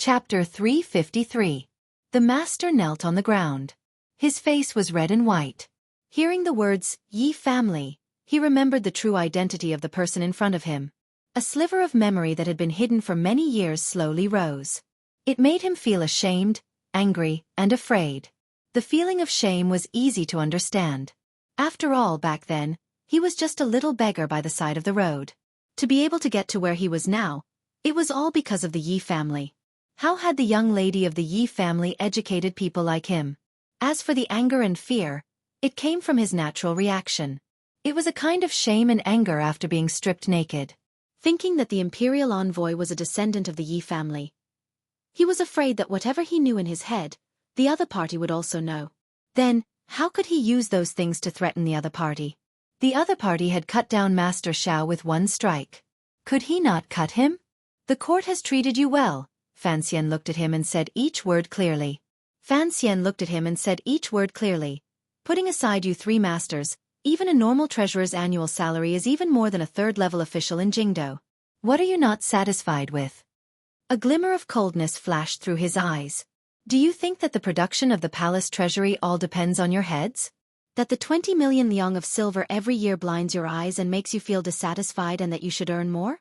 Chapter 353. The master knelt on the ground. His face was red and white. Hearing the words, "Ye family," he remembered the true identity of the person in front of him. A sliver of memory that had been hidden for many years slowly rose. It made him feel ashamed, angry, and afraid. The feeling of shame was easy to understand. After all, back then, he was just a little beggar by the side of the road. To be able to get to where he was now, it was all because of the Yi family. How had the young lady of the Yi family educated people like him? As for the anger and fear, it came from his natural reaction. It was a kind of shame and anger after being stripped naked. Thinking that the imperial envoy was a descendant of the Yi family, he was afraid that whatever he knew in his head, the other party would also know. Then, how could he use those things to threaten the other party? The other party had cut down Master Xiao with one strike. Could he not cut him? The court has treated you well. Fan Xian looked at him and said each word clearly. Putting aside you three masters, even a normal treasurer's annual salary is even more than a third-level official in Jingdo. What are you not satisfied with? A glimmer of coldness flashed through his eyes. Do you think that the production of the palace treasury all depends on your heads? That the 20 million liang of silver every year blinds your eyes and makes you feel dissatisfied and that you should earn more?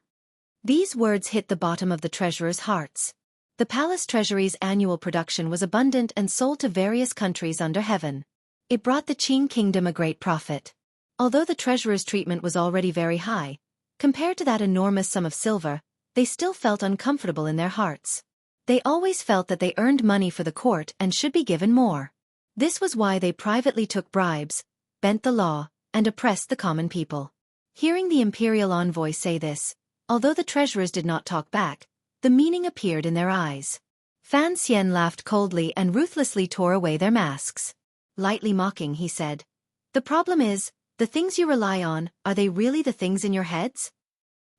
These words hit the bottom of the treasurer's hearts. The palace treasury's annual production was abundant and sold to various countries under heaven. It brought the Qing kingdom a great profit. Although the treasurer's treatment was already very high, compared to that enormous sum of silver, they still felt uncomfortable in their hearts. They always felt that they earned money for the court and should be given more. This was why they privately took bribes, bent the law, and oppressed the common people. Hearing the imperial envoy say this, although the treasurers did not talk back, the meaning appeared in their eyes. Fan Xian laughed coldly and ruthlessly tore away their masks. Lightly mocking, he said, "The problem is, the things you rely on, are they really the things in your heads?"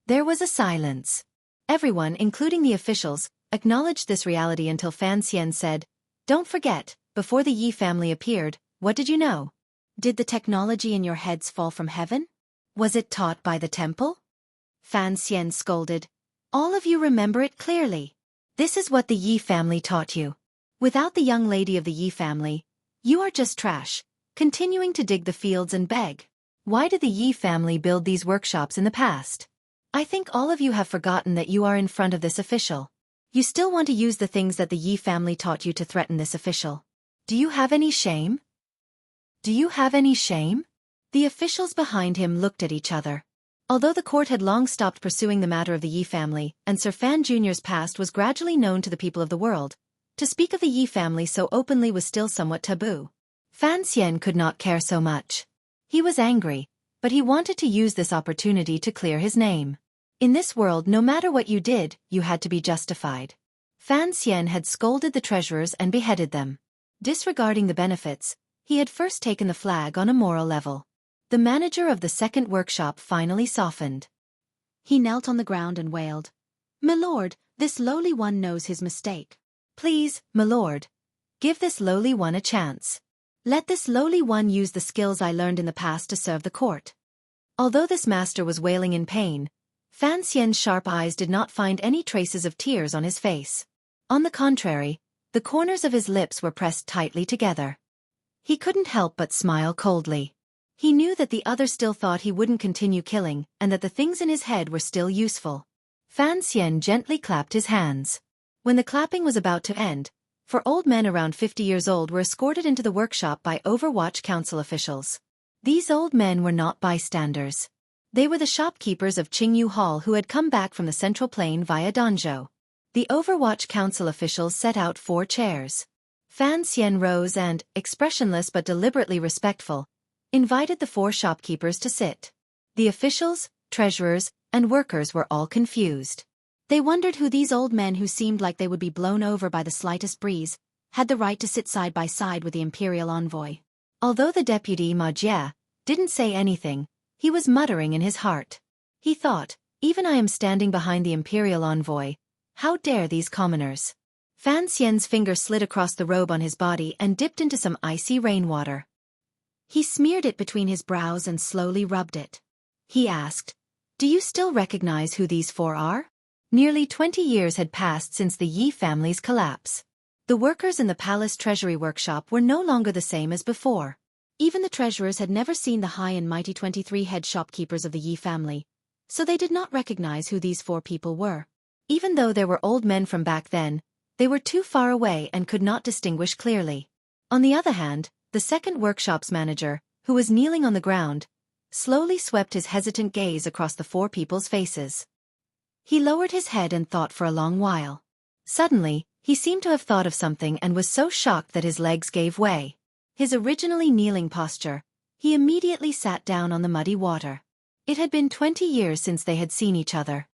There was a silence. Everyone, including the officials, acknowledged this reality until Fan Xian said, "Don't forget, before the Yi family appeared, what did you know? Did the technology in your heads fall from heaven? Was it taught by the temple?" Fan Xian scolded, "All of you remember it clearly. This is what the Yi family taught you. Without the young lady of the Yi family, you are just trash, continuing to dig the fields and beg. Why did the Yi family build these workshops in the past? I think all of you have forgotten that you are in front of this official. You still want to use the things that the Yi family taught you to threaten this official. Do you have any shame? The officials behind him looked at each other. Although the court had long stopped pursuing the matter of the Yi family, and Sir Fan Jr.'s past was gradually known to the people of the world, to speak of the Yi family so openly was still somewhat taboo. Fan Xian could not care so much. He was angry, but he wanted to use this opportunity to clear his name. In this world, no matter what you did, you had to be justified. Fan Xian had scolded the treasurers and beheaded them. Disregarding the benefits, he had first taken the flag on a moral level. The manager of the second workshop finally softened. He knelt on the ground and wailed, "My lord, this lowly one knows his mistake. Please, my lord, give this lowly one a chance. Let this lowly one use the skills I learned in the past to serve the court." Although this master was wailing in pain, Fan Xian's sharp eyes did not find any traces of tears on his face. On the contrary, the corners of his lips were pressed tightly together. He couldn't help but smile coldly. He knew that the other still thought he wouldn't continue killing and that the things in his head were still useful. Fan Xian gently clapped his hands. When the clapping was about to end, four old men around 50 years old were escorted into the workshop by Overwatch Council officials. These old men were not bystanders. They were the shopkeepers of Qingyu Hall who had come back from the Central Plain via Danzhou. The Overwatch Council officials set out 4 chairs. Fan Xian rose and, expressionless but deliberately respectful, invited the 4 shopkeepers to sit. The officials, treasurers, and workers were all confused. They wondered who these old men who seemed like they would be blown over by the slightest breeze had the right to sit side by side with the imperial envoy. Although the deputy Ma Jie didn't say anything, he was muttering in his heart. He thought, "Even I am standing behind the imperial envoy. How dare these commoners?" Fan Xian's finger slid across the robe on his body and dipped into some icy rainwater. He smeared it between his brows and slowly rubbed it. He asked, "Do you still recognize who these 4 are?" Nearly 20 years had passed since the Yi family's collapse. The workers in the palace treasury workshop were no longer the same as before. Even the treasurers had never seen the high and mighty 23 head shopkeepers of the Yi family, so they did not recognize who these 4 people were. Even though there were old men from back then, they were too far away and could not distinguish clearly. On the other hand, the second workshop's manager, who was kneeling on the ground, slowly swept his hesitant gaze across the 4 people's faces. He lowered his head and thought for a long while. Suddenly, he seemed to have thought of something and was so shocked that his legs gave way. His originally kneeling posture, he immediately sat down on the muddy water. It had been 20 years since they had seen each other.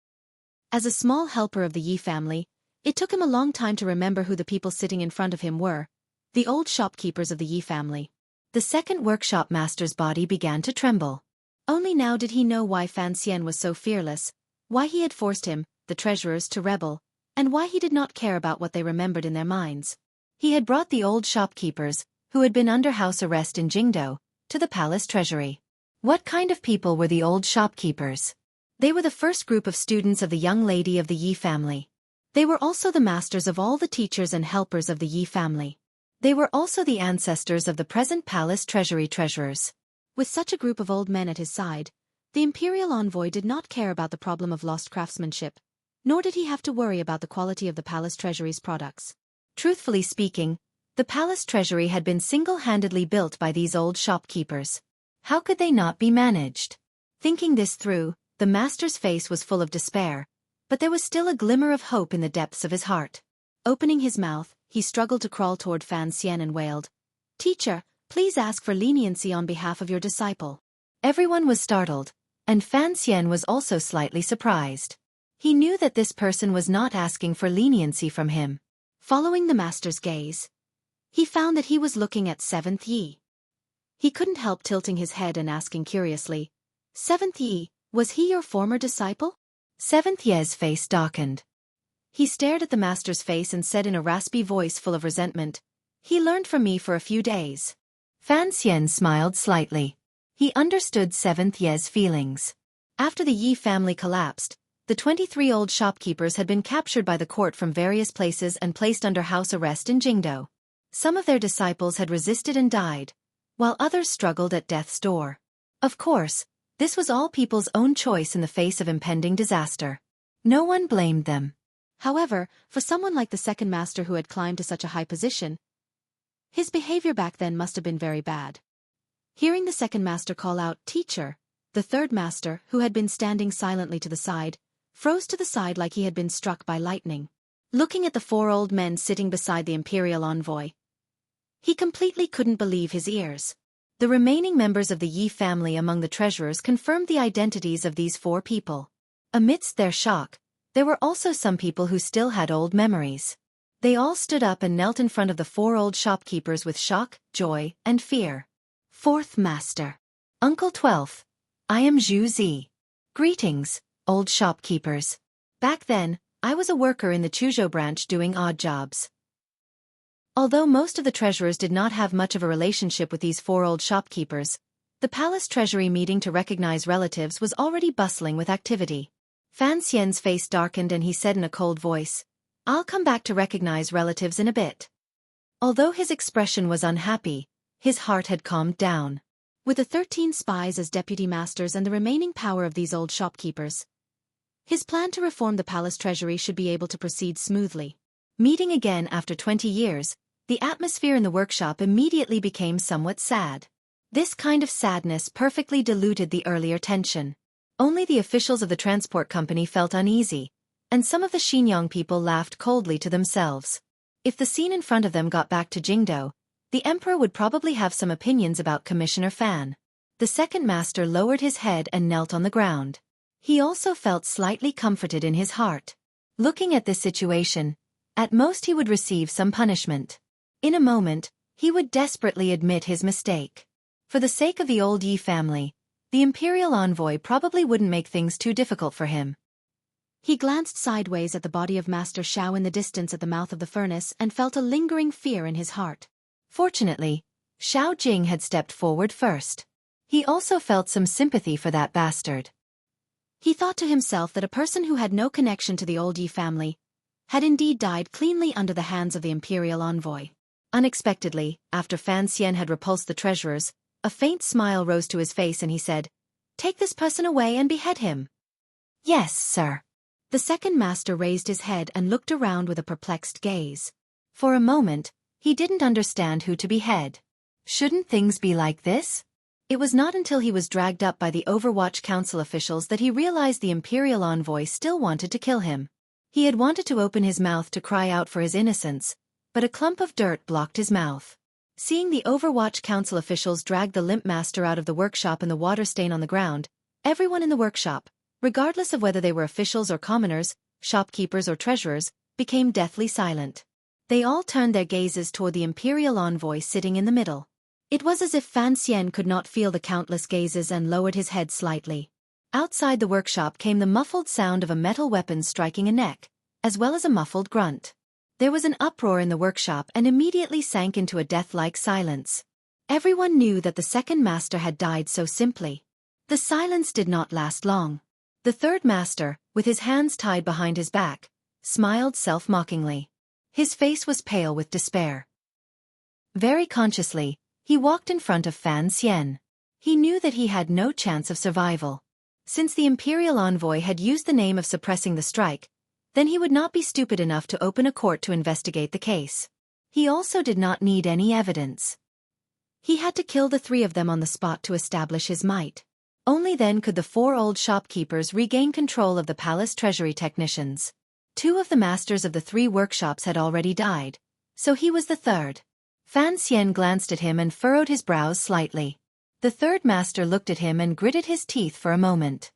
As a small helper of the Yi family, it took him a long time to remember who the people sitting in front of him were, the old shopkeepers of the Yi family. The second workshop master's body began to tremble. Only now did he know why Fan Xian was so fearless, why he had forced him, the treasurers, to rebel, and why he did not care about what they remembered in their minds. He had brought the old shopkeepers, who had been under house arrest in Jingdo, to the palace treasury. What kind of people were the old shopkeepers? They were the first group of students of the young lady of the Yi family. They were also the masters of all the teachers and helpers of the Yi family. They were also the ancestors of the present palace treasury treasurers. With such a group of old men at his side, the imperial envoy did not care about the problem of lost craftsmanship, nor did he have to worry about the quality of the palace treasury's products. Truthfully speaking, the palace treasury had been single-handedly built by these old shopkeepers. How could they not be managed? Thinking this through, the master's face was full of despair, but there was still a glimmer of hope in the depths of his heart. Opening his mouth, he struggled to crawl toward Fan Xian and wailed, "Teacher, please ask for leniency on behalf of your disciple." Everyone was startled, and Fan Xian was also slightly surprised. He knew that this person was not asking for leniency from him. Following the master's gaze, he found that he was looking at 7th Yi. He couldn't help tilting his head and asking curiously, "7th Yi, was he your former disciple?" 7th Yi's face darkened. He stared at the master's face and said in a raspy voice full of resentment, "He learned from me for a few days." Fan Xian smiled slightly. He understood 7th Yi's feelings. After the Yi family collapsed, the 23 old shopkeepers had been captured by the court from various places and placed under house arrest in Jingdo. Some of their disciples had resisted and died, while others struggled at death's door. Of course, this was all people's own choice in the face of impending disaster. No one blamed them. However, for someone like the second master who had climbed to such a high position, his behavior back then must have been very bad. Hearing the second master call out, "Teacher," the third master, who had been standing silently to the side, froze to the side like he had been struck by lightning. Looking at the 4 old men sitting beside the imperial envoy, he completely couldn't believe his ears. The remaining members of the Yi family among the treasurers confirmed the identities of these 4 people. Amidst their shock, there were also some people who still had old memories. They all stood up and knelt in front of the 4 old shopkeepers with shock, joy, and fear. Fourth Master. Uncle 12th. I am Xueqi. Greetings, old shopkeepers. Back then, I was a worker in the Chuzhou branch doing odd jobs. Although most of the treasurers did not have much of a relationship with these 4 old shopkeepers, the palace treasury meeting to recognize relatives was already bustling with activity. Fan Xian's face darkened and he said in a cold voice, "I'll come back to recognize relatives in a bit." Although his expression was unhappy, his heart had calmed down. With the 13 spies as deputy masters and the remaining power of these old shopkeepers, his plan to reform the palace treasury should be able to proceed smoothly. Meeting again after 20 years, the atmosphere in the workshop immediately became somewhat sad. This kind of sadness perfectly diluted the earlier tension. Only the officials of the transport company felt uneasy, and some of the Xinjiang people laughed coldly to themselves. If the scene in front of them got back to Jingdo, the emperor would probably have some opinions about Commissioner Fan. The second master lowered his head and knelt on the ground. He also felt slightly comforted in his heart. Looking at this situation, at most he would receive some punishment. In a moment, he would desperately admit his mistake. For the sake of the old Yi family, the imperial envoy probably wouldn't make things too difficult for him. He glanced sideways at the body of Master Xiao in the distance at the mouth of the furnace and felt a lingering fear in his heart. Fortunately, Xiao Jing had stepped forward first. He also felt some sympathy for that bastard. He thought to himself that a person who had no connection to the old Yi family had indeed died cleanly under the hands of the imperial envoy. Unexpectedly, after Fan Xian had repulsed the treasurers, a faint smile rose to his face and he said, "Take this person away and behead him." "Yes, sir." The second master raised his head and looked around with a perplexed gaze. For a moment, he didn't understand who to behead. Shouldn't things be like this? It was not until he was dragged up by the Overwatch Council officials that he realized the imperial envoy still wanted to kill him. He had wanted to open his mouth to cry out for his innocence, but a clump of dirt blocked his mouth. Seeing the Overwatch Council officials drag the limp master out of the workshop and the water stain on the ground, everyone in the workshop, regardless of whether they were officials or commoners, shopkeepers or treasurers, became deathly silent. They all turned their gazes toward the imperial envoy sitting in the middle. It was as if Fan Xian could not feel the countless gazes and lowered his head slightly. Outside the workshop came the muffled sound of a metal weapon striking a neck, as well as a muffled grunt. There was an uproar in the workshop and immediately sank into a death-like silence. Everyone knew that the second master had died so simply. The silence did not last long. The third master, with his hands tied behind his back, smiled self-mockingly. His face was pale with despair. Very consciously, he walked in front of Fan Xian. He knew that he had no chance of survival. Since the imperial envoy had used the name of suppressing the strike, then he would not be stupid enough to open a court to investigate the case. He also did not need any evidence. He had to kill the three of them on the spot to establish his might. Only then could the four old shopkeepers regain control of the palace treasury technicians. Two of the masters of the three workshops had already died, so he was the third. Fan Xian glanced at him and furrowed his brows slightly. The third master looked at him and gritted his teeth for a moment.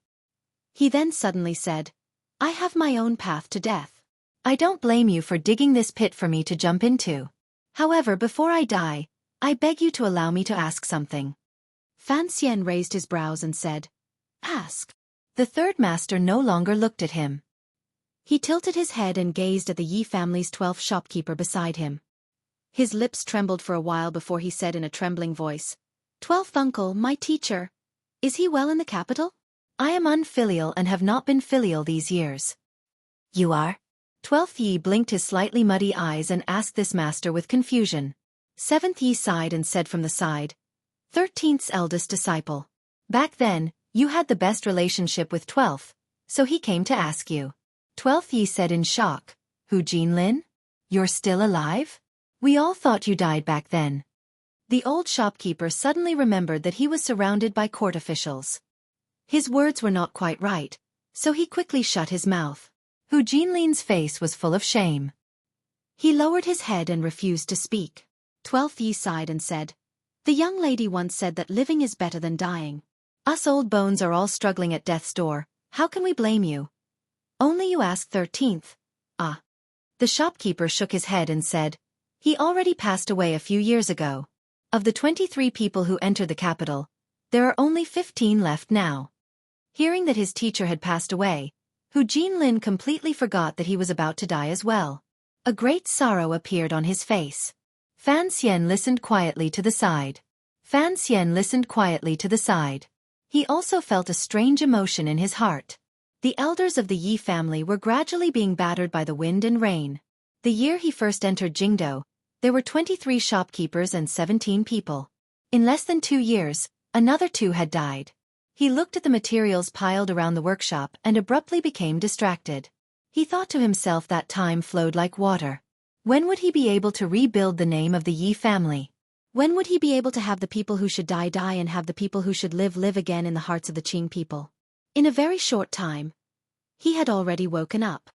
He then suddenly said, "I have my own path to death. I don't blame you for digging this pit for me to jump into. However, before I die, I beg you to allow me to ask something." Fan Xian raised his brows and said, "Ask." The third master no longer looked at him. He tilted his head and gazed at the Yi family's 12th shopkeeper beside him. His lips trembled for a while before he said in a trembling voice, "12th uncle, my teacher. Is he well in the capital? I am unfilial and have not been filial these years." "You are?" 12th Yi blinked his slightly muddy eyes and asked this master with confusion. 7th Yi sighed and said from the side, 13th's eldest disciple. "Back then, you had the best relationship with 12th, so he came to ask you." 12th Yi said in shock, "Hu Jinlin? You're still alive? We all thought you died back then." The old shopkeeper suddenly remembered that he was surrounded by court officials. His words were not quite right, so he quickly shut his mouth. Hu Jinlin's face was full of shame. He lowered his head and refused to speak. 12th Yi sighed and said, "The young lady once said that living is better than dying. Us old bones are all struggling at death's door, how can we blame you? Only you ask 13th. Ah." The shopkeeper shook his head and said, "He already passed away a few years ago. Of the 23 people who entered the capital, there are only 15 left now." Hearing that his teacher had passed away, Hu Jinlin completely forgot that he was about to die as well. A great sorrow appeared on his face. Fan Xian listened quietly to the side. Fan Xian listened quietly to the side. He also felt a strange emotion in his heart. The elders of the Yi family were gradually being battered by the wind and rain. The year he first entered Jingdo, there were 23 shopkeepers and 17 people. In less than 2 years, another 2 had died. He looked at the materials piled around the workshop and abruptly became distracted. He thought to himself that time flowed like water. When would he be able to rebuild the name of the Yi family? When would he be able to have the people who should die die and have the people who should live again in the hearts of the Qing people? In a very short time, he had already woken up.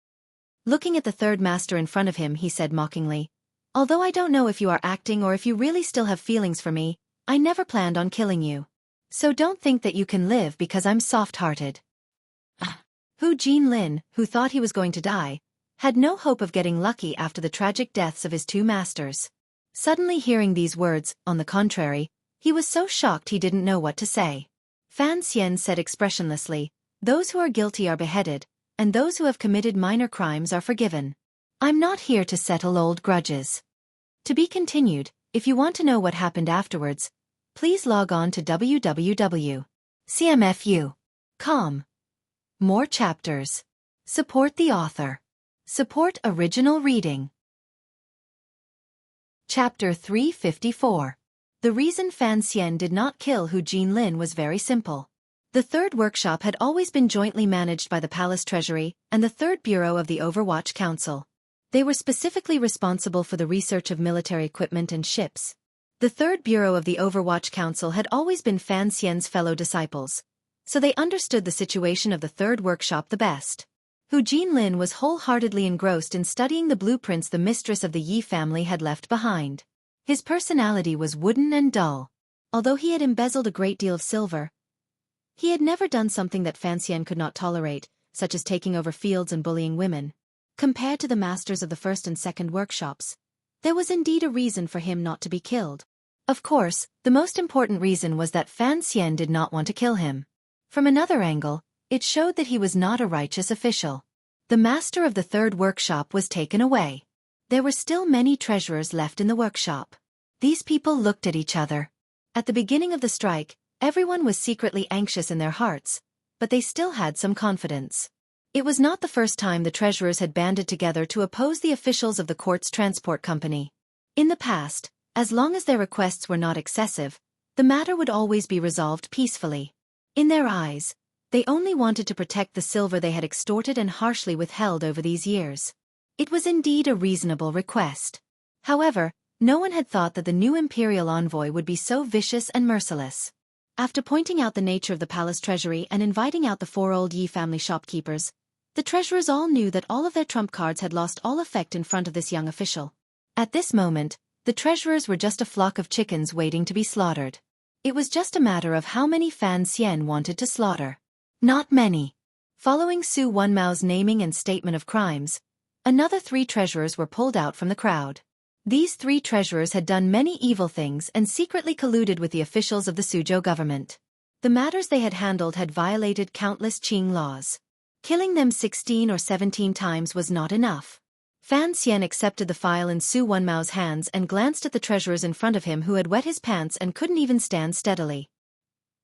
Looking at the third master in front of him, he said mockingly, "Although I don't know if you are acting or if you really still have feelings for me, I never planned on killing you. So don't think that you can live because I'm soft-hearted." Hu Jinlin, who thought he was going to die, had no hope of getting lucky after the tragic deaths of his 2 masters. Suddenly hearing these words, on the contrary, he was so shocked he didn't know what to say. Fan Xian said expressionlessly, "Those who are guilty are beheaded, and those who have committed minor crimes are forgiven. I'm not here to settle old grudges." To be continued. If you want to know what happened afterwards, please log on to www.cmfu.com. More chapters. Support the author. Support original reading. Chapter 354. The reason Fan Xian did not kill Hu Jinlin was very simple. The third workshop had always been jointly managed by the Palace Treasury and the Third Bureau of the Overwatch Council. They were specifically responsible for the research of military equipment and ships. The Third Bureau of the Overwatch Council had always been Fan Xian's fellow disciples, so they understood the situation of the third workshop the best. Hu Jinlin was wholeheartedly engrossed in studying the blueprints the mistress of the Yi family had left behind. His personality was wooden and dull. Although he had embezzled a great deal of silver, he had never done something that Fan Xian could not tolerate, such as taking over fields and bullying women. Compared to the masters of the first and second workshops, there was indeed a reason for him not to be killed. Of course, the most important reason was that Fan Xian did not want to kill him. From another angle, it showed that he was not a righteous official. The master of the third workshop was taken away. There were still many treasurers left in the workshop. These people looked at each other. At the beginning of the strike, everyone was secretly anxious in their hearts, but they still had some confidence. It was not the first time the treasurers had banded together to oppose the officials of the court's transport company. In the past, as long as their requests were not excessive, the matter would always be resolved peacefully. In their eyes, they only wanted to protect the silver they had extorted and harshly withheld over these years. It was indeed a reasonable request. However, no one had thought that the new imperial envoy would be so vicious and merciless. After pointing out the nature of the palace treasury and inviting out the 4 old Yi family shopkeepers, the treasurers all knew that all of their trump cards had lost all effect in front of this young official. At this moment, the treasurers were just a flock of chickens waiting to be slaughtered. It was just a matter of how many Fan Xian wanted to slaughter. Not many. Following Su Wenmao's naming and statement of crimes, another 3 treasurers were pulled out from the crowd. These 3 treasurers had done many evil things and secretly colluded with the officials of the Suzhou government. The matters they had handled had violated countless Qing laws. Killing them 16 or 17 times was not enough. Fan Xian accepted the file in Su Wenmao's hands and glanced at the treasurers in front of him who had wet his pants and couldn't even stand steadily.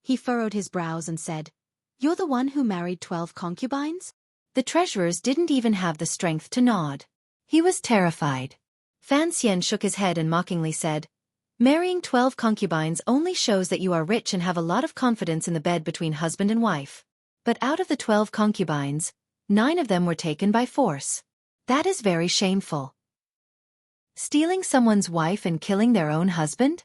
He furrowed his brows and said, "You're the one who married 12 concubines?" The treasurers didn't even have the strength to nod. He was terrified. Fan Xian shook his head and mockingly said, "Marrying 12 concubines only shows that you are rich and have a lot of confidence in the bed between husband and wife. But out of the 12 concubines, 9 of them were taken by force. That is very shameful. Stealing someone's wife and killing their own husband?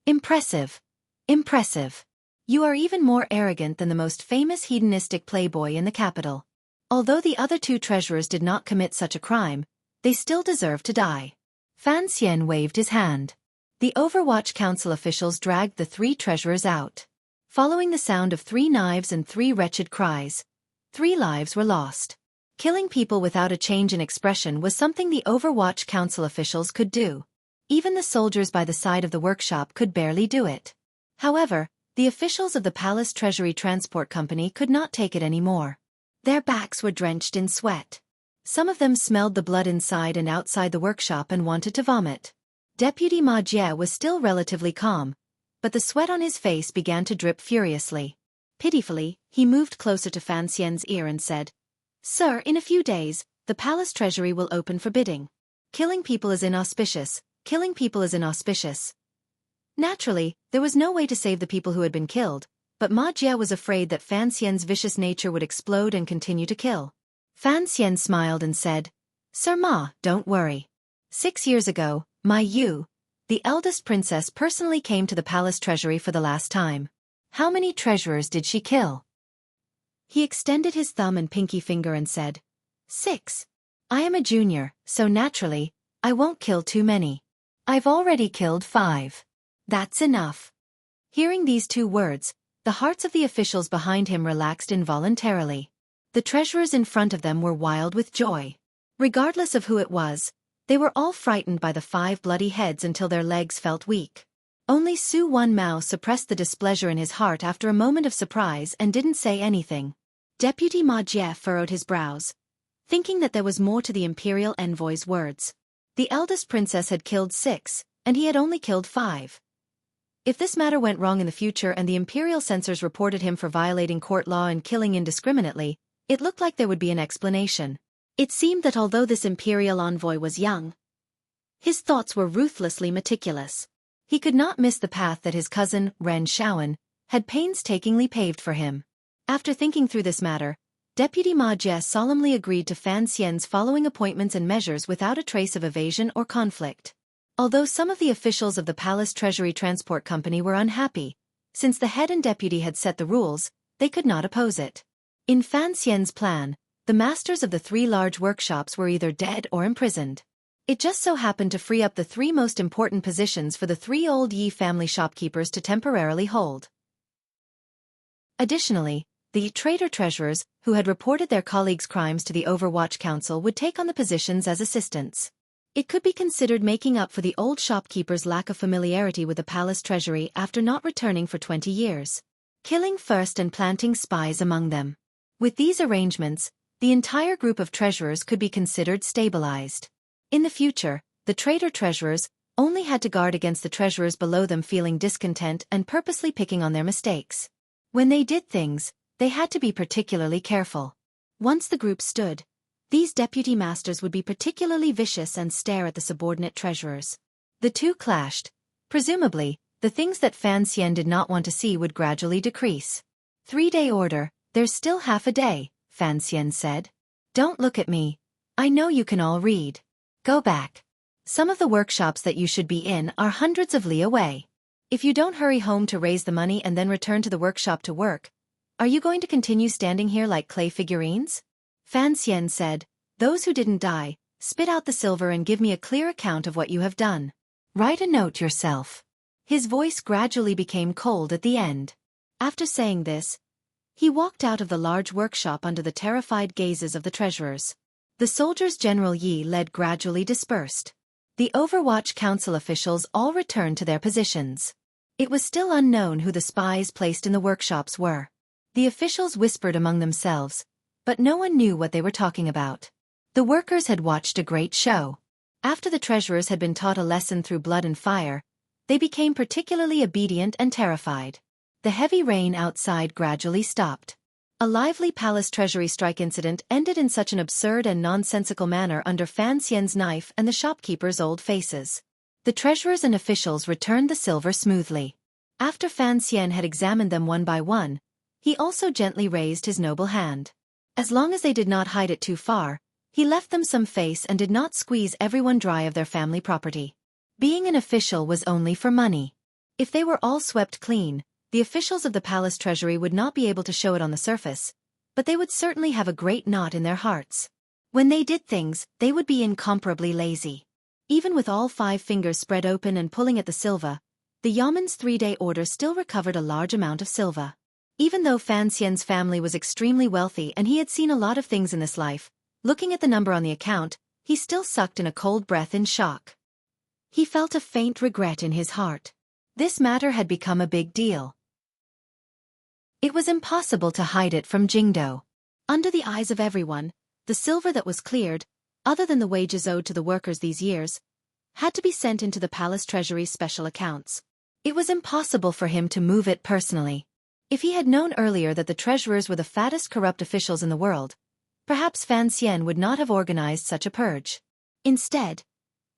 Impressive. Impressive. You are even more arrogant than the most famous hedonistic playboy in the capital." Although the other 2 treasurers did not commit such a crime, they still deserved to die. Fan Xian waved his hand. The Overwatch Council officials dragged the 3 treasurers out. Following the sound of 3 knives and 3 wretched cries, 3 lives were lost. Killing people without a change in expression was something the Overwatch Council officials could do. Even the soldiers by the side of the workshop could barely do it. However, the officials of the Palace Treasury Transport Company could not take it anymore. Their backs were drenched in sweat. Some of them smelled the blood inside and outside the workshop and wanted to vomit. Deputy Ma Jie was still relatively calm, but the sweat on his face began to drip furiously. Pitifully, he moved closer to Fan Xian's ear and said, "Sir, in a few days, the palace treasury will open for bidding. Killing people is inauspicious. Killing people is inauspicious." Naturally, there was no way to save the people who had been killed, but Ma Jie was afraid that Fan Xian's vicious nature would explode and continue to kill. Fan Xian smiled and said, "Sir Ma, don't worry. 6 years ago, Ma Yu, the eldest princess, personally came to the palace treasury for the last time. How many treasurers did she kill?" He extended his thumb and pinky finger and said, 6. I am a junior, so naturally, I won't kill too many. I've already killed 5. That's enough. Hearing these 2 words, the hearts of the officials behind him relaxed involuntarily. The treasurers in front of them were wild with joy. Regardless of who it was, they were all frightened by the 5 bloody heads until their legs felt weak. Only Su Wenmao suppressed the displeasure in his heart after a moment of surprise and didn't say anything. Deputy Ma Jie furrowed his brows, thinking that there was more to the imperial envoy's words. The eldest princess had killed 6, and he had only killed 5. If this matter went wrong in the future and the imperial censors reported him for violating court law and killing indiscriminately, It looked like there would be an explanation. It seemed that although this imperial envoy was young, his thoughts were ruthlessly meticulous. He could not miss the path that his cousin, Ren Shaoan, had painstakingly paved for him. After thinking through this matter, Deputy Ma Jie solemnly agreed to Fan Xian's following appointments and measures without a trace of evasion or conflict. Although some of the officials of the Palace Treasury Transport Company were unhappy, since the head and deputy had set the rules, they could not oppose it. In Fan Xian's plan, the masters of the 3 large workshops were either dead or imprisoned. It just so happened to free up the 3 most important positions for the 3 old Yi family shopkeepers to temporarily hold. Additionally, the traitor treasurers, who had reported their colleagues' crimes to the Overwatch Council, would take on the positions as assistants. It could be considered making up for the old shopkeepers' lack of familiarity with the palace treasury after not returning for 20 years. Killing first and planting spies among them. With these arrangements, the entire group of treasurers could be considered stabilized. In the future, the traitor treasurers only had to guard against the treasurers below them feeling discontent and purposely picking on their mistakes. When they did things, they had to be particularly careful. Once the group stood, these deputy masters would be particularly vicious and stare at the subordinate treasurers. The two clashed. Presumably, the things that Fan Xian did not want to see would gradually decrease. 3-day order, there's still half a day, Fan Xian said. Don't look at me. I know you can all read. Go back. Some of the workshops that you should be in are hundreds of li away. If you don't hurry home to raise the money and then return to the workshop to work, are you going to continue standing here like clay figurines? Fan Xian said, those who didn't die, spit out the silver and give me a clear account of what you have done. Write a note yourself. His voice gradually became cold at the end. After saying this, he walked out of the large workshop under the terrified gazes of the treasurers. The soldiers General Yi led gradually dispersed. The Overwatch Council officials all returned to their positions. It was still unknown who the spies placed in the workshops were. The officials whispered among themselves, but no one knew what they were talking about. The workers had watched a great show. After the treasurers had been taught a lesson through blood and fire, they became particularly obedient and terrified. The heavy rain outside gradually stopped. A lively palace treasury strike incident ended in such an absurd and nonsensical manner under Fan Xian's knife and the shopkeepers' old faces. The treasurers and officials returned the silver smoothly. After Fan Xian had examined them one by one, he also gently raised his noble hand. As long as they did not hide it too far, he left them some face and did not squeeze everyone dry of their family property. Being an official was only for money. If they were all swept clean, the officials of the palace treasury would not be able to show it on the surface, but they would certainly have a great knot in their hearts. When they did things, they would be incomparably lazy. Even with all 5 fingers spread open and pulling at the silver, the Yaman's 3-day order still recovered a large amount of silver. Even though Fan Xian's family was extremely wealthy and he had seen a lot of things in this life, looking at the number on the account, he still sucked in a cold breath in shock. He felt a faint regret in his heart. This matter had become a big deal. It was impossible to hide it from Jingdo. Under the eyes of everyone, the silver that was cleared, other than the wages owed to the workers these years, had to be sent into the palace treasury's special accounts. It was impossible for him to move it personally. If he had known earlier that the treasurers were the fattest corrupt officials in the world, perhaps Fan Xian would not have organized such a purge. Instead,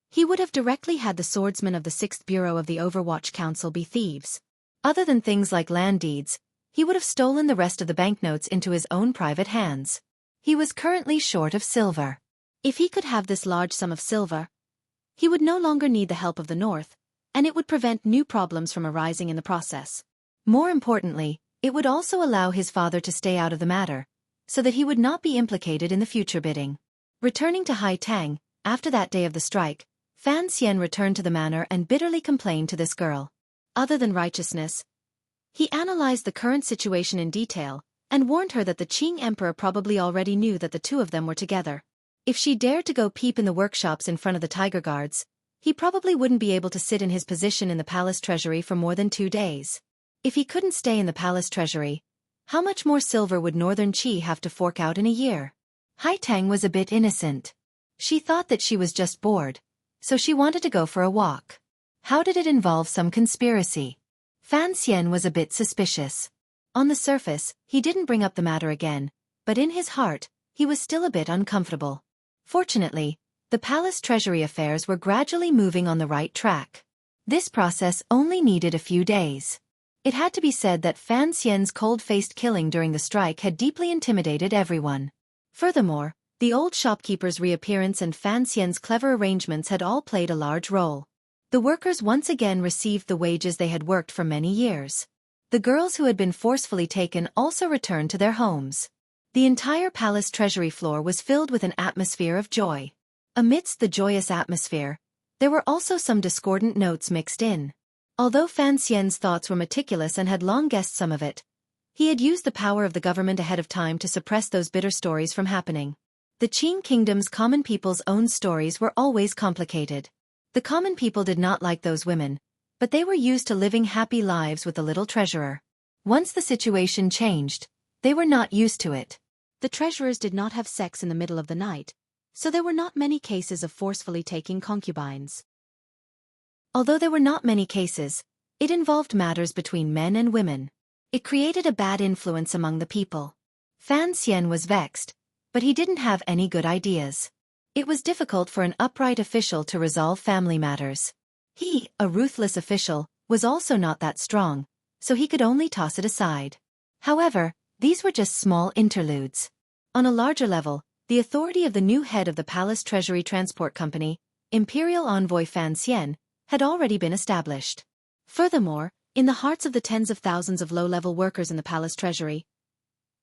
he would have directly had the swordsmen of the 6th Bureau of the Overwatch Council be thieves. Other than things like land deeds, he would have stolen the rest of the banknotes into his own private hands. He was currently short of silver. If he could have this large sum of silver, he would no longer need the help of the North, and it would prevent new problems from arising in the process. More importantly, it would also allow his father to stay out of the matter, so that he would not be implicated in the future bidding. Returning to Haitang, after that day of the strike, Fan Xian returned to the manor and bitterly complained to this girl. Other than righteousness, he analyzed the current situation in detail, and warned her that the Qing Emperor probably already knew that the two of them were together. If she dared to go peep in the workshops in front of the Tiger Guards, he probably wouldn't be able to sit in his position in the palace treasury for more than 2 days. If he couldn't stay in the palace treasury, how much more silver would Northern Qi have to fork out in a year? Haitang was a bit innocent. She thought that she was just bored, so she wanted to go for a walk. How did it involve some conspiracy? Fan Xian was a bit suspicious. On the surface, he didn't bring up the matter again, but in his heart, he was still a bit uncomfortable. Fortunately, the palace treasury affairs were gradually moving on the right track. This process only needed a few days. It had to be said that Fan Xian's cold-faced killing during the strike had deeply intimidated everyone. Furthermore, the old shopkeeper's reappearance and Fan Xian's clever arrangements had all played a large role. The workers once again received the wages they had worked for many years. The girls who had been forcefully taken also returned to their homes. The entire palace treasury floor was filled with an atmosphere of joy. Amidst the joyous atmosphere, there were also some discordant notes mixed in. Although Fan Xian's thoughts were meticulous and had long guessed some of it, he had used the power of the government ahead of time to suppress those bitter stories from happening. The Qing kingdom's common people's own stories were always complicated. The common people did not like those women, but they were used to living happy lives with the little treasurer. Once the situation changed, they were not used to it. The treasurers did not have sex in the middle of the night, so there were not many cases of forcefully taking concubines. Although there were not many cases, it involved matters between men and women. It created a bad influence among the people. Fan Xian was vexed, but he didn't have any good ideas. It was difficult for an upright official to resolve family matters. He, a ruthless official, was also not that strong, so he could only toss it aside. However, these were just small interludes. On a larger level, the authority of the new head of the Palace Treasury Transport Company, Imperial Envoy Fan Xian, had already been established. Furthermore, in the hearts of the tens of thousands of low-level workers in the palace treasury,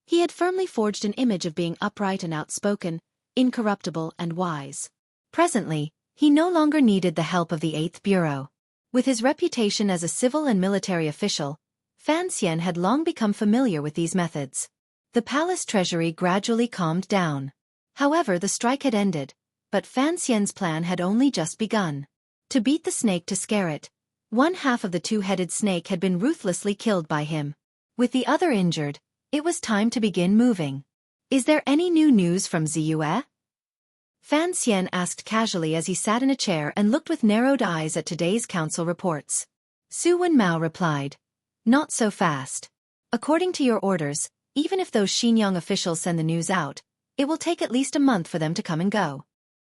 he had firmly forged an image of being upright and outspoken, incorruptible and wise. Presently, he no longer needed the help of the 8th Bureau. With his reputation as a civil and military official, Fan Xian had long become familiar with these methods. The palace treasury gradually calmed down. However, the strike had ended, but Fan Xian's plan had only just begun. To beat the snake to scare it, one half of the two-headed snake had been ruthlessly killed by him. With the other injured, it was time to begin moving. "Is there any new news from Xueqi?" Fan Xian asked casually as he sat in a chair and looked with narrowed eyes at today's council reports. Su Wenmao replied, "Not so fast. According to your orders, even if those Xinjiang officials send the news out, it will take at least a month for them to come and go."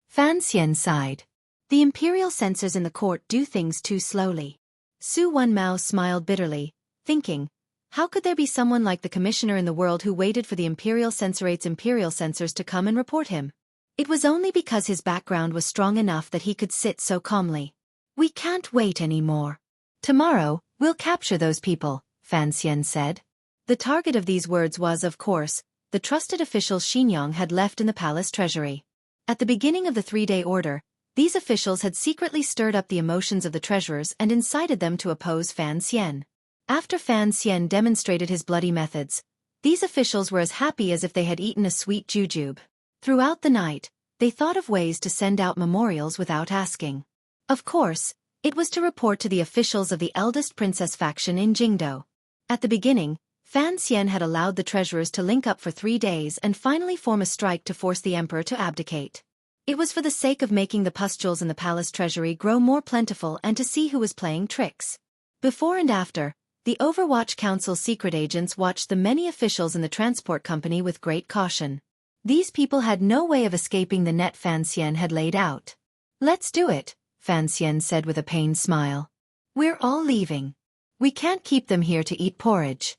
Fan Xian sighed. The imperial censors in the court do things too slowly. Su Wenmao smiled bitterly, thinking, how could there be someone like the commissioner in the world who waited for the imperial censorate's imperial censors to come and report him? It was only because his background was strong enough that he could sit so calmly. "We can't wait anymore. Tomorrow, we'll capture those people," Fan Xian said. The target of these words was, of course, the trusted official Xinjiang had left in the palace treasury. At the beginning of the 3-day order, these officials had secretly stirred up the emotions of the treasurers and incited them to oppose Fan Xian. After Fan Xian demonstrated his bloody methods, these officials were as happy as if they had eaten a sweet jujube. Throughout the night, they thought of ways to send out memorials without asking. Of course, it was to report to the officials of the eldest princess faction in Jingdo. At the beginning, Fan Xian had allowed the treasurers to link up for 3 days and finally form a strike to force the emperor to abdicate. It was for the sake of making the pustules in the palace treasury grow more plentiful and to see who was playing tricks. Before and after, the Overwatch Council's secret agents watched the many officials in the transport company with great caution. These people had no way of escaping the net Fan Xian had laid out. "Let's do it," Fan Xian said with a pained smile. "We're all leaving. We can't keep them here to eat porridge."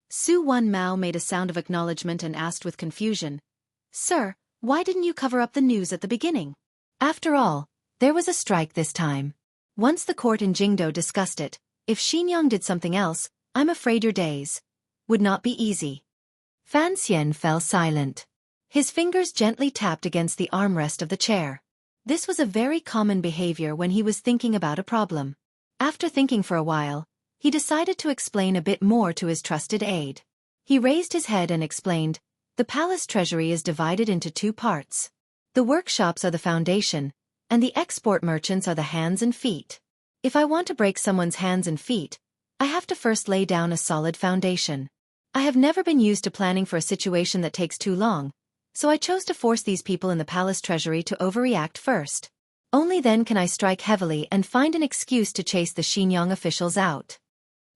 Su Wenmao made a sound of acknowledgement and asked with confusion, "Sir, why didn't you cover up the news at the beginning?" After all, there was a strike this time. Once the court in Jingdo discussed it, if Xinjiang did something else, I'm afraid your days would not be easy. Fan Xian fell silent. His fingers gently tapped against the armrest of the chair. This was a very common behavior when he was thinking about a problem. After thinking for a while, he decided to explain a bit more to his trusted aide. He raised his head and explained, "The palace treasury is divided into 2 parts. The workshops are the foundation, and the export merchants are the hands and feet. If I want to break someone's hands and feet, I have to first lay down a solid foundation. I have never been used to planning for a situation that takes too long, so I chose to force these people in the palace treasury to overreact first. Only then can I strike heavily and find an excuse to chase the Xinjiang officials out."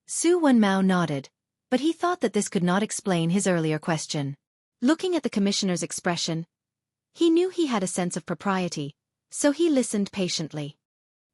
Su Wenmao nodded, but he thought that this could not explain his earlier question. Looking at the commissioner's expression, he knew he had a sense of propriety, so he listened patiently.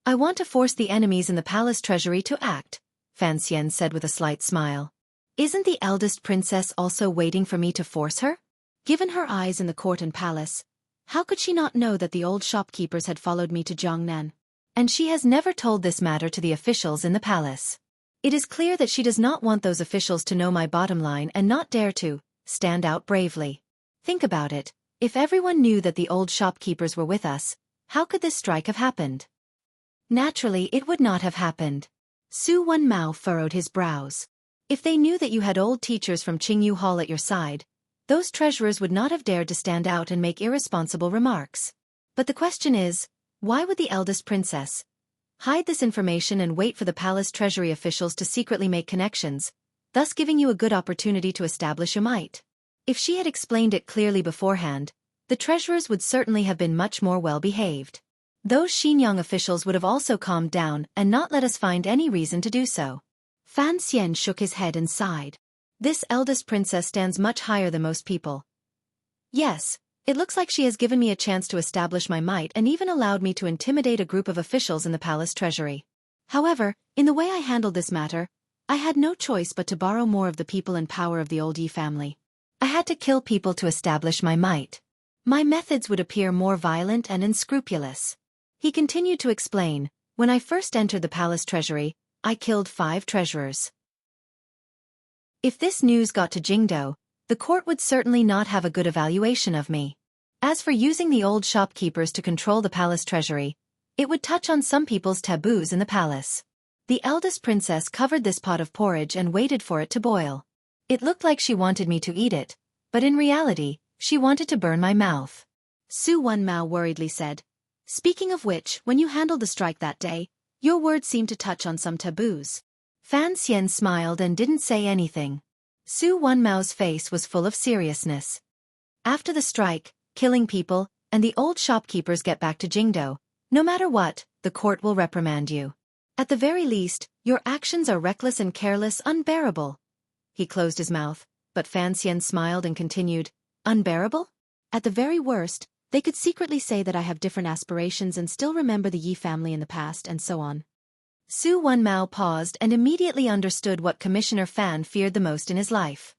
"I want to force the enemies in the palace treasury to act," Fan Xian said with a slight smile. "Isn't the eldest princess also waiting for me to force her?" Given her eyes in the court and palace, how could she not know that the old shopkeepers had followed me to Jiangnan? And she has never told this matter to the officials in the palace. It is clear that she does not want those officials to know my bottom line and not dare to stand out bravely. Think about it. If everyone knew that the old shopkeepers were with us, how could this strike have happened? Naturally, it would not have happened. Su Wenmao furrowed his brows. If they knew that you had old teachers from Qingyu Hall at your side, those treasurers would not have dared to stand out and make irresponsible remarks. But the question is, why would the eldest princess hide this information and wait for the palace treasury officials to secretly make connections, thus giving you a good opportunity to establish your might? If she had explained it clearly beforehand, the treasurers would certainly have been much more well-behaved. Those Xinyang officials would have also calmed down and not let us find any reason to do so. Fan Xian shook his head and sighed. This eldest princess stands much higher than most people. Yes, it looks like she has given me a chance to establish my might and even allowed me to intimidate a group of officials in the palace treasury. However, in the way I handled this matter, I had no choice but to borrow more of the people and power of the old Yi family. I had to kill people to establish my might. My methods would appear more violent and unscrupulous. He continued to explain, when I first entered the palace treasury, I killed 5 treasurers. If this news got to Jingdou, the court would certainly not have a good evaluation of me. As for using the old shopkeepers to control the palace treasury, it would touch on some people's taboos in the palace. The eldest princess covered this pot of porridge and waited for it to boil. It looked like she wanted me to eat it, but in reality, she wanted to burn my mouth. Su Wenmao worriedly said, "Speaking of which, when you handled the strike that day, your words seemed to touch on some taboos." Fan Xian smiled and didn't say anything. Su Wenmao's face was full of seriousness. After the strike, killing people, and the old shopkeepers get back to Jingdou, no matter what, the court will reprimand you. At the very least, your actions are reckless and careless, unbearable. He closed his mouth, but Fan Xian smiled and continued, "Unbearable? At the very worst, they could secretly say that I have different aspirations and still remember the Yi family in the past and so on." Su Wenmao paused and immediately understood what Commissioner Fan feared the most in his life.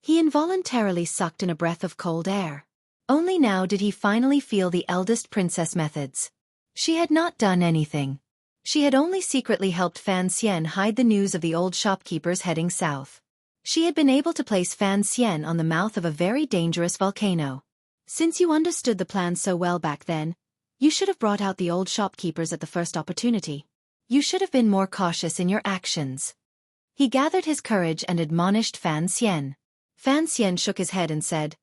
He involuntarily sucked in a breath of cold air. Only now did he finally feel the eldest princess methods. She had not done anything. She had only secretly helped Fan Xian hide the news of the old shopkeepers heading south. She had been able to place Fan Xian on the mouth of a very dangerous volcano. Since you understood the plan so well back then, you should have brought out the old shopkeepers at the first opportunity. You should have been more cautious in your actions. He gathered his courage and admonished Fan Xian. Fan Xian shook his head and said,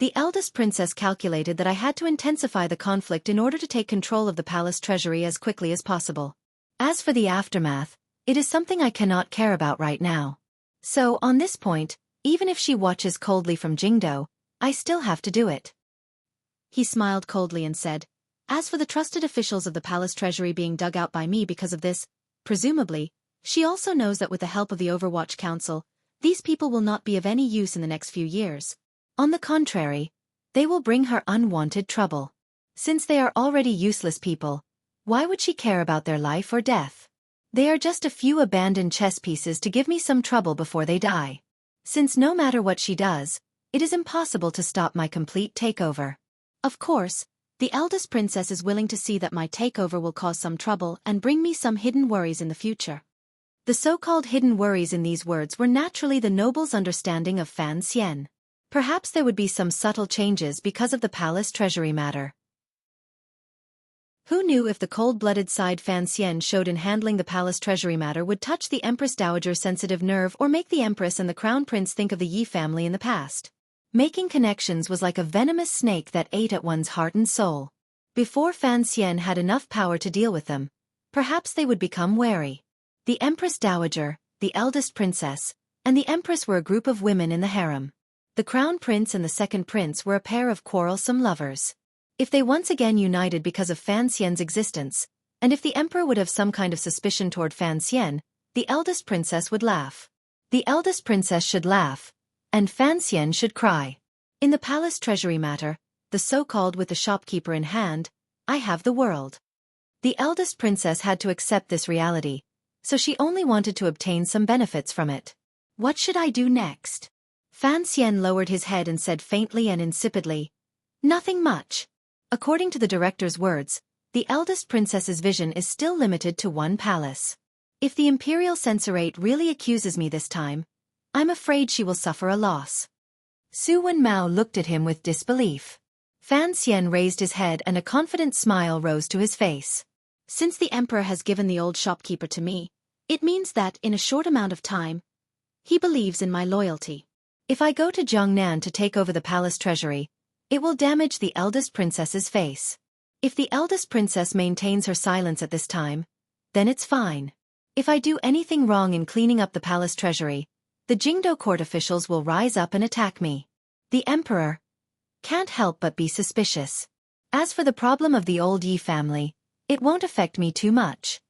"The eldest princess calculated that I had to intensify the conflict in order to take control of the palace treasury as quickly as possible. As for the aftermath, it is something I cannot care about right now. So, on this point, even if she watches coldly from Jingdou, I still have to do it." He smiled coldly and said, "As for the trusted officials of the palace treasury being dug out by me because of this, presumably, she also knows that with the help of the Overwatch Council, these people will not be of any use in the next few years. On the contrary, they will bring her unwanted trouble. Since they are already useless people, why would she care about their life or death? They are just a few abandoned chess pieces to give me some trouble before they die. Since no matter what she does, it is impossible to stop my complete takeover. Of course, the eldest princess is willing to see that my takeover will cause some trouble and bring me some hidden worries in the future." The so-called hidden worries in these words were naturally the noble's understanding of Fan Xian. Perhaps there would be some subtle changes because of the palace treasury matter. Who knew if the cold-blooded side Fan Xian showed in handling the palace treasury matter would touch the Empress Dowager's sensitive nerve or make the Empress and the Crown Prince think of the Yi family in the past. Making connections was like a venomous snake that ate at one's heart and soul. Before Fan Xian had enough power to deal with them, perhaps they would become wary. The Empress Dowager, the eldest princess, and the Empress were a group of women in the harem. The Crown Prince and the second prince were a pair of quarrelsome lovers. If they once again united because of Fan Xian's existence, and if the Emperor would have some kind of suspicion toward Fan Xian, the eldest princess would laugh. The eldest princess should laugh, and Fan Xian should cry. In the palace treasury matter, the so-called with the shopkeeper in hand, I have the world. The eldest princess had to accept this reality, so she only wanted to obtain some benefits from it. What should I do next? Fan Xian lowered his head and said faintly and insipidly, nothing much. According to the director's words, the eldest princess's vision is still limited to one palace. If the imperial censorate really accuses me this time, I'm afraid she will suffer a loss. Su Wenmao looked at him with disbelief. Fan Xian raised his head and a confident smile rose to his face. Since the emperor has given the old shopkeeper to me, it means that in a short amount of time, he believes in my loyalty. If I go to Jiangnan to take over the palace treasury, it will damage the eldest princess's face. If the eldest princess maintains her silence at this time, then it's fine. If I do anything wrong in cleaning up the palace treasury, the Jingdo court officials will rise up and attack me. The emperor can't help but be suspicious. As for the problem of the old Yi family, it won't affect me too much.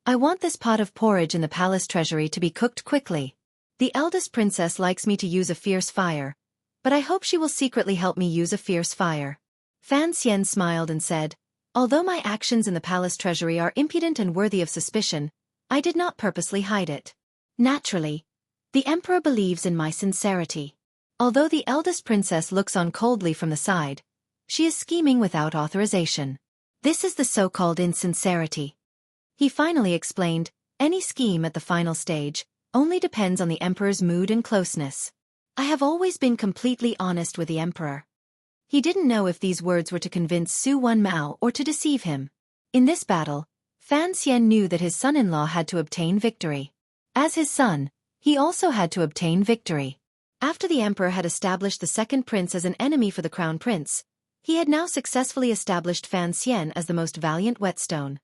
I want this pot of porridge in the palace treasury to be cooked quickly. The eldest princess likes me to use a fierce fire, but I hope she will secretly help me use a fierce fire. Fan Xian smiled and said, although my actions in the palace treasury are impudent and worthy of suspicion, I did not purposely hide it. Naturally, the emperor believes in my sincerity. Although the eldest princess looks on coldly from the side, she is scheming without authorization. This is the so-called insincerity. He finally explained, any scheme at the final stage only depends on the emperor's mood and closeness. I have always been completely honest with the emperor. He didn't know if these words were to convince Su Wenmao or to deceive him. In this battle, Fan Xian knew that his son-in-law had to obtain victory. As his son, he also had to obtain victory. After the emperor had established the second prince as an enemy for the crown prince, he had now successfully established Fan Xian as the most valiant whetstone.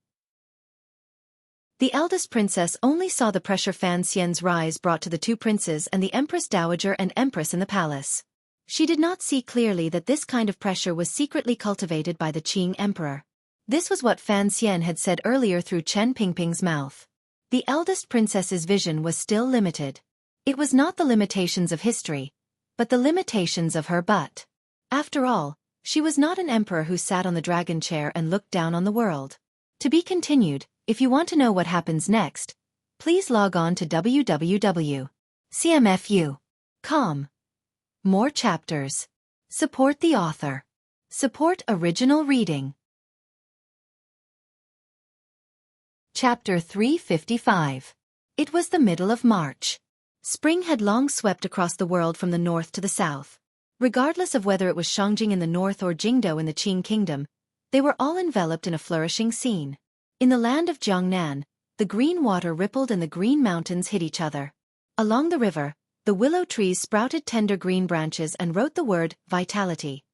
The eldest princess only saw the pressure Fan Xian's rise brought to the two princes and the empress dowager and empress in the palace. She did not see clearly that this kind of pressure was secretly cultivated by the Qing emperor. This was what Fan Xian had said earlier through Chen Pingping's mouth. The eldest princess's vision was still limited. It was not the limitations of history, but the limitations of her butt. After all, she was not an emperor who sat on the dragon chair and looked down on the world. To be continued. If you want to know what happens next, please log on to www.cmfu.com. More chapters. Support the author. Support original reading. Chapter 355. It was the middle of March. Spring had long swept across the world from the north to the south. Regardless of whether it was Shangjing in the north or Jingdo in the Qing kingdom, they were all enveloped in a flourishing scene. In the land of Jiangnan, the green water rippled and the green mountains hid each other. Along the river, the willow trees sprouted tender green branches and wrote the word, vitality.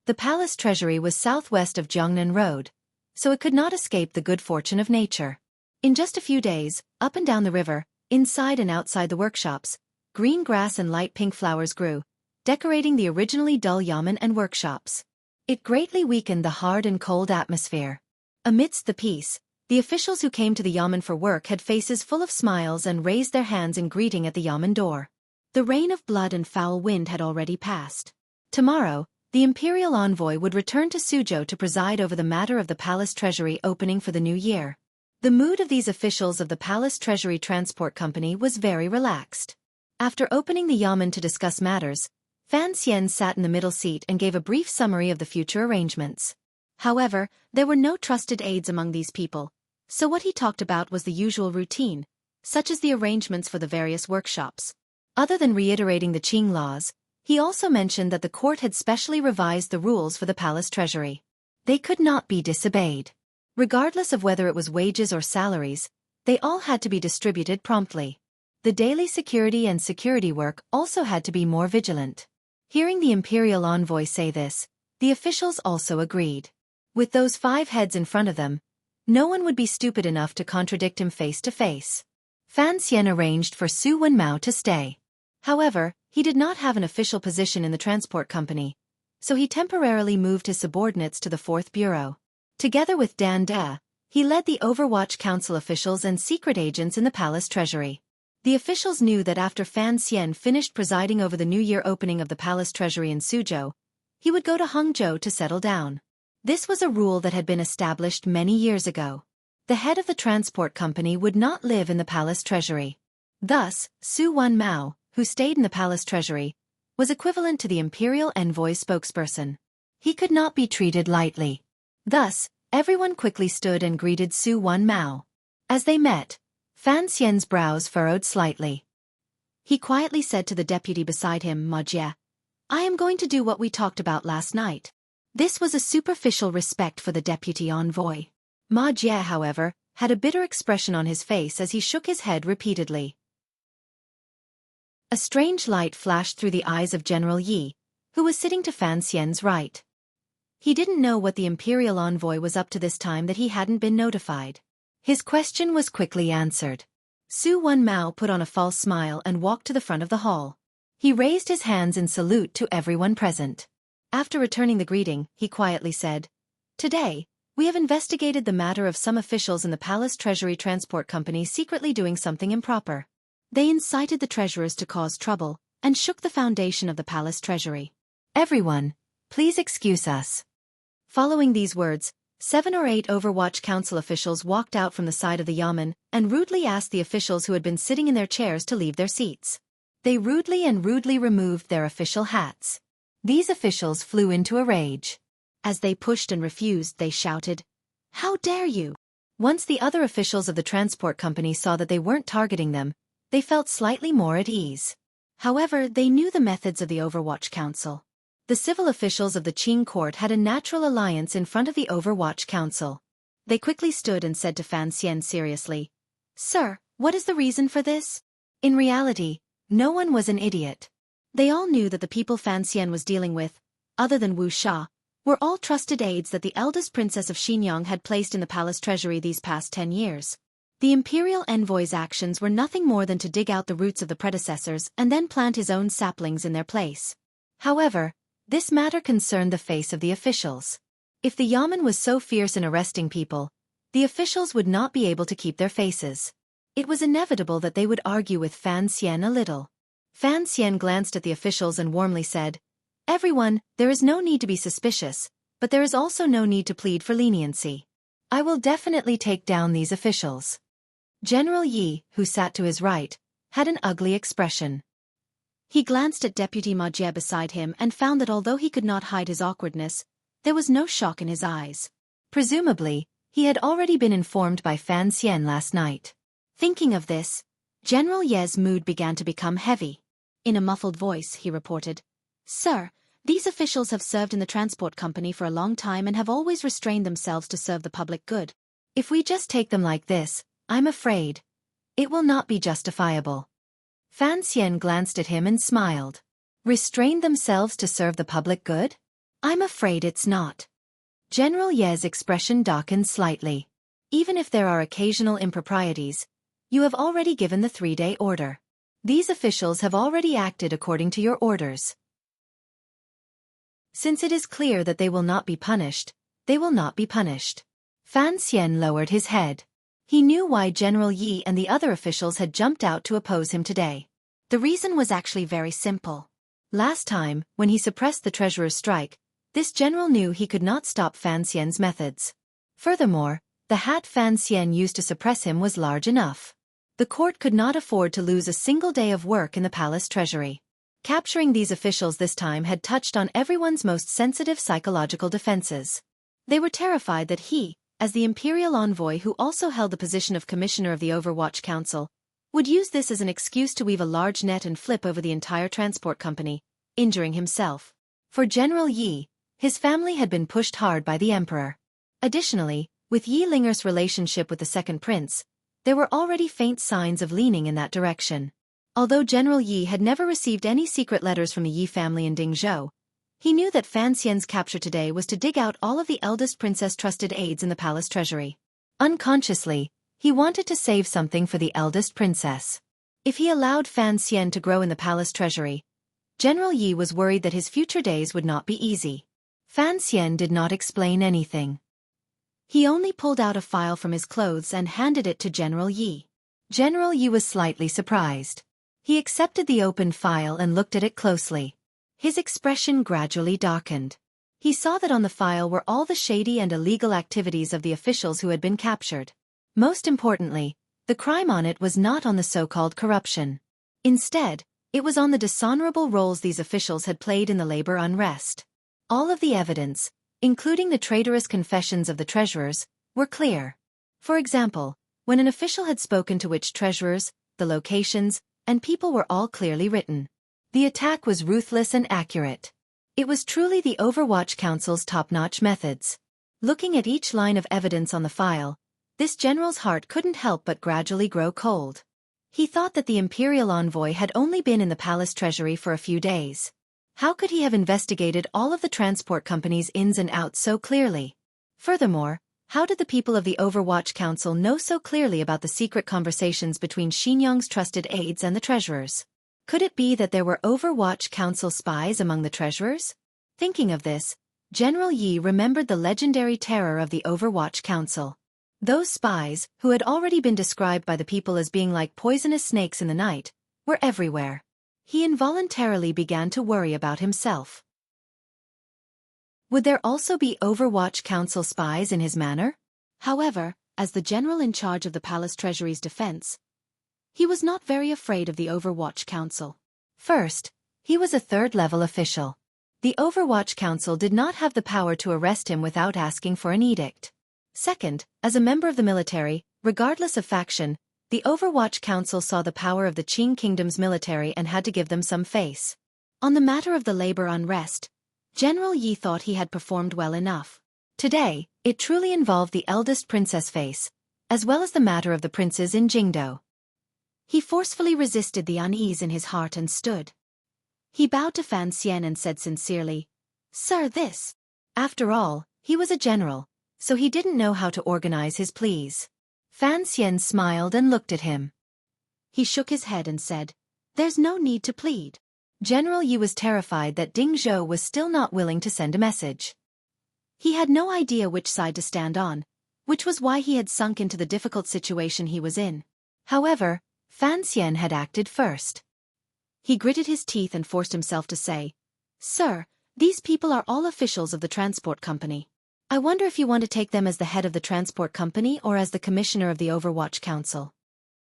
The palace treasury was southwest of Jiangnan Road, so it could not escape the good fortune of nature. In just a few days, up and down the river, inside and outside the workshops, green grass and light pink flowers grew, decorating the originally dull yamen and workshops. It greatly weakened the hard and cold atmosphere. Amidst the peace, the officials who came to the yamen for work had faces full of smiles and raised their hands in greeting at the yamen door. The rain of blood and foul wind had already passed. Tomorrow, the imperial envoy would return to Suzhou to preside over the matter of the palace treasury opening for the new year. The mood of these officials of the Palace Treasury Transport Company was very relaxed. After opening the yamen to discuss matters, Fan Xian sat in the middle seat and gave a brief summary of the future arrangements. However, there were no trusted aides among these people, so what he talked about was the usual routine, such as the arrangements for the various workshops. Other than reiterating the Qing laws, he also mentioned that the court had specially revised the rules for the palace treasury. They could not be disobeyed. Regardless of whether it was wages or salaries, they all had to be distributed promptly. The daily security and security work also had to be more vigilant. Hearing the imperial envoy say this, the officials also agreed. With those 5 heads in front of them, no one would be stupid enough to contradict him face to face. Fan Xian arranged for Su Wenmao to stay. However, he did not have an official position in the transport company, so he temporarily moved his subordinates to the 4th Bureau. Together with Dan De, he led the Overwatch Council officials and secret agents in the palace treasury. The officials knew that after Fan Xian finished presiding over the New Year opening of the palace treasury in Suzhou, he would go to Hangzhou to settle down. This was a rule that had been established many years ago. The head of the transport company would not live in the palace treasury. Thus, Su Wenmao, who stayed in the palace treasury, was equivalent to the imperial envoy spokesperson. He could not be treated lightly. Thus, everyone quickly stood and greeted Su Wenmao. As they met, Fan Xian's brows furrowed slightly. He quietly said to the deputy beside him, "Ma Jie, I am going to do what we talked about last night." This was a superficial respect for the deputy envoy. Ma Jie, however, had a bitter expression on his face as he shook his head repeatedly. A strange light flashed through the eyes of General Yi, who was sitting to Fan Xian's right. He didn't know what the imperial envoy was up to this time that he hadn't been notified. His question was quickly answered. Su Wenmao put on a false smile and walked to the front of the hall. He raised his hands in salute to everyone present. After returning the greeting, he quietly said, "Today, we have investigated the matter of some officials in the Palace Treasury Transport Company secretly doing something improper. They incited the treasurers to cause trouble and shook the foundation of the Palace Treasury. Everyone, please excuse us." Following these words, 7 or 8 Overwatch Council officials walked out from the side of the yamen and rudely asked the officials who had been sitting in their chairs to leave their seats. They rudely removed their official hats. These officials flew into a rage. As they pushed and refused, they shouted, "How dare you!" Once the other officials of the transport company saw that they weren't targeting them, they felt slightly more at ease. However, they knew the methods of the Overwatch Council. The civil officials of the Qing court had a natural alliance in front of the Overwatch Council. They quickly stood and said to Fan Xian seriously, "Sir, what is the reason for this?" In reality, no one was an idiot. They all knew that the people Fan Xian was dealing with, other than Wu Sha, were all trusted aides that the eldest princess of Xinjiang had placed in the palace treasury these past 10 years. The imperial envoy's actions were nothing more than to dig out the roots of the predecessors and then plant his own saplings in their place. However, this matter concerned the face of the officials. If the yamen was so fierce in arresting people, the officials would not be able to keep their faces. It was inevitable that they would argue with Fan Xian a little. Fan Xian glanced at the officials and warmly said, "Everyone, there is no need to be suspicious, but there is also no need to plead for leniency. I will definitely take down these officials." General Yi, who sat to his right, had an ugly expression. He glanced at Deputy Ma Jie beside him and found that although he could not hide his awkwardness, there was no shock in his eyes. Presumably, he had already been informed by Fan Xian last night. Thinking of this, General Ye's mood began to become heavy. In a muffled voice, he reported, "Sir, these officials have served in the transport company for a long time and have always restrained themselves to serve the public good. If we just take them like this, I'm afraid it will not be justifiable." Fan Xian glanced at him and smiled. "Restrain themselves to serve the public good? I'm afraid it's not." General Ye's expression darkened slightly. "Even if there are occasional improprieties, you have already given the 3-day order. These officials have already acted according to your orders. Since it is clear that they will not be punished, they will not be punished." Fan Xian lowered his head. He knew why General Yi and the other officials had jumped out to oppose him today. The reason was actually very simple. Last time, when he suppressed the treasurer's strike, this general knew he could not stop Fan Xian's methods. Furthermore, the hat Fan Xian used to suppress him was large enough. The court could not afford to lose a single day of work in the palace treasury. Capturing these officials this time had touched on everyone's most sensitive psychological defenses. They were terrified that he, as the imperial envoy who also held the position of commissioner of the Overwatch Council, would use this as an excuse to weave a large net and flip over the entire transport company, injuring himself. For General Yi, his family had been pushed hard by the emperor. Additionally, with Yi Linger's relationship with the second prince, there were already faint signs of leaning in that direction. Although General Yi had never received any secret letters from the Yi family in Dingzhou, he knew that Fan Xian's capture today was to dig out all of the eldest princess trusted aides in the palace treasury. Unconsciously, he wanted to save something for the eldest princess. If he allowed Fan Xian to grow in the palace treasury, General Yi was worried that his future days would not be easy. Fan Xian did not explain anything. He only pulled out a file from his clothes and handed it to General Yi. General Yi was slightly surprised. He accepted the opened file and looked at it closely. His expression gradually darkened. He saw that on the file were all the shady and illegal activities of the officials who had been captured. Most importantly, the crime on it was not on the so-called corruption. Instead, it was on the dishonorable roles these officials had played in the labor unrest. All of the evidence, including the traitorous confessions of the treasurers, were clear. For example, when an official had spoken to which treasurers, the locations, and people were all clearly written. The attack was ruthless and accurate. It was truly the Overwatch Council's top-notch methods. Looking at each line of evidence on the file, this general's heart couldn't help but gradually grow cold. He thought that the imperial envoy had only been in the palace treasury for a few days. How could he have investigated all of the transport company's ins and outs so clearly? Furthermore, how did the people of the Overwatch Council know so clearly about the secret conversations between Xinjiang's trusted aides and the treasurers? Could it be that there were Overwatch Council spies among the treasurers? Thinking of this, General Yi remembered the legendary terror of the Overwatch Council. Those spies, who had already been described by the people as being like poisonous snakes in the night, were everywhere. He involuntarily began to worry about himself. Would there also be Overwatch Council spies in his manor? However, as the general in charge of the palace treasury's defense, he was not very afraid of the Overwatch Council. First, he was a third-level official. The Overwatch Council did not have the power to arrest him without asking for an edict. Second, as a member of the military, regardless of faction, the Overwatch Council saw the power of the Qing Kingdom's military and had to give them some face. On the matter of the labor unrest, General Yi thought he had performed well enough. Today, it truly involved the eldest princess face, as well as the matter of the princes in Jingdo. He forcefully resisted the unease in his heart and stood. He bowed to Fan Xian and said sincerely, "Sir, this." After all, he was a general, so he didn't know how to organize his pleas. Fan Xian smiled and looked at him. He shook his head and said, "There's no need to plead." General Yi was terrified that Ding Zhou was still not willing to send a message. He had no idea which side to stand on, which was why he had sunk into the difficult situation he was in. However, Fan Xian had acted first. He gritted his teeth and forced himself to say, "Sir, these people are all officials of the transport company. I wonder if you want to take them as the head of the transport company or as the commissioner of the Overwatch Council."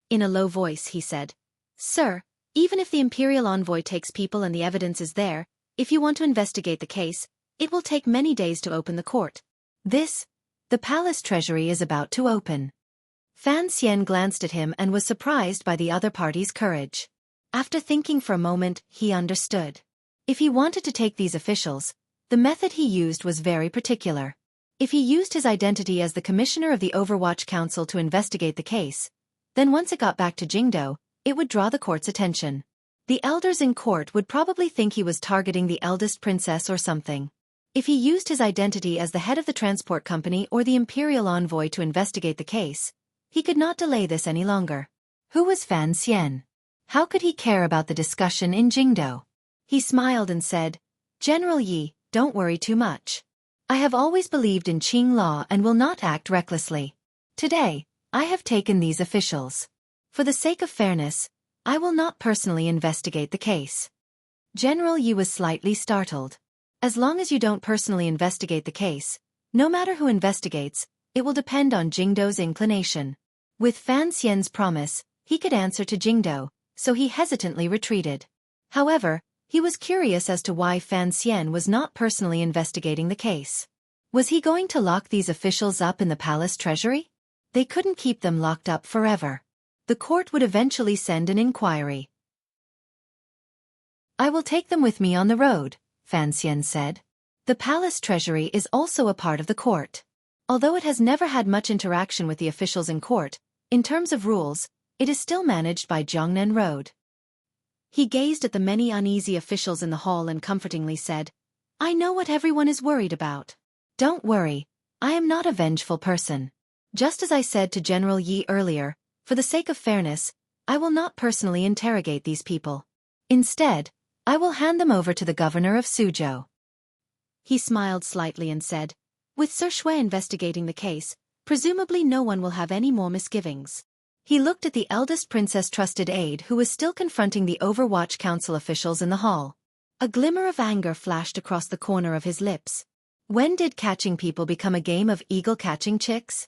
In a low voice he said, "Sir, even if the imperial envoy takes people and the evidence is there, if you want to investigate the case, it will take many days to open the court. The palace treasury is about to open." Fan Xian glanced at him and was surprised by the other party's courage. After thinking for a moment, he understood. If he wanted to take these officials, the method he used was very particular. If he used his identity as the commissioner of the Overwatch Council to investigate the case, then once it got back to Jingdo, it would draw the court's attention. The elders in court would probably think he was targeting the eldest princess or something. If he used his identity as the head of the transport company or the imperial envoy to investigate the case, he could not delay this any longer. Who was Fan Xian? How could he care about the discussion in Jingdo? He smiled and said, "General Yi, don't worry too much. I have always believed in Qing law and will not act recklessly. Today, I have taken these officials. For the sake of fairness, I will not personally investigate the case." General Yi was slightly startled. As long as you don't personally investigate the case, no matter who investigates, it will depend on Jingdo's inclination. With Fan Xian's promise, he could answer to Jingdo, so he hesitantly retreated. However, he was curious as to why Fan Xian was not personally investigating the case. Was he going to lock these officials up in the palace treasury? They couldn't keep them locked up forever. The court would eventually send an inquiry. "I will take them with me on the road," Fan Xian said. The palace treasury is also a part of the court. Although it has never had much interaction with the officials in court, in terms of rules, it is still managed by Jiangnan Road. He gazed at the many uneasy officials in the hall and comfortingly said, "I know what everyone is worried about. Don't worry, I am not a vengeful person. Just as I said to General Yi earlier, for the sake of fairness, I will not personally interrogate these people. Instead, I will hand them over to the governor of Suzhou." He smiled slightly and said, "With Sir Xueqi investigating the case, presumably no one will have any more misgivings." He looked at the eldest princess trusted aide who was still confronting the Overwatch Council officials in the hall. A glimmer of anger flashed across the corner of his lips. When did catching people become a game of eagle catching chicks?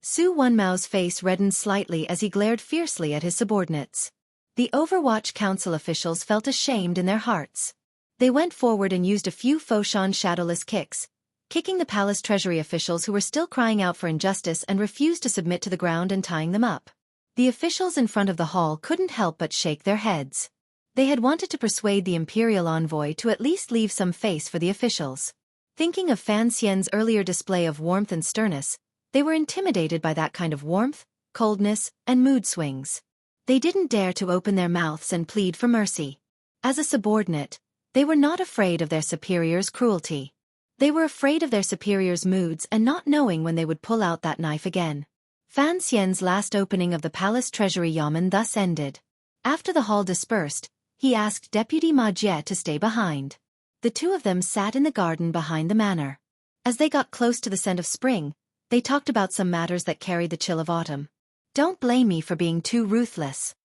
Su Wenmao's face reddened slightly as he glared fiercely at his subordinates. The Overwatch Council officials felt ashamed in their hearts. They went forward and used a few Foshan shadowless kicks, kicking the palace treasury officials who were still crying out for injustice and refused to submit to the ground and tying them up. The officials in front of the hall couldn't help but shake their heads. They had wanted to persuade the imperial envoy to at least leave some face for the officials. Thinking of Fan Xian's earlier display of warmth and sternness, they were intimidated by that kind of warmth, coldness, and mood swings. They didn't dare to open their mouths and plead for mercy. As a subordinate, they were not afraid of their superior's cruelty. They were afraid of their superior's moods and not knowing when they would pull out that knife again. Fan Xian's last opening of the palace treasury yamen thus ended. After the hall dispersed, he asked Deputy Ma Jie to stay behind. The two of them sat in the garden behind the manor. As they got close to the scent of spring, they talked about some matters that carried the chill of autumn. Don't blame me for being too ruthless.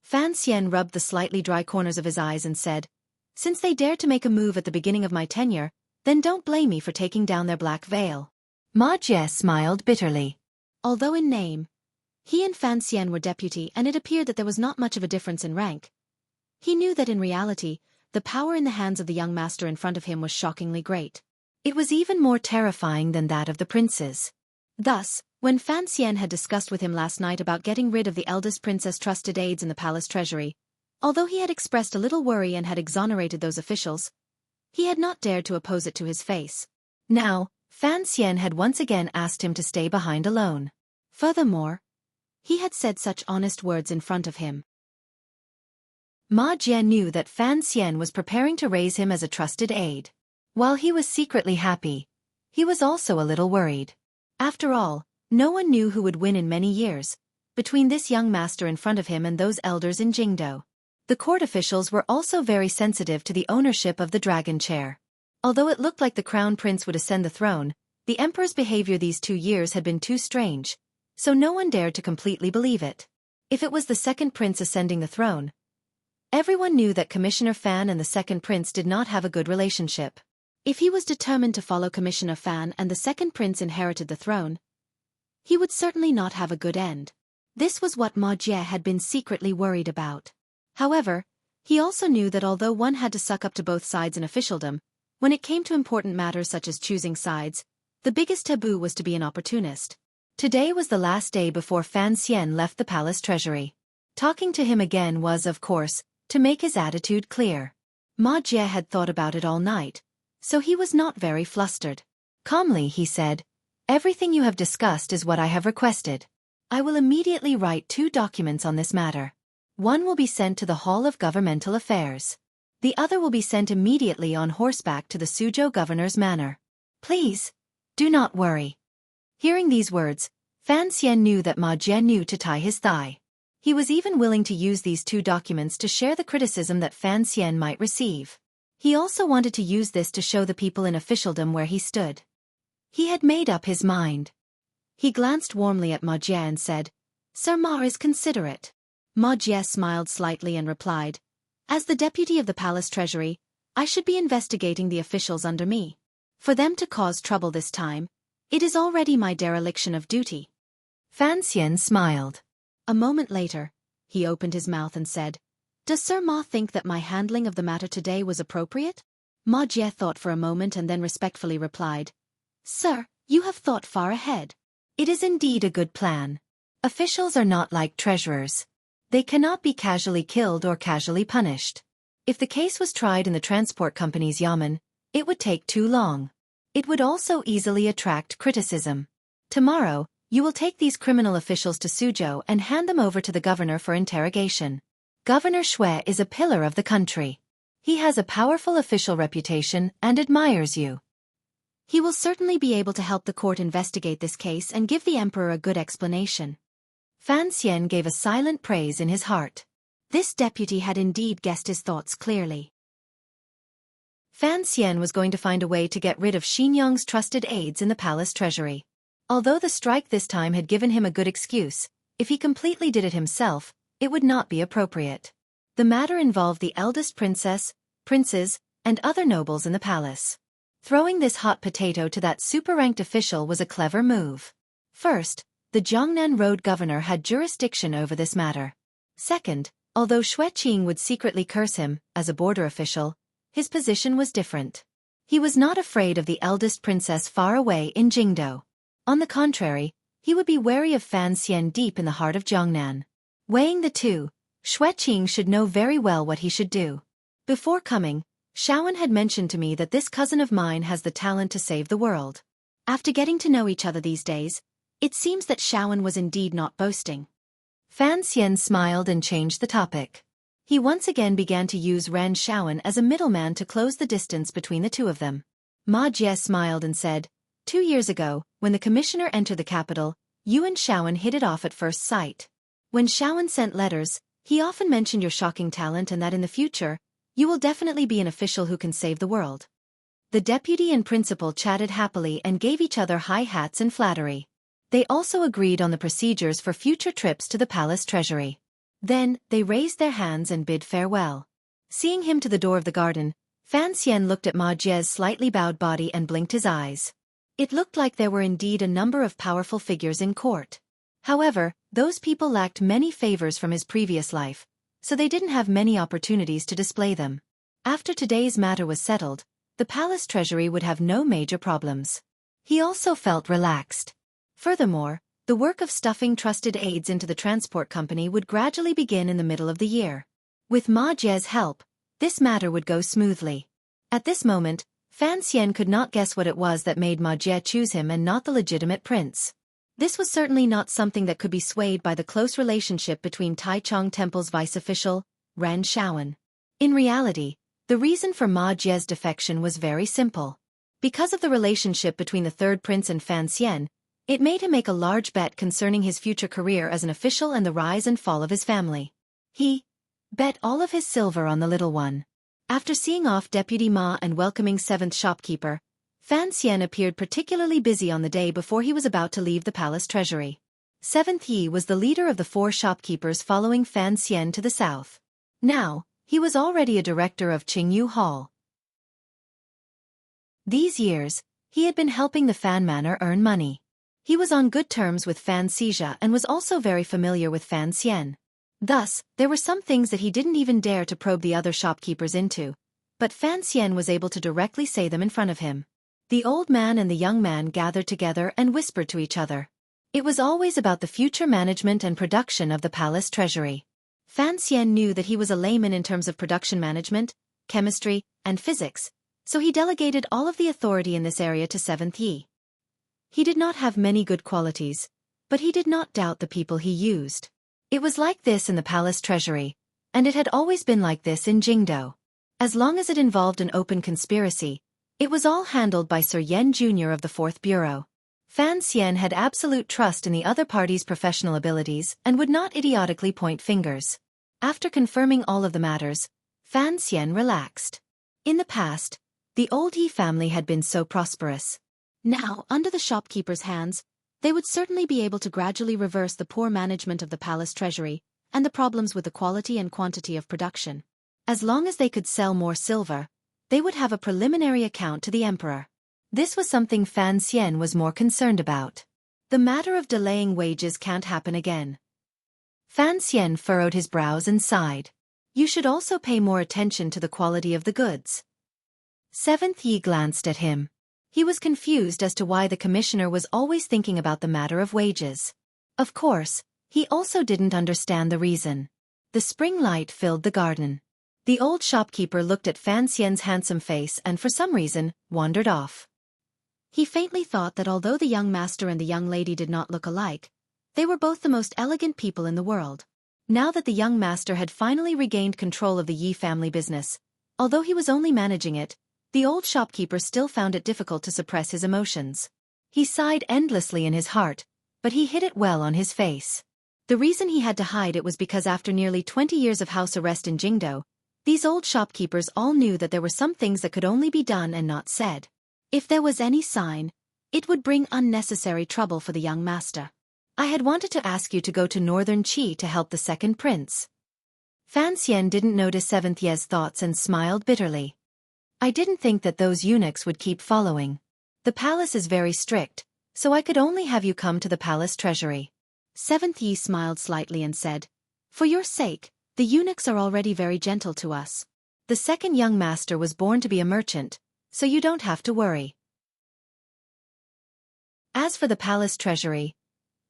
Fan Xian rubbed the slightly dry corners of his eyes and said, since they dared to make a move at the beginning of my tenure, then don't blame me for taking down their black veil. Ma Jie smiled bitterly. Although in name, he and Fan Xian were deputy and it appeared that there was not much of a difference in rank, he knew that in reality, the power in the hands of the young master in front of him was shockingly great. It was even more terrifying than that of the princes. Thus, when Fan Xian had discussed with him last night about getting rid of the eldest princess trusted aides in the palace treasury, although he had expressed a little worry and had exonerated those officials, he had not dared to oppose it to his face. Now, Fan Xian had once again asked him to stay behind alone. Furthermore, he had said such honest words in front of him. Ma Jie knew that Fan Xian was preparing to raise him as a trusted aide. While he was secretly happy, he was also a little worried. After all, no one knew who would win in many years, between this young master in front of him and those elders in Jingdo. The court officials were also very sensitive to the ownership of the dragon chair. Although it looked like the crown prince would ascend the throne, the emperor's behavior these 2 years had been too strange, so no one dared to completely believe it. If it was the second prince ascending the throne, everyone knew that Commissioner Fan and the second prince did not have a good relationship. If he was determined to follow Commissioner Fan and the second prince inherited the throne, he would certainly not have a good end. This was what Ma Jie had been secretly worried about. However, he also knew that although one had to suck up to both sides in officialdom, when it came to important matters such as choosing sides, the biggest taboo was to be an opportunist. Today was the last day before Fan Xian left the palace treasury. Talking to him again was, of course, to make his attitude clear. Ma Jie had thought about it all night, so he was not very flustered. Calmly he said, everything you have discussed is what I have requested. I will immediately write 2 documents on this matter. One will be sent to the Hall of Governmental Affairs. The other will be sent immediately on horseback to the Suzhou governor's manor. Please, do not worry. Hearing these words, Fan Xian knew that Ma Jie knew to tie his thigh. He was even willing to use these 2 documents to share the criticism that Fan Xian might receive. He also wanted to use this to show the people in officialdom where he stood. He had made up his mind. He glanced warmly at Ma Jie and said, Sir Ma is considerate. Ma Jie smiled slightly and replied, as the deputy of the palace treasury, I should be investigating the officials under me. For them to cause trouble this time, it is already my dereliction of duty. Fan Xian smiled. A moment later, he opened his mouth and said, does Sir Ma think that my handling of the matter today was appropriate? Ma Jie thought for a moment and then respectfully replied, Sir, you have thought far ahead. It is indeed a good plan. Officials are not like treasurers. They cannot be casually killed or casually punished. If the case was tried in the transport company's yamen, it would take too long. It would also easily attract criticism. Tomorrow, you will take these criminal officials to Suzhou and hand them over to the governor for interrogation. Governor Xueqi is a pillar of the country. He has a powerful official reputation and admires you. He will certainly be able to help the court investigate this case and give the emperor a good explanation. Fan Xian gave a silent praise in his heart. This deputy had indeed guessed his thoughts clearly. Fan Xian was going to find a way to get rid of Xinyang's trusted aides in the palace treasury. Although the strike this time had given him a good excuse, If he completely did it himself, it would not be appropriate. The matter involved the eldest princess, princes, and other nobles in the palace. Throwing this hot potato to that super-ranked official was a clever move. First, the Jiangnan road governor had jurisdiction over this matter. Second, although Xueqi would secretly curse him, as a border official, his position was different. He was not afraid of the eldest princess far away in Jingdou. On the contrary, he would be wary of Fan Xian deep in the heart of Jiangnan. Weighing the two, Xueqi should know very well what he should do. Before coming, Shaowen had mentioned to me that this cousin of mine has the talent to save the world. After getting to know each other these days, it seems that Shaowen was indeed not boasting. Fan Xian smiled and changed the topic. He once again began to use Ran Shaowen as a middleman to close the distance between the two of them. Ma Jie smiled and said, 2 years ago, when the commissioner entered the capital, you and Shaowen hit it off at first sight. When Shaowen sent letters, he often mentioned your shocking talent and that in the future, you will definitely be an official who can save the world. The deputy and principal chatted happily and gave each other high hats and flattery. They also agreed on the procedures for future trips to the palace treasury. Then, they raised their hands and bid farewell. Seeing him to the door of the garden, Fan Xian looked at Ma Jie's slightly bowed body and blinked his eyes. It looked like there were indeed a number of powerful figures in court. However, those people lacked many favors from his previous life, so they didn't have many opportunities to display them. After today's matter was settled, the palace treasury would have no major problems. He also felt relaxed. Furthermore, the work of stuffing trusted aides into the transport company would gradually begin in the middle of the year. With Ma Jie's help, this matter would go smoothly. At this moment, Fan Xian could not guess what it was that made Ma Jie choose him and not the legitimate prince. This was certainly not something that could be swayed by the close relationship between Taichung Temple's vice-official, Ran Shaowen. In reality, the reason for Ma Jie's defection was very simple. Because of the relationship between the third prince and Fan Xian, it made him make a large bet concerning his future career as an official and the rise and fall of his family. He bet all of his silver on the little one. After seeing off Deputy Ma and welcoming 7th shopkeeper, Fan Xian appeared particularly busy on the day before he was about to leave the palace treasury. 7th Yi was the leader of the 4 shopkeepers following Fan Xian to the south. Now, he was already a director of Qingyu Hall. These years, he had been helping the Fan Manor earn money. He was on good terms with Fan Xija and was also very familiar with Fan Xian. Thus, there were some things that he didn't even dare to probe the other shopkeepers into, but Fan Xian was able to directly say them in front of him. The old man and the young man gathered together and whispered to each other. It was always about the future management and production of the palace treasury. Fan Xian knew that he was a layman in terms of production management, chemistry, and physics, so he delegated all of the authority in this area to 7th Yi. He did not have many good qualities, but he did not doubt the people he used. It was like this in the palace treasury, and it had always been like this in Jingdou. As long as it involved an open conspiracy, it was all handled by Sir Yen Jr. of the 4th Bureau. Fan Xian had absolute trust in the other party's professional abilities and would not idiotically point fingers. After confirming all of the matters, Fan Xian relaxed. In the past, the old Yi family had been so prosperous. Now, under the shopkeepers' hands, they would certainly be able to gradually reverse the poor management of the palace treasury and the problems with the quality and quantity of production. As long as they could sell more silver, they would have a preliminary account to the emperor. This was something Fan Xian was more concerned about. The matter of delaying wages can't happen again. Fan Xian furrowed his brows and sighed. You should also pay more attention to the quality of the goods. 7th Yi glanced at him. He was confused as to why the commissioner was always thinking about the matter of wages. Of course, he also didn't understand the reason. The spring light filled the garden. The old shopkeeper looked at Fan Xian's handsome face and for some reason, wandered off. He faintly thought that although the young master and the young lady did not look alike, they were both the most elegant people in the world. Now that the young master had finally regained control of the Yi family business, although he was only managing it, the old shopkeeper still found it difficult to suppress his emotions. He sighed endlessly in his heart, but he hid it well on his face. The reason he had to hide it was because after nearly 20 years of house arrest in Jingdou, these old shopkeepers all knew that there were some things that could only be done and not said. If there was any sign, it would bring unnecessary trouble for the young master. I had wanted to ask you to go to Northern Qi to help the second prince. Fan Xian didn't notice Seventh Ye's thoughts and smiled bitterly. I didn't think that those eunuchs would keep following. The palace is very strict, so I could only have you come to the palace treasury. Seventh Yi smiled slightly and said, For your sake, the eunuchs are already very gentle to us. The second young master was born to be a merchant, so you don't have to worry. As for the palace treasury,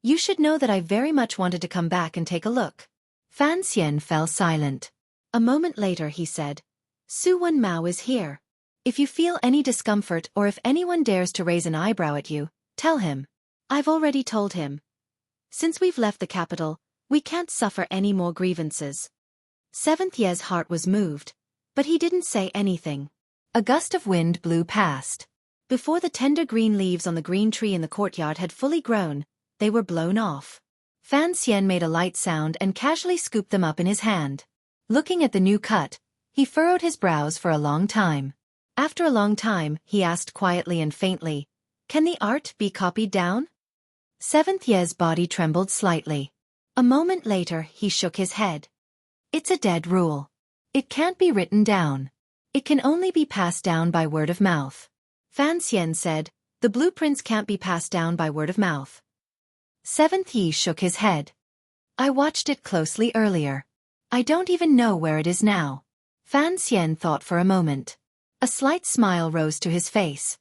you should know that I very much wanted to come back and take a look. Fan Xian fell silent. A moment later he said, Su Wen Mao is here. If you feel any discomfort or if anyone dares to raise an eyebrow at you, tell him. I've already told him. Since we've left the capital, we can't suffer any more grievances. Seventh Ye's heart was moved, but he didn't say anything. A gust of wind blew past. Before the tender green leaves on the green tree in the courtyard had fully grown, they were blown off. Fan Xian made a light sound and casually scooped them up in his hand. Looking at the new cut, he furrowed his brows for a long time. After a long time, he asked quietly and faintly, Can the art be copied down? Seventh Ye's body trembled slightly. A moment later, he shook his head. It's a dead rule. It can't be written down. It can only be passed down by word of mouth. Fan Xian said, The blueprints can't be passed down by word of mouth. Seventh Yi shook his head. I watched it closely earlier. I don't even know where it is now. Fan Xian thought for a moment. A slight smile rose to his face.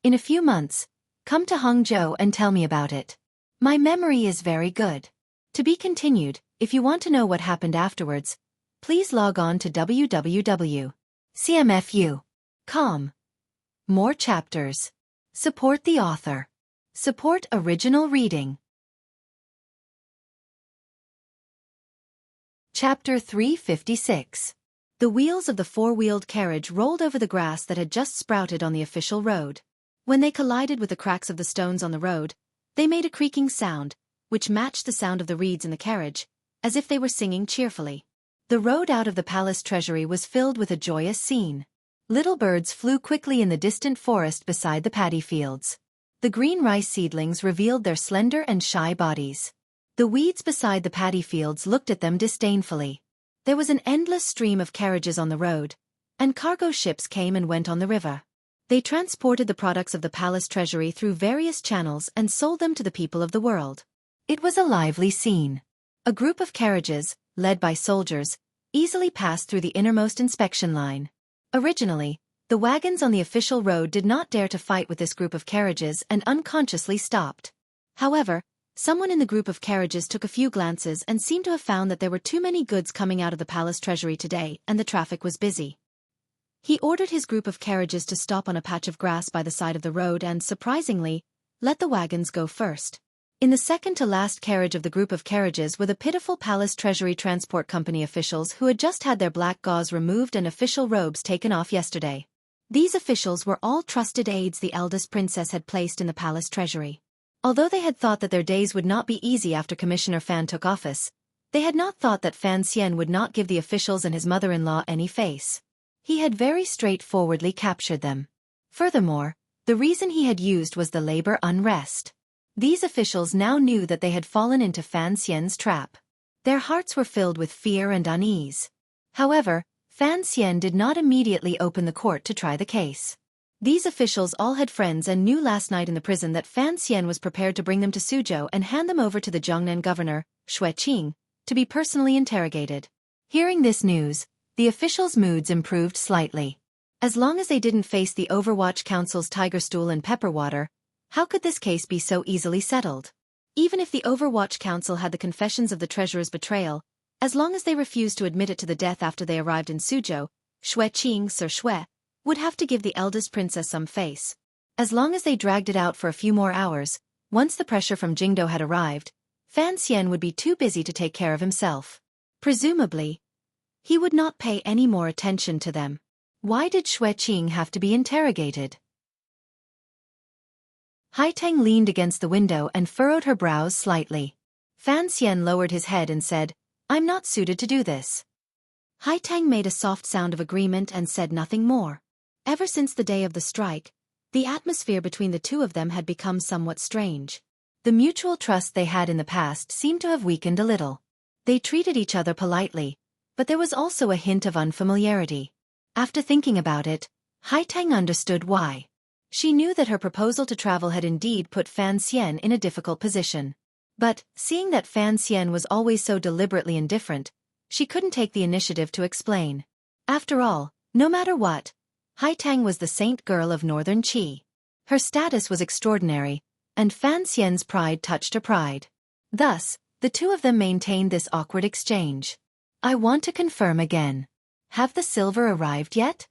In a few months, come to Hangzhou and tell me about it. My memory is very good. To be continued, if you want to know what happened afterwards, please log on to www.cmfu.com. More chapters. Support the author. Support original reading. Chapter 356. The wheels of the four-wheeled carriage rolled over the grass that had just sprouted on the official road. When they collided with the cracks of the stones on the road, they made a creaking sound, which matched the sound of the reeds in the carriage, as if they were singing cheerfully. The road out of the palace treasury was filled with a joyous scene. Little birds flew quickly in the distant forest beside the paddy fields. The green rice seedlings revealed their slender and shy bodies. The weeds beside the paddy fields looked at them disdainfully. There was an endless stream of carriages on the road, and cargo ships came and went on the river. They transported the products of the palace treasury through various channels and sold them to the people of the world. It was a lively scene. A group of carriages, led by soldiers, easily passed through the innermost inspection line. Originally, the wagons on the official road did not dare to fight with this group of carriages and unconsciously stopped. However, someone in the group of carriages took a few glances and seemed to have found that there were too many goods coming out of the palace treasury today and the traffic was busy. He ordered his group of carriages to stop on a patch of grass by the side of the road and, surprisingly, let the wagons go first. In the second-to-last carriage of the group of carriages were the pitiful Palace Treasury Transport Company officials who had just had their black gauze removed and official robes taken off yesterday. These officials were all trusted aides the eldest princess had placed in the palace treasury. Although they had thought that their days would not be easy after Commissioner Fan took office, they had not thought that Fan Xian would not give the officials and his mother-in-law any face. He had very straightforwardly captured them. Furthermore, the reason he had used was the labor unrest. These officials now knew that they had fallen into Fan Xian's trap. Their hearts were filled with fear and unease. However, Fan Xian did not immediately open the court to try the case. These officials all had friends and knew last night in the prison that Fan Xian was prepared to bring them to Suzhou and hand them over to the Zhongnan governor, Xueqi, to be personally interrogated. Hearing this news, the officials' moods improved slightly. As long as they didn't face the Overwatch Council's tiger stool and pepper water, how could this case be so easily settled? Even if the Overwatch Council had the confessions of the treasurer's betrayal, as long as they refused to admit it to the death after they arrived in Suzhou, Xueqi, Sir Xue, would have to give the eldest princess some face. As long as they dragged it out for a few more hours, once the pressure from Jingdo had arrived, Fan Xian would be too busy to take care of himself. Presumably, he would not pay any more attention to them. Why did Xueqi have to be interrogated? Haitang leaned against the window and furrowed her brows slightly. Fan Xian lowered his head and said, "I'm not suited to do this." Haitang made a soft sound of agreement and said nothing more. Ever since the day of the strike, the atmosphere between the two of them had become somewhat strange. The mutual trust they had in the past seemed to have weakened a little. They treated each other politely, but there was also a hint of unfamiliarity. After thinking about it, Haitang understood why. She knew that her proposal to travel had indeed put Fan Xian in a difficult position. But, seeing that Fan Xian was always so deliberately indifferent, she couldn't take the initiative to explain. After all, no matter what, Haitang was the saint girl of Northern Qi. Her status was extraordinary, and Fan Xian's pride touched her pride. Thus, the two of them maintained this awkward exchange. I want to confirm again. Have the silver arrived yet?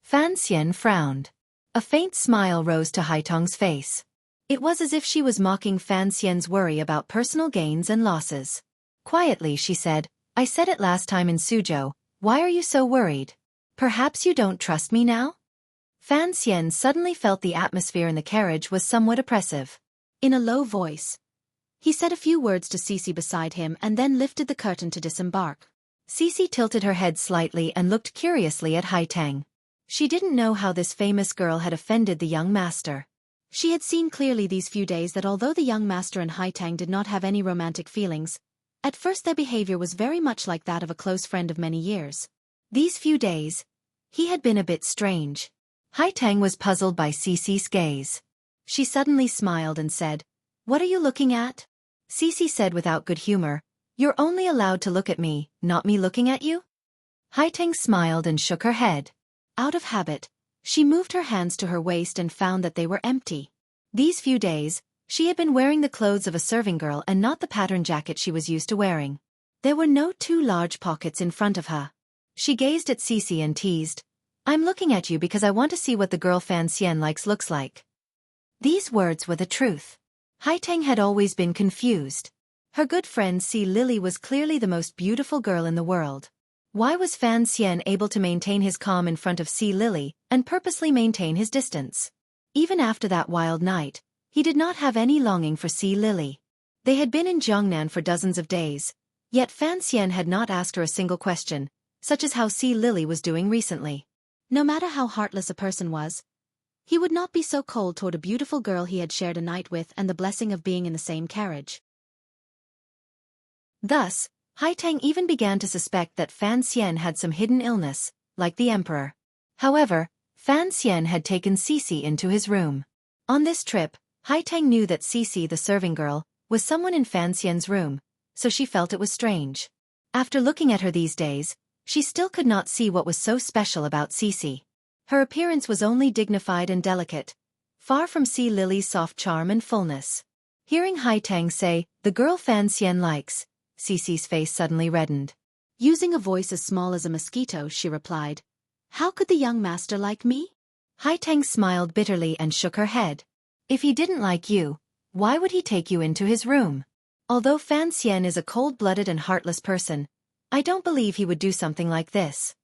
Fan Xian frowned. A faint smile rose to Haitang's face. It was as if she was mocking Fan Xian's worry about personal gains and losses. Quietly she said, I said it last time in Suzhou, why are you so worried? Perhaps you don't trust me now? Fan Xian suddenly felt the atmosphere in the carriage was somewhat oppressive. In a low voice, he said a few words to Xueqi beside him and then lifted the curtain to disembark. Xueqi tilted her head slightly and looked curiously at Haitang. She didn't know how this famous girl had offended the young master. She had seen clearly these few days that although the young master and Haitang did not have any romantic feelings, at first their behavior was very much like that of a close friend of many years. These few days, he had been a bit strange. Haitang was puzzled by Xueqi's gaze. She suddenly smiled and said, What are you looking at? Xueqi said without good humor, You're only allowed to look at me, not me looking at you? Haitang smiled and shook her head. Out of habit, she moved her hands to her waist and found that they were empty. These few days, she had been wearing the clothes of a serving girl and not the pattern jacket she was used to wearing. There were no two large pockets in front of her. She gazed at Xueqi and teased, I'm looking at you because I want to see what the girl Fan Xian likes looks like. These words were the truth. Haitang had always been confused. Her good friend Si Lily was clearly the most beautiful girl in the world. Why was Fan Xian able to maintain his calm in front of Si Lily and purposely maintain his distance? Even after that wild night, he did not have any longing for Si Lily. They had been in Jiangnan for dozens of days, yet Fan Xian had not asked her a single question, such as how Si Lily was doing recently. No matter how heartless a person was, he would not be so cold toward a beautiful girl he had shared a night with and the blessing of being in the same carriage. Thus, Haitang even began to suspect that Fan Xian had some hidden illness, like the emperor. However, Fan Xian had taken Xueqi into his room. On this trip, Haitang knew that Xueqi, the serving girl, was someone in Fan Xian's room, so she felt it was strange. After looking at her these days, she still could not see what was so special about Xueqi. Her appearance was only dignified and delicate, far from Si Lily's soft charm and fullness. Hearing Haitang say, the girl Fan Xian likes, Xueqi's face suddenly reddened. Using a voice as small as a mosquito, she replied, How could the young master like me? Haitang smiled bitterly and shook her head. If he didn't like you, why would he take you into his room? Although Fan Xian is a cold-blooded and heartless person, I don't believe he would do something like this.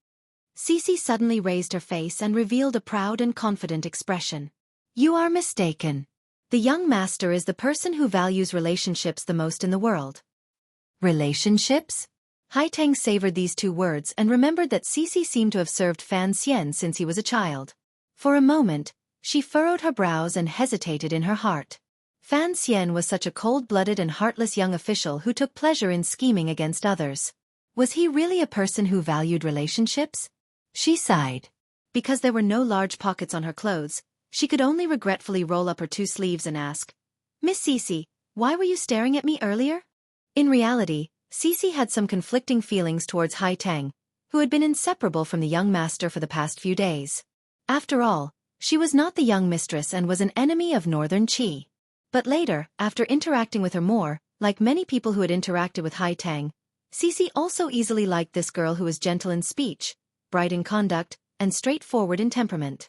Xueqi suddenly raised her face and revealed a proud and confident expression. You are mistaken. The young master is the person who values relationships the most in the world. Relationships? Haitang savored these two words and remembered that Xueqi seemed to have served Fan Xian since he was a child. For a moment, she furrowed her brows and hesitated in her heart. Fan Xian was such a cold-blooded and heartless young official who took pleasure in scheming against others. Was he really a person who valued relationships? She sighed. Because there were no large pockets on her clothes, she could only regretfully roll up her two sleeves and ask, Miss Xueqi, why were you staring at me earlier? In reality, Xueqi had some conflicting feelings towards Haitang, who had been inseparable from the young master for the past few days. After all, she was not the young mistress and was an enemy of Northern Qi. But later, after interacting with her more, like many people who had interacted with Haitang, Xueqi also easily liked this girl who was gentle in speech, bright in conduct, and straightforward in temperament.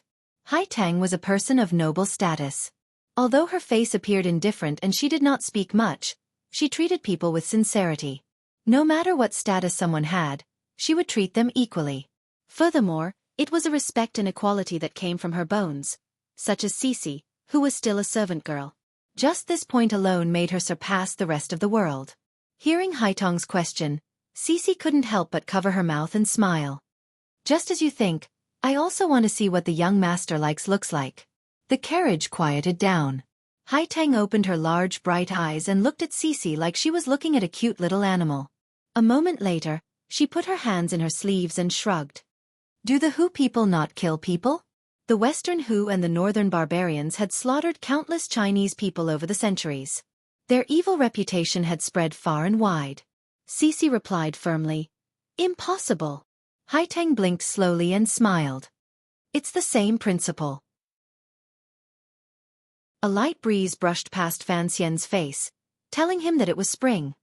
Haitang was a person of noble status. Although her face appeared indifferent and she did not speak much, she treated people with sincerity. No matter what status someone had, she would treat them equally. Furthermore, it was a respect and equality that came from her bones, such as Xueqi, who was still a servant girl. Just this point alone made her surpass the rest of the world. Hearing Haitang's question, Xueqi couldn't help but cover her mouth and smile. Just as you think, I also want to see what the young master looks like. The carriage quieted down. Haitang opened her large bright eyes and looked at Xueqi like she was looking at a cute little animal. A moment later, she put her hands in her sleeves and shrugged. Do the Hu people not kill people? The Western Hu and the Northern barbarians had slaughtered countless Chinese people over the centuries. Their evil reputation had spread far and wide. Xueqi replied firmly, Impossible. Haitang blinked slowly and smiled. It's the same principle. A light breeze brushed past Fan Xian's face, telling him that it was spring.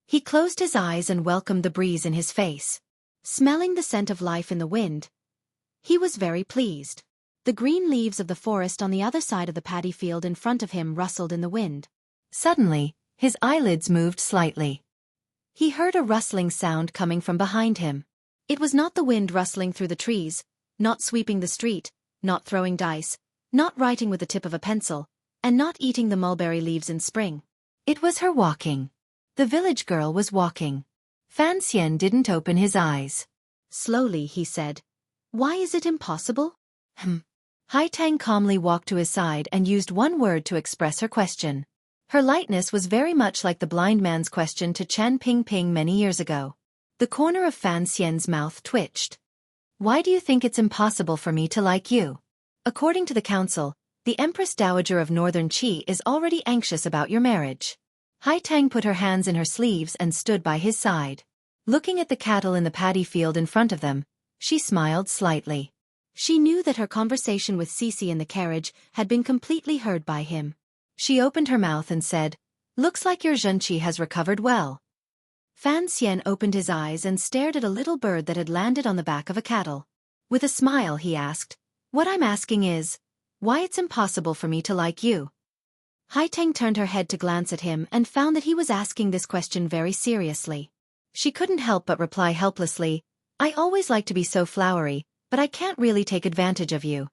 He closed his eyes and welcomed the breeze in his face. Smelling the scent of life in the wind, he was very pleased. The green leaves of the forest on the other side of the paddy field in front of him rustled in the wind. Suddenly, his eyelids moved slightly. He heard a rustling sound coming from behind him. It was not the wind rustling through the trees, not sweeping the street, not throwing dice, not writing with the tip of a pencil, and not eating the mulberry leaves in spring. It was her walking. The village girl was walking. Fan Xian didn't open his eyes. Slowly he said, Why is it impossible? Haitang calmly walked to his side and used one word to express her question. Her lightness was very much like the blind man's question to Chen Pingping many years ago. The corner of Fan Xian's mouth twitched. Why do you think it's impossible for me to like you? According to the council, the Empress Dowager of Northern Qi is already anxious about your marriage. Haitang put her hands in her sleeves and stood by his side. Looking at the cattle in the paddy field in front of them, she smiled slightly. She knew that her conversation with Xueqi in the carriage had been completely heard by him. She opened her mouth and said, Looks like your Xueqi has recovered well. Fan Xian opened his eyes and stared at a little bird that had landed on the back of a cattle. With a smile he asked, What I'm asking is, why it's impossible for me to like you? Haitang turned her head to glance at him and found that he was asking this question very seriously. She couldn't help but reply helplessly, I always like to be so flowery, but I can't really take advantage of you.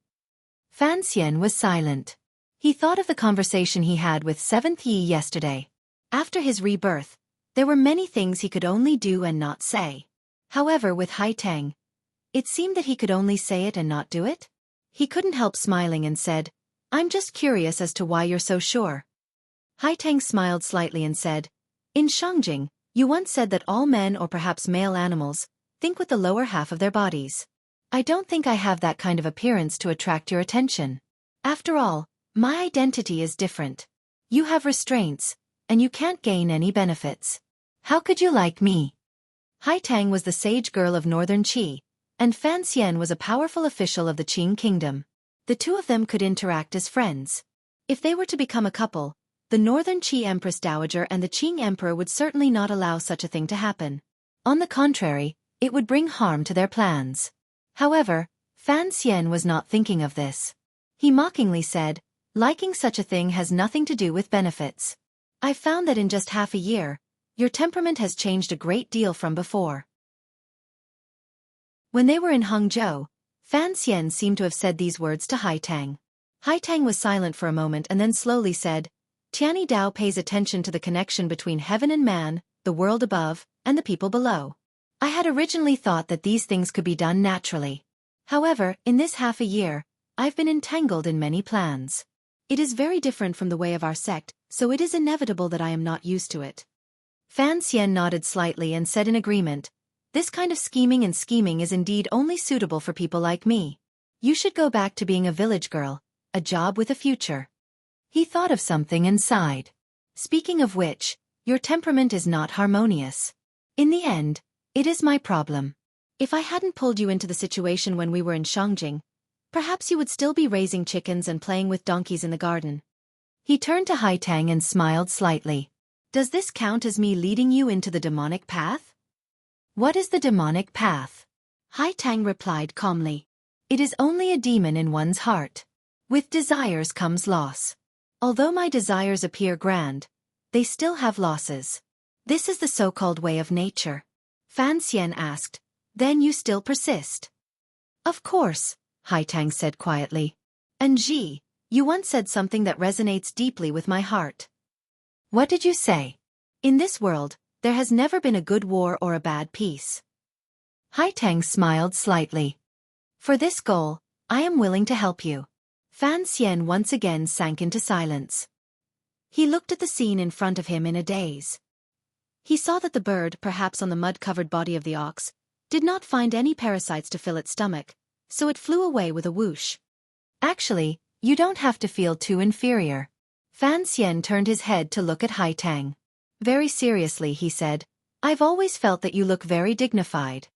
Fan Xian was silent. He thought of the conversation he had with 7th Yi yesterday. After his rebirth, there were many things he could only do and not say. However, with Haitang, it seemed that he could only say it and not do it. He couldn't help smiling and said, I'm just curious as to why you're so sure. Haitang smiled slightly and said, In Shangjing, you once said that all men or perhaps male animals think with the lower half of their bodies. I don't think I have that kind of appearance to attract your attention. After all, my identity is different. You have restraints, and you can't gain any benefits. How could you like me? Haitang was the sage girl of Northern Qi, and Fan Xian was a powerful official of the Qing kingdom. The two of them could interact as friends. If they were to become a couple, the Northern Qi Empress Dowager and the Qing Emperor would certainly not allow such a thing to happen. On the contrary, it would bring harm to their plans. However, Fan Xian was not thinking of this. He mockingly said, Liking such a thing has nothing to do with benefits. I've found that in just half a year, your temperament has changed a great deal from before. When they were in Hangzhou, Fan Xian seemed to have said these words to Haitang. Haitang was silent for a moment and then slowly said, Tianyi Dao pays attention to the connection between heaven and man, the world above, and the people below. I had originally thought that these things could be done naturally. However, in this half a year, I've been entangled in many plans. It is very different from the way of our sect, so it is inevitable that I am not used to it. Fan Xian nodded slightly and said in agreement, This kind of scheming is indeed only suitable for people like me. You should go back to being a village girl, a job with a future. He thought of something and sighed. Speaking of which, your temperament is not harmonious. In the end, it is my problem. If I hadn't pulled you into the situation when we were in Shangjing, perhaps you would still be raising chickens and playing with donkeys in the garden. He turned to Haitang and smiled slightly. Does this count as me leading you into the demonic path? What is the demonic path? Haitang replied calmly. It is only a demon in one's heart. With desires comes loss. Although my desires appear grand, they still have losses. This is the so-called way of nature. Fan Xian asked, Then you still persist? Of course, Haitang said quietly. And Ji, you once said something that resonates deeply with my heart. What did you say? In this world, there has never been a good war or a bad peace. Haitang smiled slightly. For this goal, I am willing to help you. Fan Xian once again sank into silence. He looked at the scene in front of him in a daze. He saw that the bird, perhaps on the mud-covered body of the ox, did not find any parasites to fill its stomach, so it flew away with a whoosh. Actually, you don't have to feel too inferior. Fan Xian turned his head to look at Hai Tang. Very seriously he said, I've always felt that you look very dignified.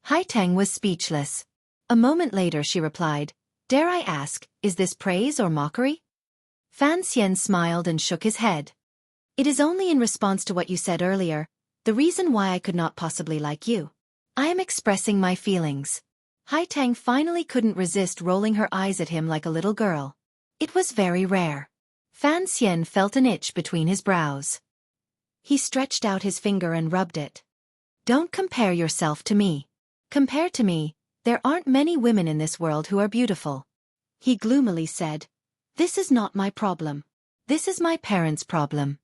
Hai Tang was speechless. A moment later she replied, Dare I ask, is this praise or mockery? Fan Xian smiled and shook his head. It is only in response to what you said earlier, the reason why I could not possibly like you. I am expressing my feelings. Hai Tang finally couldn't resist rolling her eyes at him like a little girl. It was very rare. Fan Xian felt an itch between his brows. He stretched out his finger and rubbed it. Don't compare yourself to me. Compared to me, there aren't many women in this world who are beautiful. He gloomily said, This is not my problem. This is my parents' problem.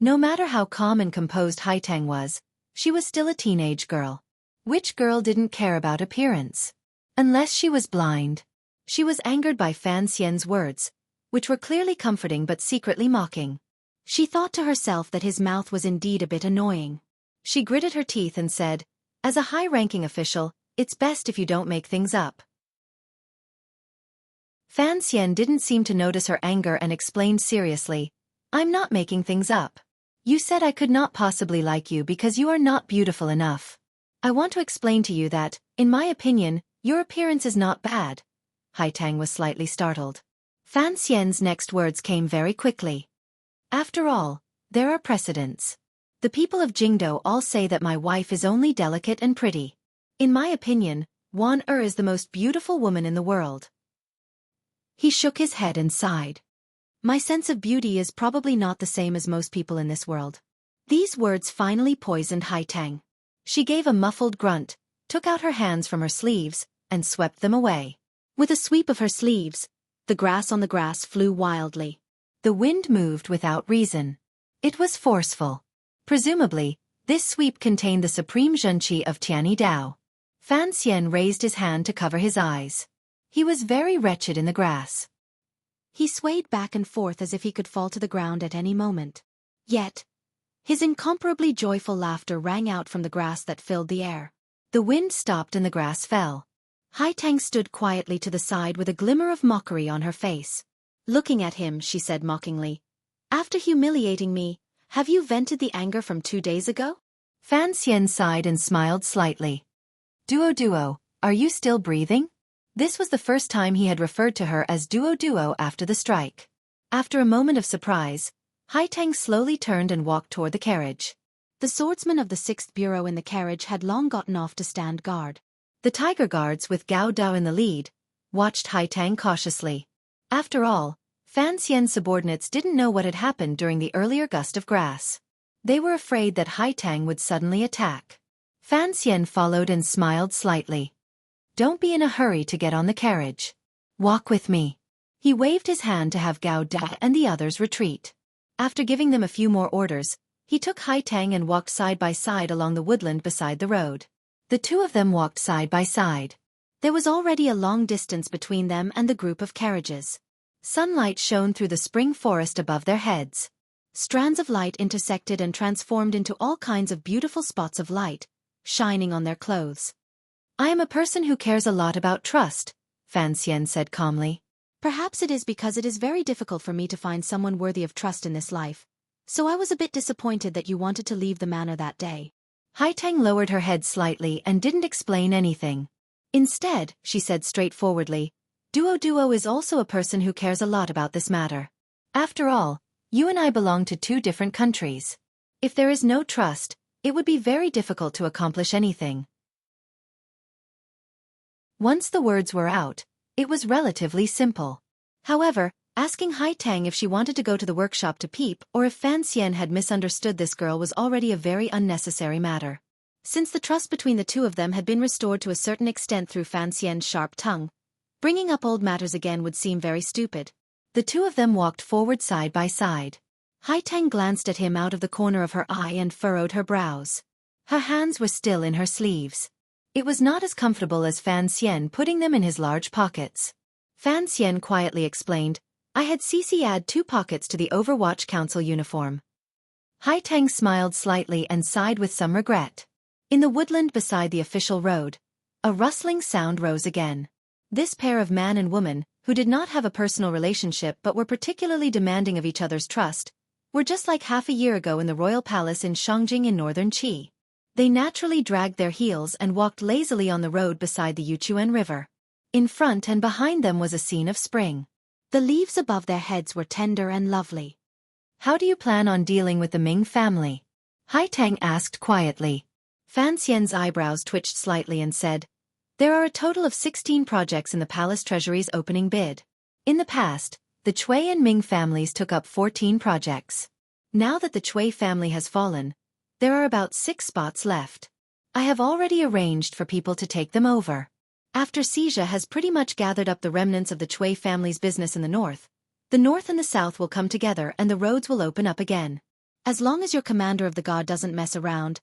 No matter how calm and composed Hai Tang was, she was still a teenage girl. Which girl didn't care about appearance? Unless she was blind. She was angered by Fan Xian's words, which were clearly comforting but secretly mocking. She thought to herself that his mouth was indeed a bit annoying. She gritted her teeth and said, As a high-ranking official, it's best if you don't make things up. Fan Xian didn't seem to notice her anger and explained seriously, I'm not making things up. You said I could not possibly like you because you are not beautiful enough. I want to explain to you that, in my opinion, your appearance is not bad. Hai Tang was slightly startled. Fan Xian's next words came very quickly. After all, there are precedents. The people of Jingdo all say that my wife is only delicate and pretty. In my opinion, Wan is the most beautiful woman in the world. He shook his head and sighed. My sense of beauty is probably not the same as most people in this world. These words finally poisoned Hai Tang. She gave a muffled grunt, took out her hands from her sleeves, and swept them away. With a sweep of her sleeves, the grass on the grass flew wildly. The wind moved without reason. It was forceful. Presumably, this sweep contained the supreme zhenqi of Tianyi Dao. Fan Xian raised his hand to cover his eyes. He was very wretched in the grass. He swayed back and forth as if he could fall to the ground at any moment. Yet, his incomparably joyful laughter rang out from the grass that filled the air. The wind stopped and the grass fell. Hai Tang stood quietly to the side with a glimmer of mockery on her face. Looking at him, she said mockingly, After humiliating me, have you vented the anger from 2 days ago? Fan Xian sighed and smiled slightly. Duo, are you still breathing? This was the first time he had referred to her as Duo after the strike. After a moment of surprise, Hai Tang slowly turned and walked toward the carriage. The swordsman of the 6th Bureau in the carriage had long gotten off to stand guard. The tiger guards, with Gao Dao in the lead, watched Hai Tang cautiously. After all, Fan Xian's subordinates didn't know what had happened during the earlier gust of grass. They were afraid that Hai Tang would suddenly attack. Fan Xian followed and smiled slightly. Don't be in a hurry to get on the carriage. Walk with me. He waved his hand to have Gao Dao and the others retreat. After giving them a few more orders, he took Hai Tang and walked side by side along the woodland beside the road. The two of them walked side by side. There was already a long distance between them and the group of carriages. Sunlight shone through the spring forest above their heads. Strands of light intersected and transformed into all kinds of beautiful spots of light, shining on their clothes. I am a person who cares a lot about trust, Fan Xian said calmly. Perhaps it is because it is very difficult for me to find someone worthy of trust in this life. So I was a bit disappointed that you wanted to leave the manor that day. Hai Tang lowered her head slightly and didn't explain anything. Instead, she said straightforwardly, Duo is also a person who cares a lot about this matter. After all, you and I belong to 2 different countries. If there is no trust, it would be very difficult to accomplish anything. Once the words were out, it was relatively simple. However, asking Hai Tang if she wanted to go to the workshop to peep or if Fan Xian had misunderstood this girl was already a very unnecessary matter. Since the trust between the two of them had been restored to a certain extent through Fan Xian's sharp tongue, bringing up old matters again would seem very stupid. The two of them walked forward side by side. Hai Tang glanced at him out of the corner of her eye and furrowed her brows. Her hands were still in her sleeves. It was not as comfortable as Fan Xian putting them in his large pockets. Fan Xian quietly explained, I had Cece add 2 pockets to the Overwatch Council uniform. Haitang smiled slightly and sighed with some regret. In the woodland beside the official road, a rustling sound rose again. This pair of man and woman, who did not have a personal relationship but were particularly demanding of each other's trust, were just like half a year ago in the royal palace in Shangjing in northern Qi. They naturally dragged their heels and walked lazily on the road beside the Yuchuan River. In front and behind them was a scene of spring. The leaves above their heads were tender and lovely. How do you plan on dealing with the Ming family? Haitang asked quietly. Fan Xian's eyebrows twitched slightly and said, there are a total of 16 projects in the palace treasury's opening bid. In the past, the Cui and Ming families took up 14 projects. Now that the Cui family has fallen, there are about 6 spots left. I have already arranged for people to take them over. After Xia has pretty much gathered up the remnants of the Cui family's business in the north and the south will come together and the roads will open up again. As long as your commander of the guard doesn't mess around,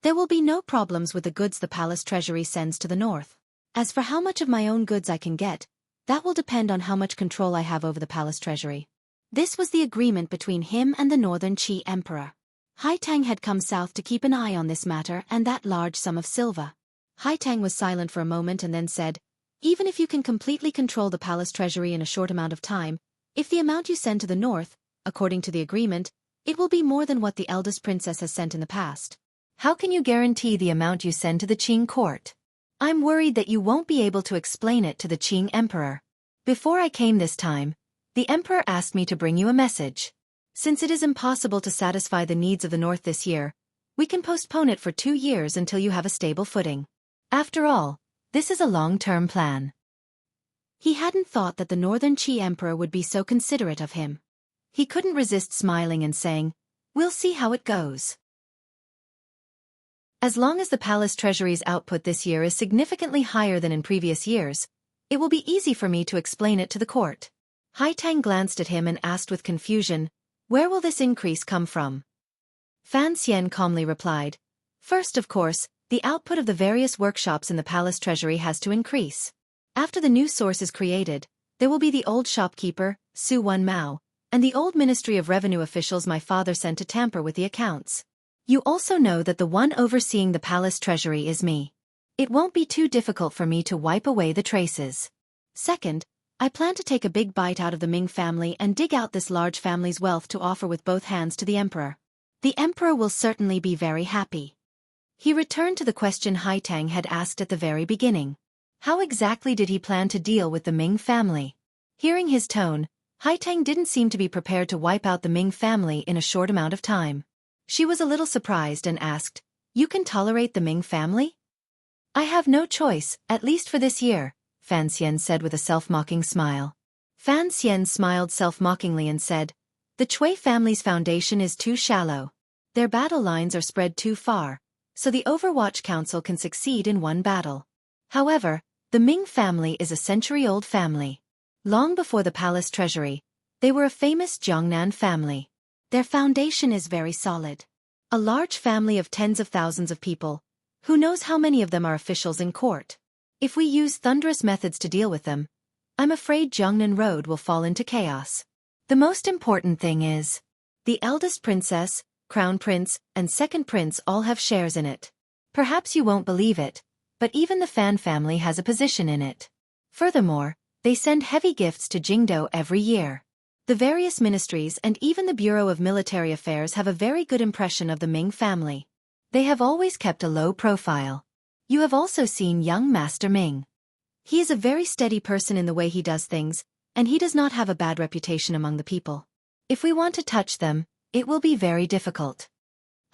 there will be no problems with the goods the palace treasury sends to the north. As for how much of my own goods I can get, that will depend on how much control I have over the palace treasury. This was the agreement between him and the northern Qi emperor. Haitang had come south to keep an eye on this matter and that large sum of silver. Haitang was silent for a moment and then said, even if you can completely control the palace treasury in a short amount of time, if the amount you send to the north, according to the agreement, it will be more than what the eldest princess has sent in the past. How can you guarantee the amount you send to the Qing court? I'm worried that you won't be able to explain it to the Qing emperor. Before I came this time, the emperor asked me to bring you a message. Since it is impossible to satisfy the needs of the north this year, we can postpone it for 2 years until you have a stable footing. After all, this is a long-term plan. He hadn't thought that the northern Qi emperor would be so considerate of him. He couldn't resist smiling and saying, we'll see how it goes. As long as the palace treasury's output this year is significantly higher than in previous years, it will be easy for me to explain it to the court. Haitang glanced at him and asked with confusion, where will this increase come from? Fan Xian calmly replied, first, of course, the output of the various workshops in the palace treasury has to increase. After the new source is created, there will be the old shopkeeper, Su Wen Mao, and the old Ministry of Revenue officials my father sent to tamper with the accounts. You also know that the one overseeing the palace treasury is me. It won't be too difficult for me to wipe away the traces. Second, I plan to take a big bite out of the Ming family and dig out this large family's wealth to offer with both hands to the emperor. The emperor will certainly be very happy. He returned to the question Haitang had asked at the very beginning. How exactly did he plan to deal with the Ming family? Hearing his tone, Haitang didn't seem to be prepared to wipe out the Ming family in a short amount of time. She was a little surprised and asked, you can tolerate the Ming family? I have no choice, at least for this year, Fan Xian said with a self-mocking smile. Fan Xian smiled self-mockingly and said, the Cui family's foundation is too shallow. Their battle lines are spread too far, so the Overwatch Council can succeed in one battle. However, the Ming family is a century-old family. Long before the palace treasury, they were a famous Jiangnan family. Their foundation is very solid. A large family of tens of thousands of people. Who knows how many of them are officials in court? If we use thunderous methods to deal with them, I'm afraid Jiangnan Road will fall into chaos. The most important thing is, the eldest princess, crown prince, and second prince all have shares in it. Perhaps you won't believe it, but even the Fan family has a position in it. Furthermore, they send heavy gifts to Jingdo every year. The various ministries and even the Bureau of Military Affairs have a very good impression of the Ming family. They have always kept a low profile. You have also seen young Master Ming. He is a very steady person in the way he does things, and he does not have a bad reputation among the people. If we want to touch them, it will be very difficult.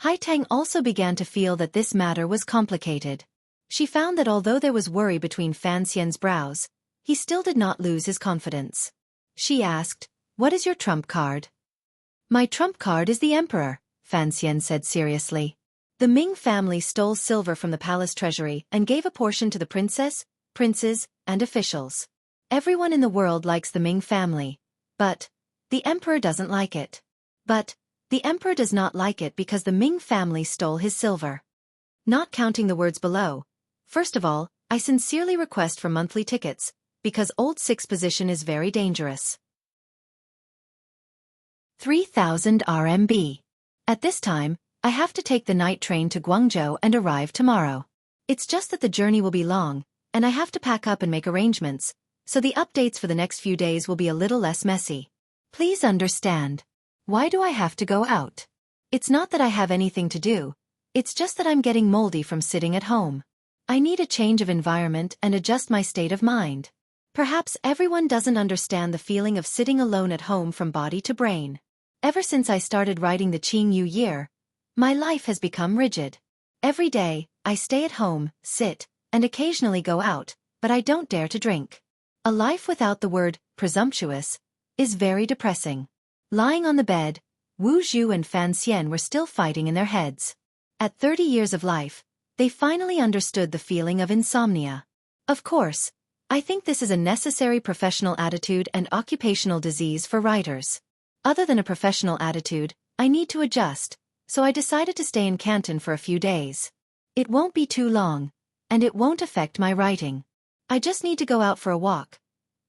Haitang also began to feel that this matter was complicated. She found that although there was worry between Fan Xian's brows, he still did not lose his confidence. She asked, what is your trump card? My trump card is the emperor, Fan Xian said seriously. The Ming family stole silver from the palace treasury and gave a portion to the princess, princes, and officials. Everyone in the world likes the Ming family, but the emperor doesn't like it. But the emperor does not like it because the Ming family stole his silver. Not counting the words below, first of all, I sincerely request for monthly tickets, because Old Six position is very dangerous. 3,000 RMB. At this time, I have to take the night train to Guangzhou and arrive tomorrow. It's just that the journey will be long, and I have to pack up and make arrangements, so the updates for the next few days will be a little less messy. Please understand. Why do I have to go out? It's not that I have anything to do, it's just that I'm getting moldy from sitting at home. I need a change of environment and adjust my state of mind. Perhaps everyone doesn't understand the feeling of sitting alone at home from body to brain. Ever since I started writing the Qingyu year, my life has become rigid. Every day, I stay at home, sit, and occasionally go out, but I don't dare to drink. A life without the word presumptuous is very depressing. Lying on the bed, Wu Zhu and Fan Xian were still fighting in their heads. At 30 years of life, they finally understood the feeling of insomnia. Of course, I think this is a necessary professional attitude and occupational disease for writers. Other than a professional attitude, I need to adjust, so I decided to stay in Canton for a few days. It won't be too long, and it won't affect my writing. I just need to go out for a walk.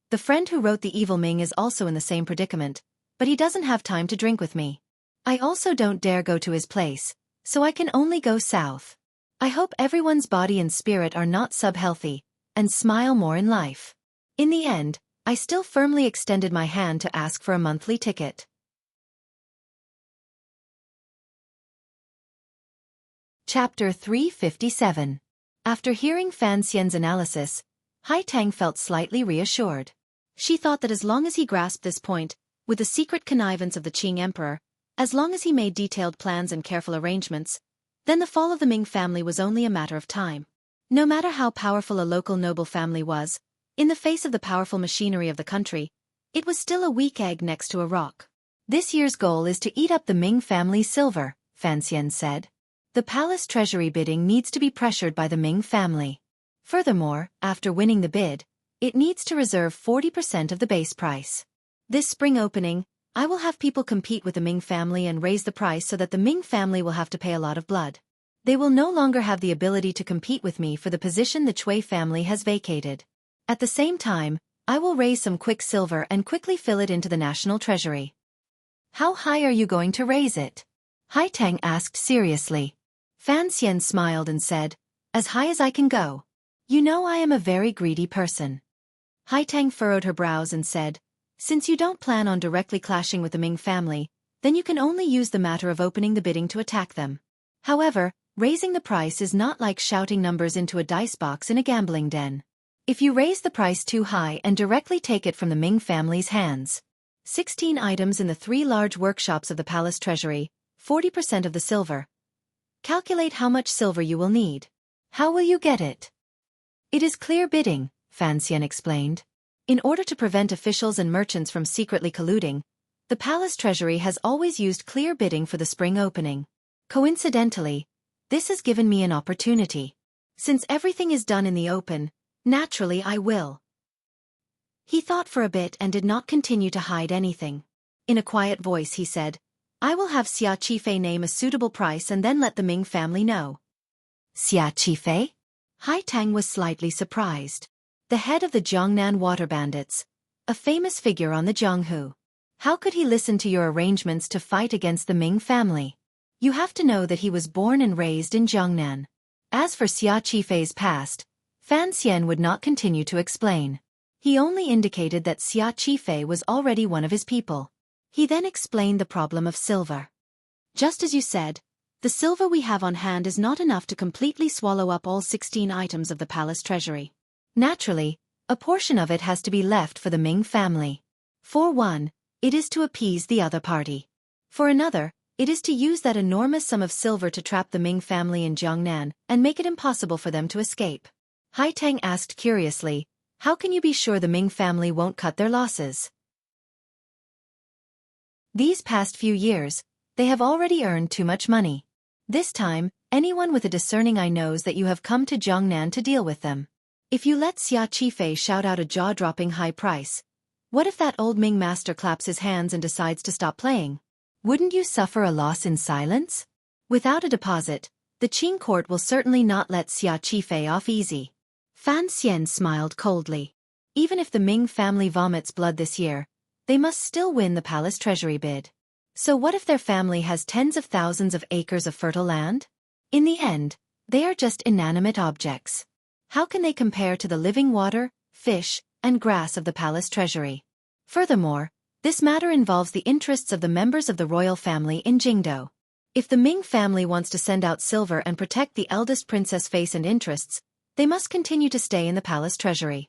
The friend who wrote The Evil Ming is also in the same predicament, but he doesn't have time to drink with me. I also don't dare go to his place, so I can only go south. I hope everyone's body and spirit are not sub-healthy, and smile more in life. In the end, I still firmly extended my hand to ask for a monthly ticket. Chapter 357. After hearing Fan Xian's analysis, Hai Tang felt slightly reassured. She thought that as long as he grasped this point, with the secret connivance of the Qing Emperor, as long as he made detailed plans and careful arrangements, then the fall of the Ming family was only a matter of time. No matter how powerful a local noble family was, in the face of the powerful machinery of the country, it was still a weak egg next to a rock. This year's goal is to eat up the Ming family's silver, Fan Xian said. The palace treasury bidding needs to be pressured by the Ming family. Furthermore, after winning the bid, it needs to reserve 40% of the base price. This spring opening, I will have people compete with the Ming family and raise the price so that the Ming family will have to pay a lot of blood. They will no longer have the ability to compete with me for the position the Cui family has vacated. At the same time, I will raise some quick silver and quickly fill it into the national treasury. How high are you going to raise it? Hai Tang asked seriously. Fan Xian smiled and said, as high as I can go. You know I am a very greedy person. Hai Tang furrowed her brows and said, since you don't plan on directly clashing with the Ming family, then you can only use the matter of opening the bidding to attack them. However, raising the price is not like shouting numbers into a dice box in a gambling den. If you raise the price too high and directly take it from the Ming family's hands, 16 items in the 3 large workshops of the palace treasury, 40% of the silver. Calculate how much silver you will need. How will you get it? It is clear bidding, Fan Xian explained. In order to prevent officials and merchants from secretly colluding, the palace treasury has always used clear bidding for the spring opening. Coincidentally, this has given me an opportunity. Since everything is done in the open, naturally I will. He thought for a bit and did not continue to hide anything. In a quiet voice he said, I will have Xia Qifei name a suitable price and then let the Ming family know. Xia Qifei? Hai Tang was slightly surprised. The head of the Jiangnan water bandits, a famous figure on the Jianghu. How could he listen to your arrangements to fight against the Ming family? You have to know that he was born and raised in Jiangnan. As for Xia Qifei's past, Fan Xian would not continue to explain. He only indicated that Xia Qifei was already one of his people. He then explained the problem of silver. Just as you said, the silver we have on hand is not enough to completely swallow up all 16 items of the palace treasury. Naturally, a portion of it has to be left for the Ming family. For one, it is to appease the other party. For another, it is to use that enormous sum of silver to trap the Ming family in Jiangnan and make it impossible for them to escape. Hai Tang asked curiously, how can you be sure the Ming family won't cut their losses? These past few years, they have already earned too much money. This time, anyone with a discerning eye knows that you have come to Jiangnan to deal with them. If you let Xia Qifei shout out a jaw-dropping high price, what if that old Ming master claps his hands and decides to stop playing? Wouldn't you suffer a loss in silence? Without a deposit, the Qing court will certainly not let Xia Qifei off easy. Fan Xian smiled coldly. Even if the Ming family vomits blood this year, they must still win the palace treasury bid. So what if their family has tens of thousands of acres of fertile land? In the end, they are just inanimate objects. How can they compare to the living water, fish, and grass of the palace treasury? Furthermore, this matter involves the interests of the members of the royal family in Jingdo. If the Ming family wants to send out silver and protect the eldest princess' face and interests, they must continue to stay in the palace treasury.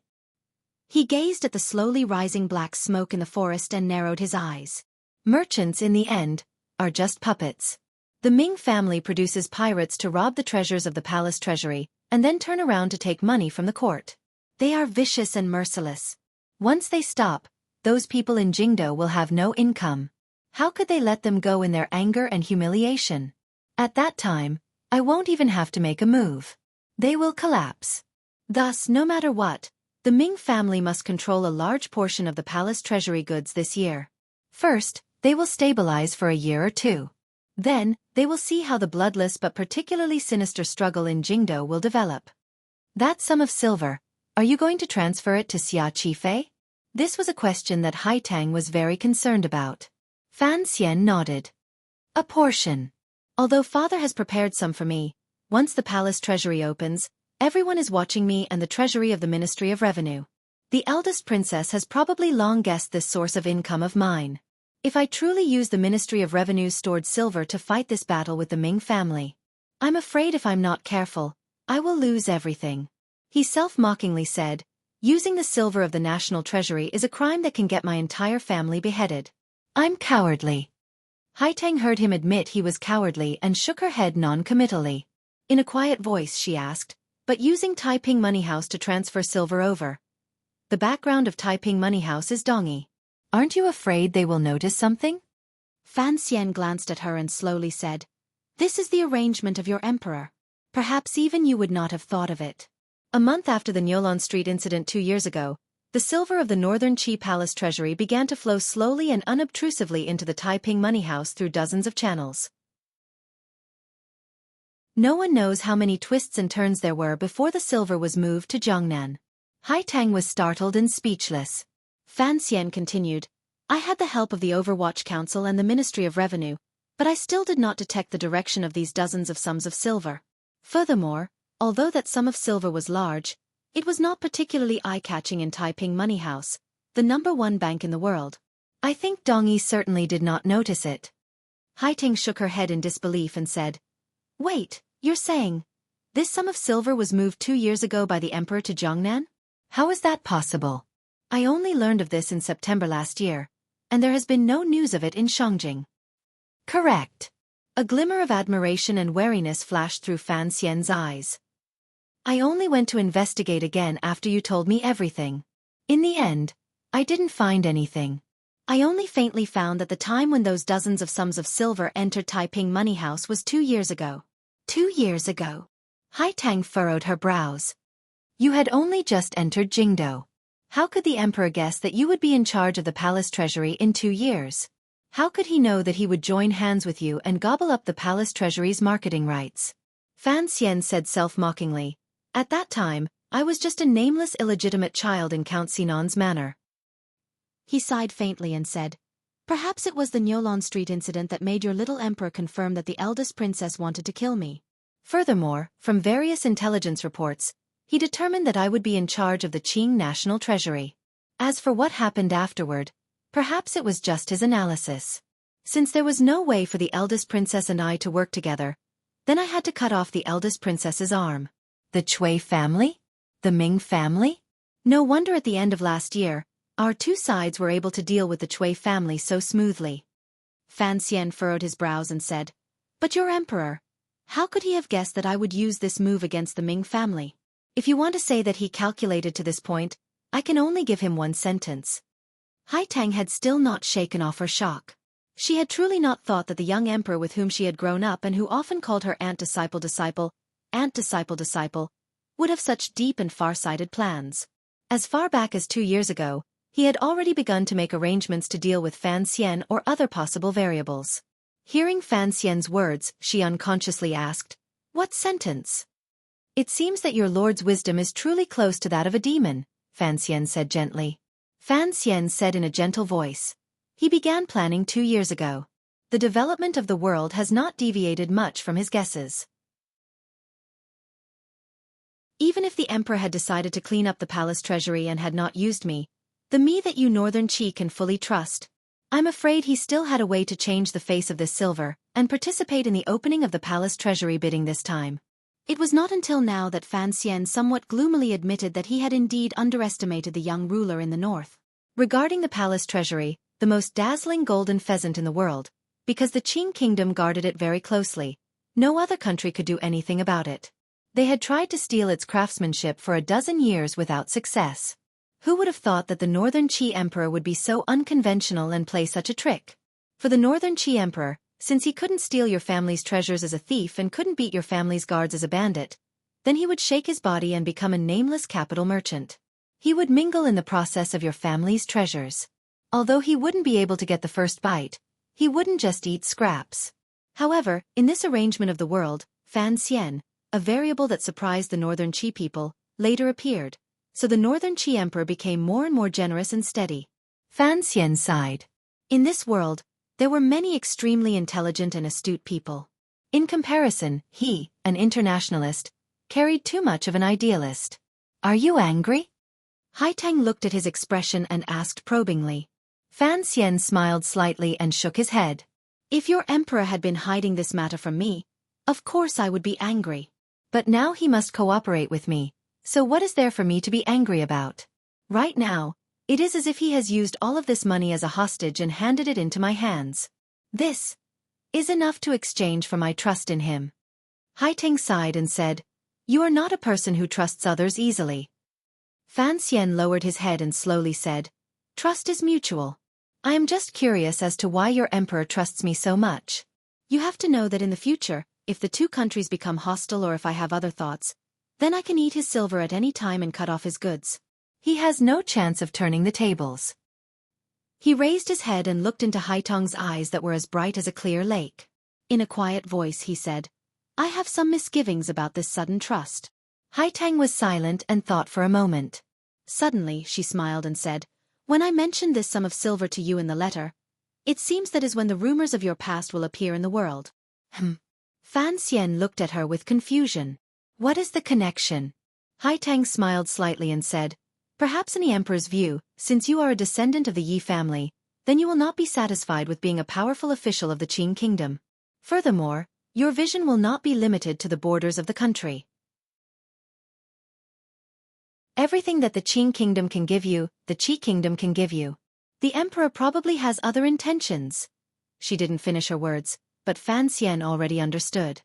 He gazed at the slowly rising black smoke in the forest and narrowed his eyes. Merchants, in the end, are just puppets. The Ming family produces pirates to rob the treasures of the palace treasury, and then turn around to take money from the court. They are vicious and merciless. Once they stop, those people in Jingdo will have no income. How could they let them go in their anger and humiliation? At that time, I won't even have to make a move. They will collapse. Thus, no matter what, the Ming family must control a large portion of the palace treasury goods this year. First, they will stabilize for a year or two. Then, they will see how the bloodless but particularly sinister struggle in Jingdo will develop. That sum of silver, are you going to transfer it to Xueqi? This was a question that Haitang was very concerned about. Fan Xian nodded. A portion. Although father has prepared some for me, once the palace treasury opens, everyone is watching me and the treasury of the Ministry of Revenue. The eldest princess has probably long guessed this source of income of mine. If I truly use the Ministry of Revenue's stored silver to fight this battle with the Ming family, I'm afraid if I'm not careful, I will lose everything. He self-mockingly said, using the silver of the national treasury is a crime that can get my entire family beheaded. I'm cowardly. Haitang heard him admit he was cowardly and shook her head non-committally. In a quiet voice she asked, but using Taiping Money House to transfer silver over. The background of Taiping Money House is Dongi. Aren't you afraid they will notice something? Fan Xian glanced at her and slowly said, this is the arrangement of your emperor. Perhaps even you would not have thought of it. A month after the Nyolon Street incident 2 years ago, the silver of the Northern Qi Palace treasury began to flow slowly and unobtrusively into the Taiping Money House through dozens of channels. No one knows how many twists and turns there were before the silver was moved to Jiangnan. Haitang was startled and speechless. Fan Xian continued, I had the help of the Overwatch Council and the Ministry of Revenue, but I still did not detect the direction of these dozens of sums of silver. Furthermore, although that sum of silver was large, it was not particularly eye-catching in Taiping Money House, the #1 bank in the world. I think Dongi certainly did not notice it. Haitang shook her head in disbelief and said, wait, you're saying, this sum of silver was moved 2 years ago by the emperor to Jiangnan? How is that possible? I only learned of this in September last year, and there has been no news of it in Shangjing. Correct. A glimmer of admiration and wariness flashed through Fan Xian's eyes. I only went to investigate again after you told me everything. In the end, I didn't find anything. I only faintly found that the time when those dozens of sums of silver entered Taiping Money House was 2 years ago. 2 years ago. Haitang furrowed her brows. You had only just entered Jingdo. How could the emperor guess that you would be in charge of the palace treasury in 2 years? How could he know that he would join hands with you and gobble up the palace treasury's marketing rights? Fan Xian said self-mockingly, at that time, I was just a nameless illegitimate child in Count Sinan's manor. He sighed faintly and said, perhaps it was the Nyolon Street incident that made your little emperor confirm that the eldest princess wanted to kill me. Furthermore, from various intelligence reports, he determined that I would be in charge of the Qing National Treasury. As for what happened afterward, perhaps it was just his analysis. Since there was no way for the eldest princess and I to work together, then I had to cut off the eldest princess's arm. The Cui family? The Ming family? No wonder at the end of last year, our two sides were able to deal with the Cui family so smoothly. Fan Xian furrowed his brows and said, but your emperor, how could he have guessed that I would use this move against the Ming family? If you want to say that he calculated to this point, I can only give him one sentence. Haitang had still not shaken off her shock. She had truly not thought that the young emperor with whom she had grown up and who often called her aunt disciple, would have such deep and far-sighted plans. As far back as 2 years ago, he had already begun to make arrangements to deal with Fan Xian or other possible variables. Hearing Fan Xian's words, she unconsciously asked, what sentence? It seems that your lord's wisdom is truly close to that of a demon, Fan Xian said gently. Fan Xian said in a gentle voice. He began planning 2 years ago. the development of the world has not deviated much from his guesses. Even if the emperor had decided to clean up the palace treasury and had not used me, the me that you Northern Qi can fully trust, I'm afraid he still had a way to change the face of this silver and participate in the opening of the palace treasury bidding this time. It was not until now that Fan Xian somewhat gloomily admitted that he had indeed underestimated the young ruler in the north. Regarding the palace treasury, the most dazzling golden pheasant in the world, because the Qing kingdom guarded it very closely, no other country could do anything about it. They had tried to steal its craftsmanship for a dozen years without success. Who would have thought that the Northern Qi Emperor would be so unconventional and play such a trick? For the Northern Qi Emperor, since he couldn't steal your family's treasures as a thief and couldn't beat your family's guards as a bandit, then he would shake his body and become a nameless capital merchant. He would mingle in the process of your family's treasures. Although he wouldn't be able to get the first bite, he wouldn't just eat scraps. However, in this arrangement of the world, Fan Xian, a variable that surprised the Northern Qi people, later appeared, so the Northern Qi Emperor became more and more generous and steady. Fan Xian sighed. In this world, there were many extremely intelligent and astute people. In comparison, he, an internationalist, carried too much of an idealist. Are you angry? Haitang looked at his expression and asked probingly. Fan Xian smiled slightly and shook his head. If your emperor had been hiding this matter from me, of course I would be angry. But now he must cooperate with me, so what is there for me to be angry about? Right now, it is as if he has used all of this money as a hostage and handed it into my hands. This is enough to exchange for my trust in him. Haitang sighed and said, You are not a person who trusts others easily. Fan Xian lowered his head and slowly said, Trust is mutual. I am just curious as to why your emperor trusts me so much. You have to know that in the future, if the two countries become hostile or if I have other thoughts, then I can eat his silver at any time and cut off his goods. He has no chance of turning the tables. He raised his head and looked into Haitang's eyes that were as bright as a clear lake. In a quiet voice he said, I have some misgivings about this sudden trust. Haitang was silent and thought for a moment. Suddenly she smiled and said, When I mentioned this sum of silver to you in the letter, it seems that is when the rumors of your past will appear in the world. Fan Xian looked at her with confusion. What is the connection? Haitang smiled slightly and said, Perhaps in the emperor's view, since you are a descendant of the Yi family, then you will not be satisfied with being a powerful official of the Qing kingdom. Furthermore, your vision will not be limited to the borders of the country. Everything that the Qing kingdom can give you, the Qi kingdom can give you. The emperor probably has other intentions. She didn't finish her words, but Fan Xian already understood.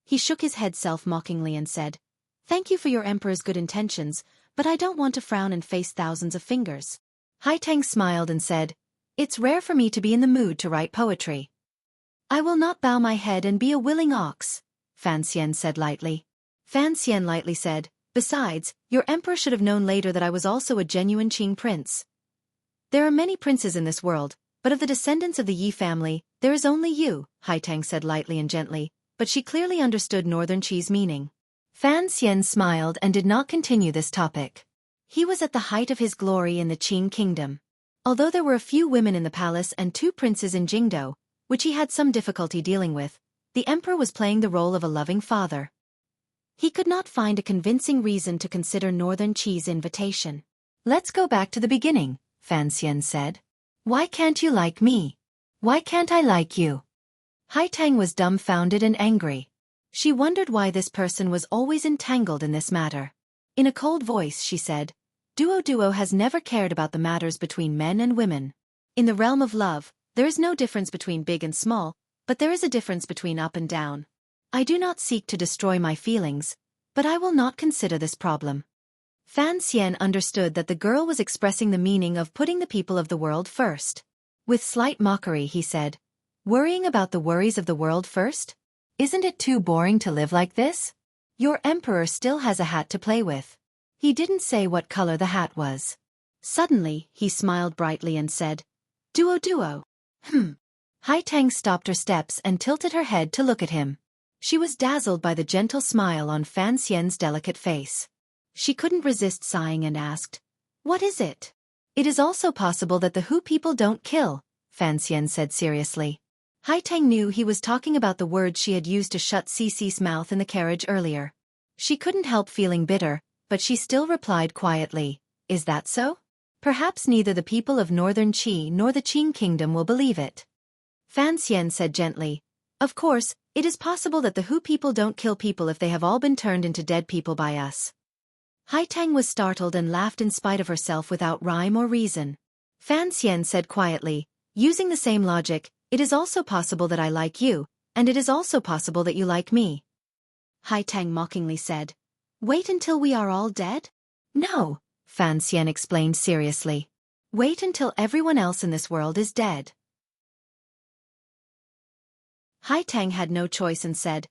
He shook his head self-mockingly and said, Thank you for your emperor's good intentions, but I don't want to frown and face thousands of fingers. Haitang smiled and said, It's rare for me to be in the mood to write poetry. I will not bow my head and be a willing ox, Fan Xian said lightly. Fan Xian lightly said, Besides, your emperor should have known later that I was also a genuine Qing prince. There are many princes in this world, but of the descendants of the Yi family, there is only you, Haitang said lightly and gently, but she clearly understood Northern Qi's meaning. Fan Xian smiled and did not continue this topic. He was at the height of his glory in the Qing kingdom. Although there were a few women in the palace and 2 princes in Jingdo, which he had some difficulty dealing with, the emperor was playing the role of a loving father. He could not find a convincing reason to consider Northern Qi's invitation. Let's go back to the beginning, Fan Xian said. Why can't you like me? Why can't I like you? Haitang was dumbfounded and angry. She wondered why this person was always entangled in this matter. In a cold voice she said, Duo has never cared about the matters between men and women. In the realm of love, there is no difference between big and small, but there is a difference between up and down. I do not seek to destroy my feelings, but I will not consider this problem. Fan Xian understood that the girl was expressing the meaning of putting the people of the world first. With slight mockery he said, Worrying about the worries of the world first? Isn't it too boring to live like this? Your emperor still has a hat to play with. He didn't say what color the hat was. Suddenly, he smiled brightly and said, Duo. Haitang stopped her steps and tilted her head to look at him. She was dazzled by the gentle smile on Fan Xian's delicate face. She couldn't resist sighing and asked, What is it? It is also possible that the Hu people don't kill, Fan Xian said seriously. Haitang knew he was talking about the words she had used to shut Cece's mouth in the carriage earlier. She couldn't help feeling bitter, but she still replied quietly, "Is that so? Perhaps neither the people of Northern Qi nor the Qing kingdom will believe it." Fan Xian said gently, "Of course, it is possible that the Hu people don't kill people if they have all been turned into dead people by us." Haitang was startled and laughed in spite of herself without rhyme or reason. Fan Xian said quietly, "Using the same logic, it is also possible that I like you, and it is also possible that you like me." Haitang mockingly said, "Wait until we are all dead?" "No," Fan Xian explained seriously. "Wait until everyone else in this world is dead." Haitang had no choice and said,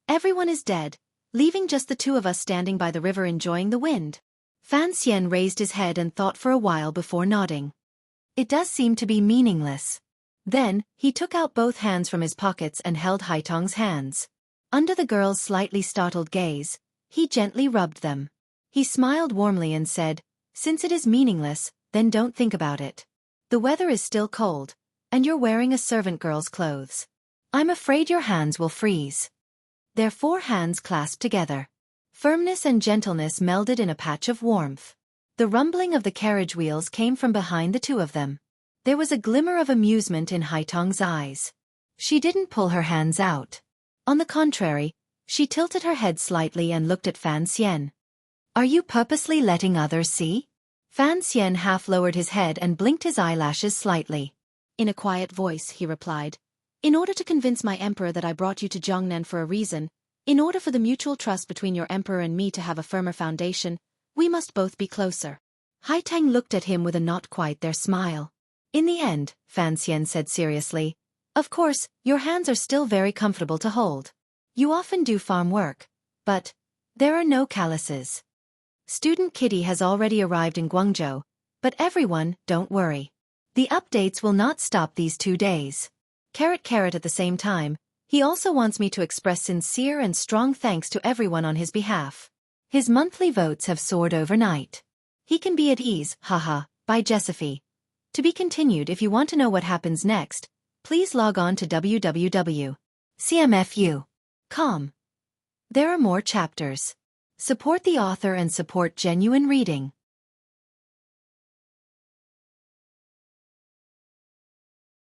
"Everyone is dead, leaving just the two of us standing by the river enjoying the wind." Fan Xian raised his head and thought for a while before nodding. "It does seem to be meaningless." Then, he took out both hands from his pockets and held Haitang's hands. Under the girl's slightly startled gaze, he gently rubbed them. He smiled warmly and said, "Since it is meaningless, then don't think about it. The weather is still cold, and you're wearing a servant girl's clothes. I'm afraid your hands will freeze." Their 4 hands clasped together. Firmness and gentleness melded in a patch of warmth. The rumbling of the carriage wheels came from behind the two of them. There was a glimmer of amusement in Haitang's eyes. She didn't pull her hands out. On the contrary, she tilted her head slightly and looked at Fan Xian. "Are you purposely letting others see?" Fan Xian half lowered his head and blinked his eyelashes slightly. In a quiet voice, he replied, "In order to convince my emperor that I brought you to Zhongnan for a reason, in order for the mutual trust between your emperor and me to have a firmer foundation, we must both be closer." Haitang looked at him with a not quite there smile. "In the end," Fan Xian said seriously, "of course, your hands are still very comfortable to hold. You often do farm work, but there are no calluses. Student Kitty has already arrived in Guangzhou, but everyone, don't worry. The updates will not stop these 2 days. At the same time, he also wants me to express sincere and strong thanks to everyone on his behalf. His monthly votes have soared overnight. He can be at ease, haha, by Jessiphi. To be continued. If you want to know what happens next, please log on to www.cmfu.com. There are more chapters. Support the author and support genuine reading.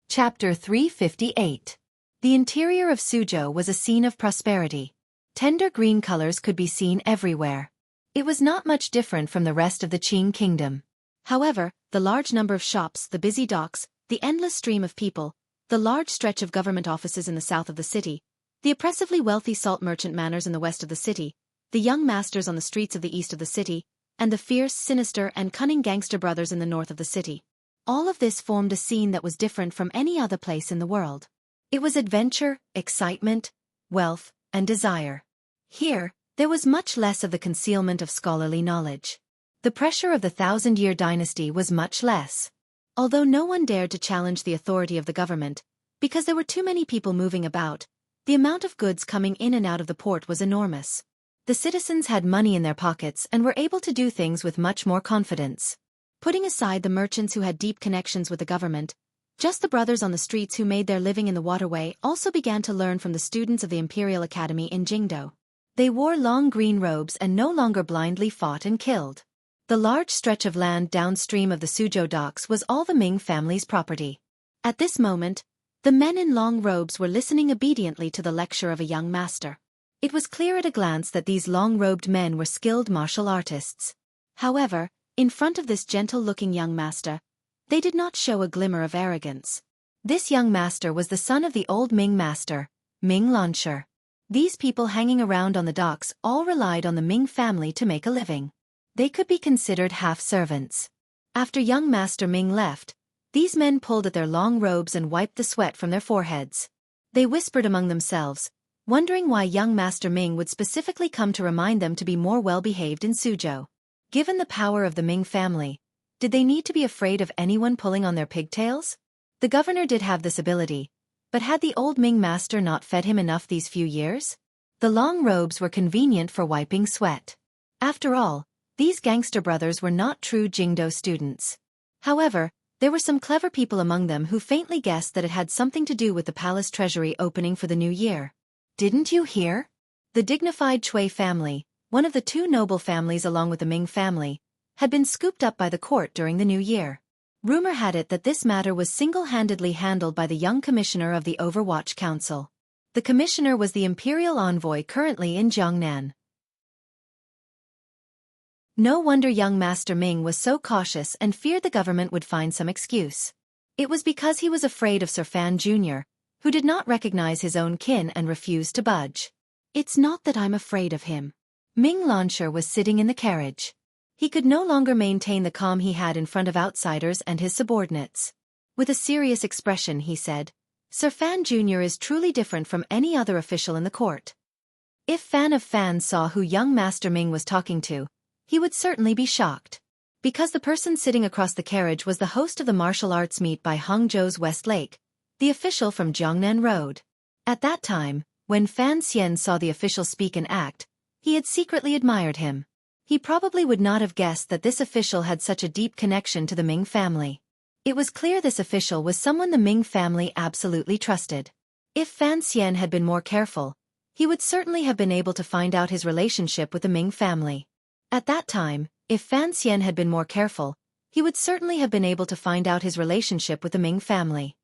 Chapter 358. The interior of Suzhou was a scene of prosperity. Tender green colors could be seen everywhere. It was not much different from the rest of the Qing kingdom. However, the large number of shops, the busy docks, the endless stream of people, the large stretch of government offices in the south of the city, the oppressively wealthy salt merchant manors in the west of the city, the young masters on the streets of the east of the city, and the fierce, sinister, and cunning gangster brothers in the north of the city. All of this formed a scene that was different from any other place in the world. It was adventure, excitement, wealth, and desire. Here, there was much less of the concealment of scholarly knowledge. The pressure of the 1,000-year dynasty was much less. Although no one dared to challenge the authority of the government, because there were too many people moving about, the amount of goods coming in and out of the port was enormous. The citizens had money in their pockets and were able to do things with much more confidence. Putting aside the merchants who had deep connections with the government, just the brothers on the streets who made their living in the waterway also began to learn from the students of the Imperial Academy in Jingdo. They wore long green robes and no longer blindly fought and killed. The large stretch of land downstream of the Suzhou docks was all the Ming family's property. At this moment, the men in long robes were listening obediently to the lecture of a young master. It was clear at a glance that these long-robed men were skilled martial artists. However, in front of this gentle-looking young master, they did not show a glimmer of arrogance. This young master was the son of the old Ming master, Ming Lansher. These people hanging around on the docks all relied on the Ming family to make a living. They could be considered half-servants. After young Master Ming left, these men pulled at their long robes and wiped the sweat from their foreheads. They whispered among themselves, wondering why young Master Ming would specifically come to remind them to be more well-behaved in Suzhou. Given the power of the Ming family, did they need to be afraid of anyone pulling on their pigtails? The governor did have this ability, but had the old Ming master not fed him enough these few years? The long robes were convenient for wiping sweat. After all, these gangster brothers were not true Jingdo students. However, There were some clever people among them who faintly guessed that it had something to do with the palace treasury opening for the new year. Didn't you hear? The dignified Xueqi family, one of the two noble families along with the Ming family, had been scooped up by the court during the new year. Rumor had it that this matter was single-handedly handled by the young commissioner of the Overwatch Council. The commissioner was the imperial envoy currently in Jiangnan. No wonder young Master Ming was so cautious and feared the government would find some excuse. It was because he was afraid of Sir Fan Jr., who did not recognize his own kin and refused to budge. It's not that I'm afraid of him. Ming Launcher was sitting in the carriage. He could no longer maintain the calm he had in front of outsiders and his subordinates. With a serious expression he said, Sir Fan Jr. is truly different from any other official in the court. If Fan of Fan saw who young Master Ming was talking to, he would certainly be shocked. Because the person sitting across the carriage was the host of the martial arts meet by Hangzhou's West Lake, the official from Jiangnan Road. At that time, when Fan Xian saw the official speak and act, he had secretly admired him. He probably would not have guessed that this official had such a deep connection to the Ming family. It was clear this official was someone the Ming family absolutely trusted. If Fan Xian had been more careful, he would certainly have been able to find out his relationship with the Ming family. At that time, if Fan Xian had been more careful, he would certainly have been able to find out his relationship with the Ming family.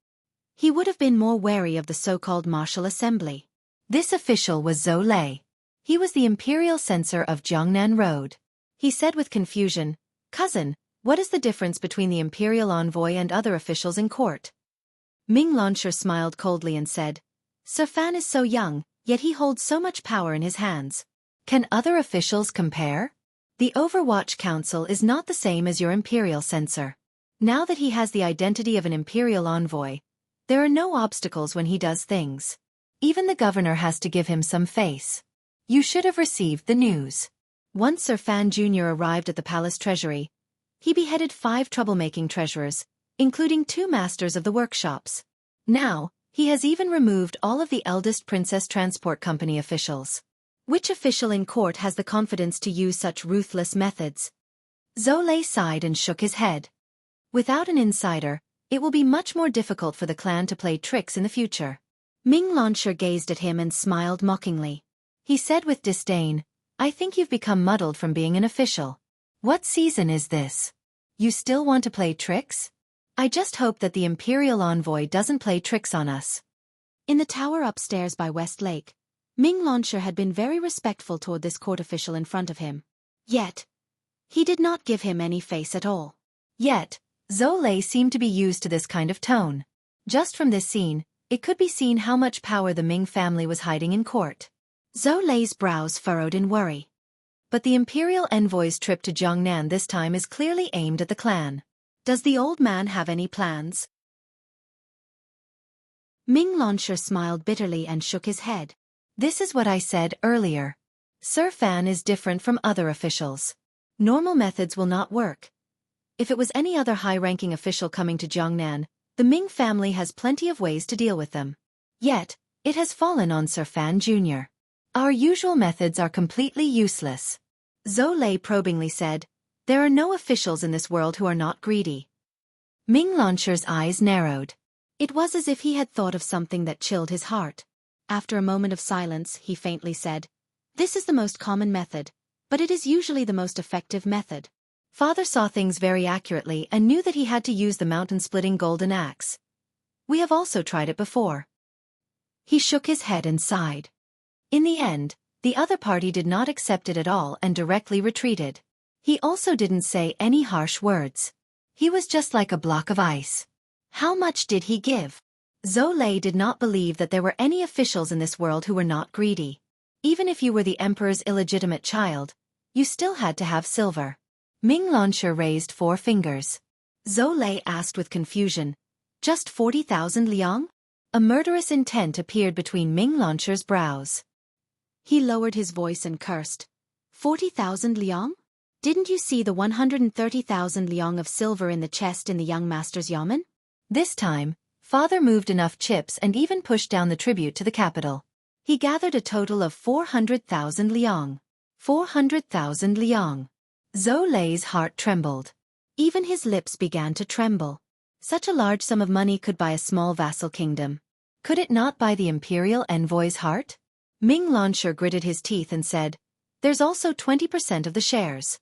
He would have been more wary of the so-called martial assembly. This official was Zhou Lei. He was the imperial censor of Jiangnan Road. He said with confusion, "Cousin, what is the difference between the imperial envoy and other officials in court?" Ming Launcher smiled coldly and said, Sir Fan is so young, yet he holds so much power in his hands. Can other officials compare? The Overwatch Council is not the same as your imperial censor. Now that he has the identity of an imperial envoy, there are no obstacles when he does things. Even the governor has to give him some face. You should have received the news. Once Sir Fan Jr. arrived at the palace treasury, he beheaded 5 troublemaking treasurers, including 2 masters of the workshops. Now, he has even removed all of the eldest Princess Transport Company officials. Which official in court has the confidence to use such ruthless methods? Zhou Lei sighed and shook his head. Without an insider, it will be much more difficult for the clan to play tricks in the future. Ming Launcher gazed at him and smiled mockingly. He said with disdain, I think you've become muddled from being an official. What season is this? You still want to play tricks? I just hope that the imperial envoy doesn't play tricks on us. In the tower upstairs by West Lake, Ming Launcher had been very respectful toward this court official in front of him. Yet, he did not give him any face at all. Yet, Zhou Lei seemed to be used to this kind of tone. Just from this scene, it could be seen how much power the Ming family was hiding in court. Zhou Lei's brows furrowed in worry. But the imperial envoy's trip to Jiangnan this time is clearly aimed at the clan. Does the old man have any plans? Ming Launcher smiled bitterly and shook his head. This is what I said earlier. Sir Fan is different from other officials. Normal methods will not work. If it was any other high-ranking official coming to Jiangnan, the Ming family has plenty of ways to deal with them. Yet, it has fallen on Sir Fan Jr. Our usual methods are completely useless. Zhou Lei probingly said, There are no officials in this world who are not greedy. Ming Launcher's eyes narrowed. It was as if he had thought of something that chilled his heart. After a moment of silence, he faintly said, This is the most common method, but it is usually the most effective method. Father saw things very accurately and knew that he had to use the mountain-splitting golden axe. We have also tried it before. He shook his head and sighed. In the end, the other party did not accept it at all and directly retreated. He also didn't say any harsh words. He was just like a block of ice. How much did he give? Zhou Lei did not believe that there were any officials in this world who were not greedy. Even if you were the emperor's illegitimate child, you still had to have silver. Ming Launcher raised 4 fingers. Zhou Lei asked with confusion, Just 40,000 liang? A murderous intent appeared between Ming Launcher's brows. He lowered his voice and cursed. 40,000 liang? Didn't you see the 130,000 liang of silver in the chest in the young master's yamen? This time, Father moved enough chips and even pushed down the tribute to the capital. He gathered a total of 400,000 liang. 400,000 liang. Zhou Lei's heart trembled. Even his lips began to tremble. Such a large sum of money could buy a small vassal kingdom. Could it not buy the imperial envoy's heart? Ming Lansher gritted his teeth and said, "There's also 20% of the shares."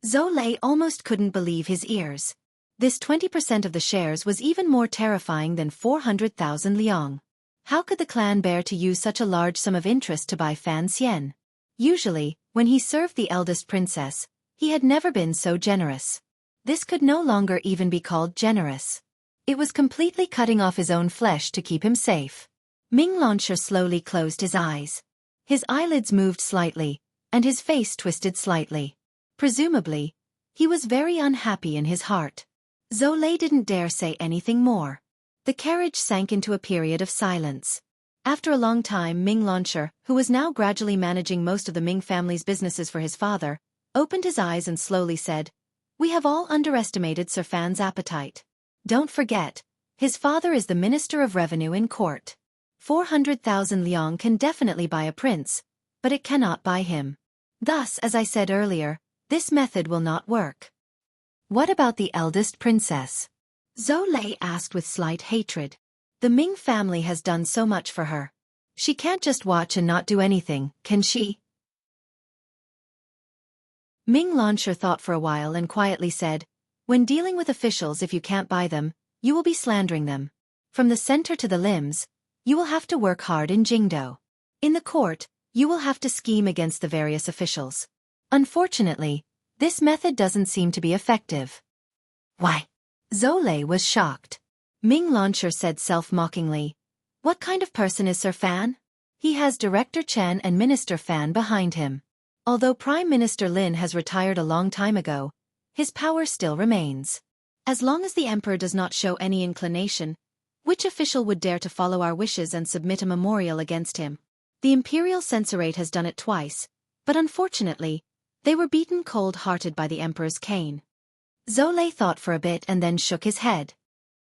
Zhou Lei almost couldn't believe his ears. This 20% of the shares was even more terrifying than 400,000 liang. How could the clan bear to use such a large sum of interest to buy Fan Xian? Usually, when he served the eldest princess, he had never been so generous. This could no longer even be called generous. It was completely cutting off his own flesh to keep him safe. Ming Lansher slowly closed his eyes. His eyelids moved slightly, and his face twisted slightly. Presumably, he was very unhappy in his heart. Zhou Lei didn't dare say anything more. The carriage sank into a period of silence. After a long time, Ming Lansher, who was now gradually managing most of the Ming family's businesses for his father, opened his eyes and slowly said, "We have all underestimated Sir Fan's appetite. Don't forget, his father is the Minister of Revenue in court. 400,000 liang can definitely buy a prince, but it cannot buy him. Thus, as I said earlier, this method will not work." "What about the eldest princess?" Zhou Lei asked with slight hatred. "The Ming family has done so much for her. She can't just watch and not do anything, can she?" Ming Lansher thought for a while and quietly said, "When dealing with officials, if you can't buy them, you will be slandering them. From the center to the limbs, you will have to work hard in Jingdo. In the court, you will have to scheme against the various officials. Unfortunately, this method doesn't seem to be effective." "Why?" Zhou Lei was shocked. Ming Lansher said self-mockingly, "What kind of person is Sir Fan? He has Director Chen and Minister Fan behind him. Although Prime Minister Lin has retired a long time ago, his power still remains. As long as the Emperor does not show any inclination, which official would dare to follow our wishes and submit a memorial against him? The Imperial Censorate has done it twice, but unfortunately, they were beaten cold-hearted by the Emperor's cane." Zhou Lei thought for a bit and then shook his head.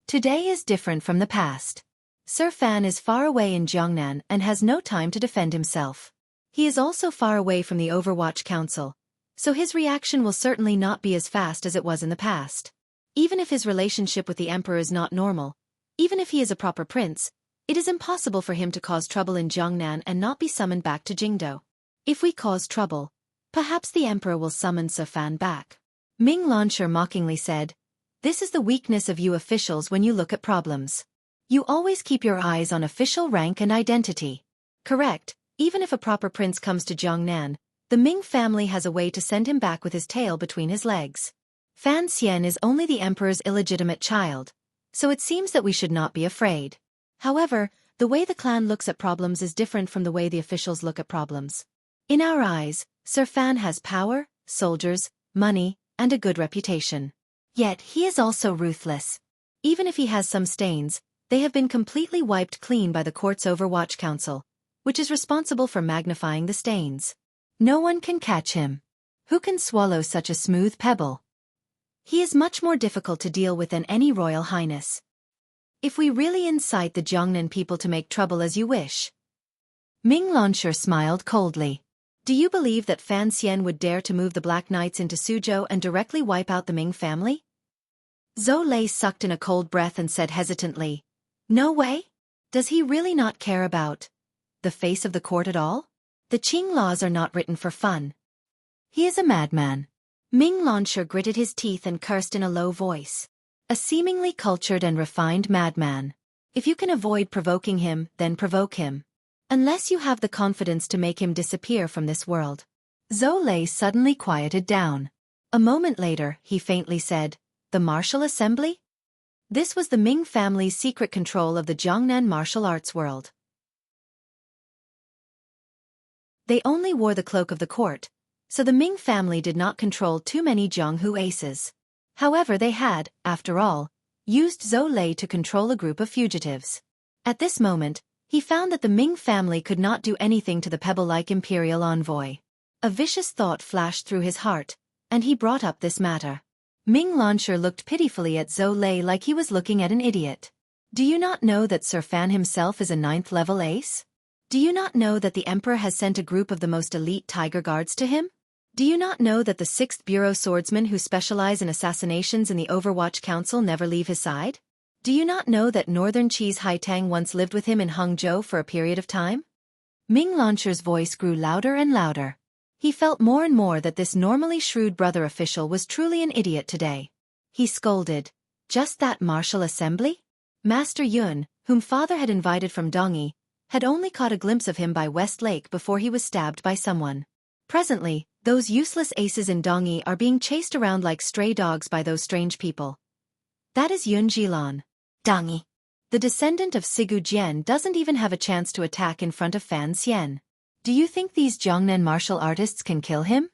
"Today is different from the past. Sir Fan is far away in Jiangnan and has no time to defend himself. He is also far away from the Overwatch Council, so his reaction will certainly not be as fast as it was in the past. Even if his relationship with the Emperor is not normal, even if he is a proper prince, it is impossible for him to cause trouble in Jiangnan and not be summoned back to Jingdo. If we cause trouble, perhaps the Emperor will summon Sir Fan back." Ming Lansher mockingly said, "This is the weakness of you officials when you look at problems. You always keep your eyes on official rank and identity. Correct, even if a proper prince comes to Jiangnan, the Ming family has a way to send him back with his tail between his legs. Fan Xian is only the Emperor's illegitimate child, so it seems that we should not be afraid. However, the way the clan looks at problems is different from the way the officials look at problems. In our eyes, Sir Fan has power, soldiers, money, and a good reputation. Yet he is also ruthless. Even if he has some stains, they have been completely wiped clean by the court's Overwatch Council, which is responsible for magnifying the stains. No one can catch him. Who can swallow such a smooth pebble? He is much more difficult to deal with than any royal highness. If we really incite the Jiangnan people to make trouble as you wish." Ming Lansher smiled coldly. "Do you believe that Fan Xian would dare to move the Black Knights into Suzhou and directly wipe out the Ming family?" Zhou Lei sucked in a cold breath and said hesitantly, "No way? Does he really not care about the face of the court at all? The Qing laws are not written for fun. He is a madman." Ming Lansher gritted his teeth and cursed in a low voice. "A seemingly cultured and refined madman. If you can avoid provoking him, then provoke him. Unless you have the confidence to make him disappear from this world." Zhou Lei suddenly quieted down. A moment later, he faintly said, "The Martial Assembly?" This was the Ming family's secret control of the Jiangnan martial arts world. They only wore the cloak of the court, so the Ming family did not control too many Jianghu aces. However, they had, after all, used Zhou Lei to control a group of fugitives. At this moment, he found that the Ming family could not do anything to the pebble-like imperial envoy. A vicious thought flashed through his heart, and he brought up this matter. Ming Lansher looked pitifully at Zhou Lei like he was looking at an idiot. "Do you not know that Sir Fan himself is a 9th-level ace? Do you not know that the Emperor has sent a group of the most elite Tiger Guards to him? Do you not know that the 6th Bureau swordsmen who specialize in assassinations in the Overwatch Council never leave his side? Do you not know that Northern Cheese Haitang once lived with him in Hangzhou for a period of time? Ming Launcher's voice grew louder and louder. He felt more and more that this normally shrewd brother official was truly an idiot today. He scolded, "Just that martial assembly?" Master Yun, whom father had invited from Dongyi, had only caught a glimpse of him by West Lake before he was stabbed by someone. Presently, those useless aces in Dongyi are being chased around like stray dogs by those strange people. That is Yun Jilan. Dongyi. The descendant of Sigu Jian doesn't even have a chance to attack in front of Fan Xian. Do you think these Jiangnan martial artists can kill him?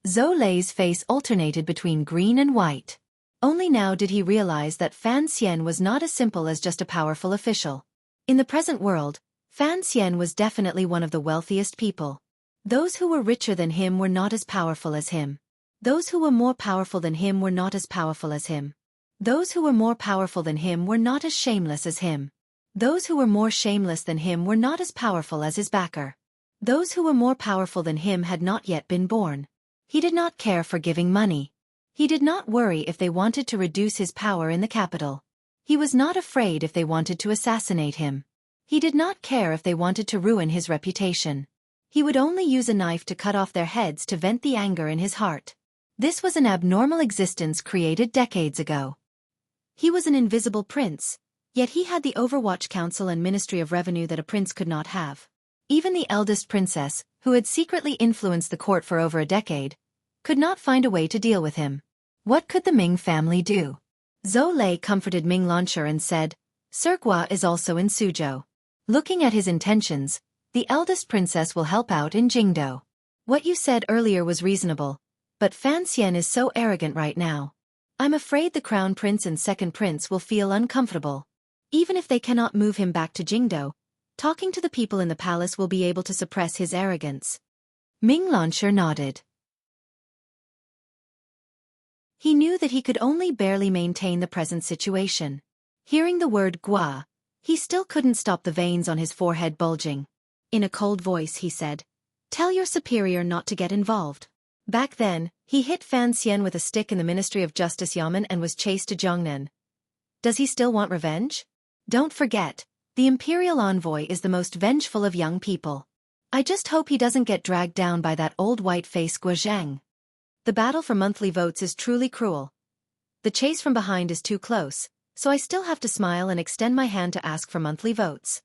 Zhou Lei's face alternated between green and white. Only now did he realize that Fan Xian was not as simple as just a powerful official. In the present world, Fan Xian was definitely one of the wealthiest people. Those who were richer than him were not as powerful as him. Those who were more powerful than him were not as powerful as him. Those who were more powerful than him were not as shameless as him. Those who were more shameless than him were not as powerful as his backer. Those who were more powerful than him had not yet been born. He did not care for giving money. He did not worry if they wanted to reduce his power in the capital. He was not afraid if they wanted to assassinate him. He did not care if they wanted to ruin his reputation. He would only use a knife to cut off their heads to vent the anger in his heart. This was an abnormal existence created decades ago. He was an invisible prince, yet he had the Overwatch Council and Ministry of Revenue that a prince could not have. Even the eldest princess, who had secretly influenced the court for over a decade, could not find a way to deal with him. What could the Ming family do? Zhou Lei comforted Ming Launcher and said, "Xueqi is also in Suzhou. Looking at his intentions, the eldest princess will help out in Jingdou. What you said earlier was reasonable, but Fan Xian is so arrogant right now. I'm afraid the crown prince and second prince will feel uncomfortable. Even if they cannot move him back to Jingdou, talking to the people in the palace will be able to suppress his arrogance." Ming Launcher nodded. He knew that he could only barely maintain the present situation. Hearing the word "gua," he still couldn't stop the veins on his forehead bulging. In a cold voice he said, "Tell your superior not to get involved." Back then, he hit Fan Xian with a stick in the Ministry of Justice Yamen and was chased to Jiangnan. Does he still want revenge? Don't forget, the imperial envoy is the most vengeful of young people. I just hope he doesn't get dragged down by that old white-faced Guozhang. The battle for monthly votes is truly cruel. The chase from behind is too close, so I still have to smile and extend my hand to ask for monthly votes.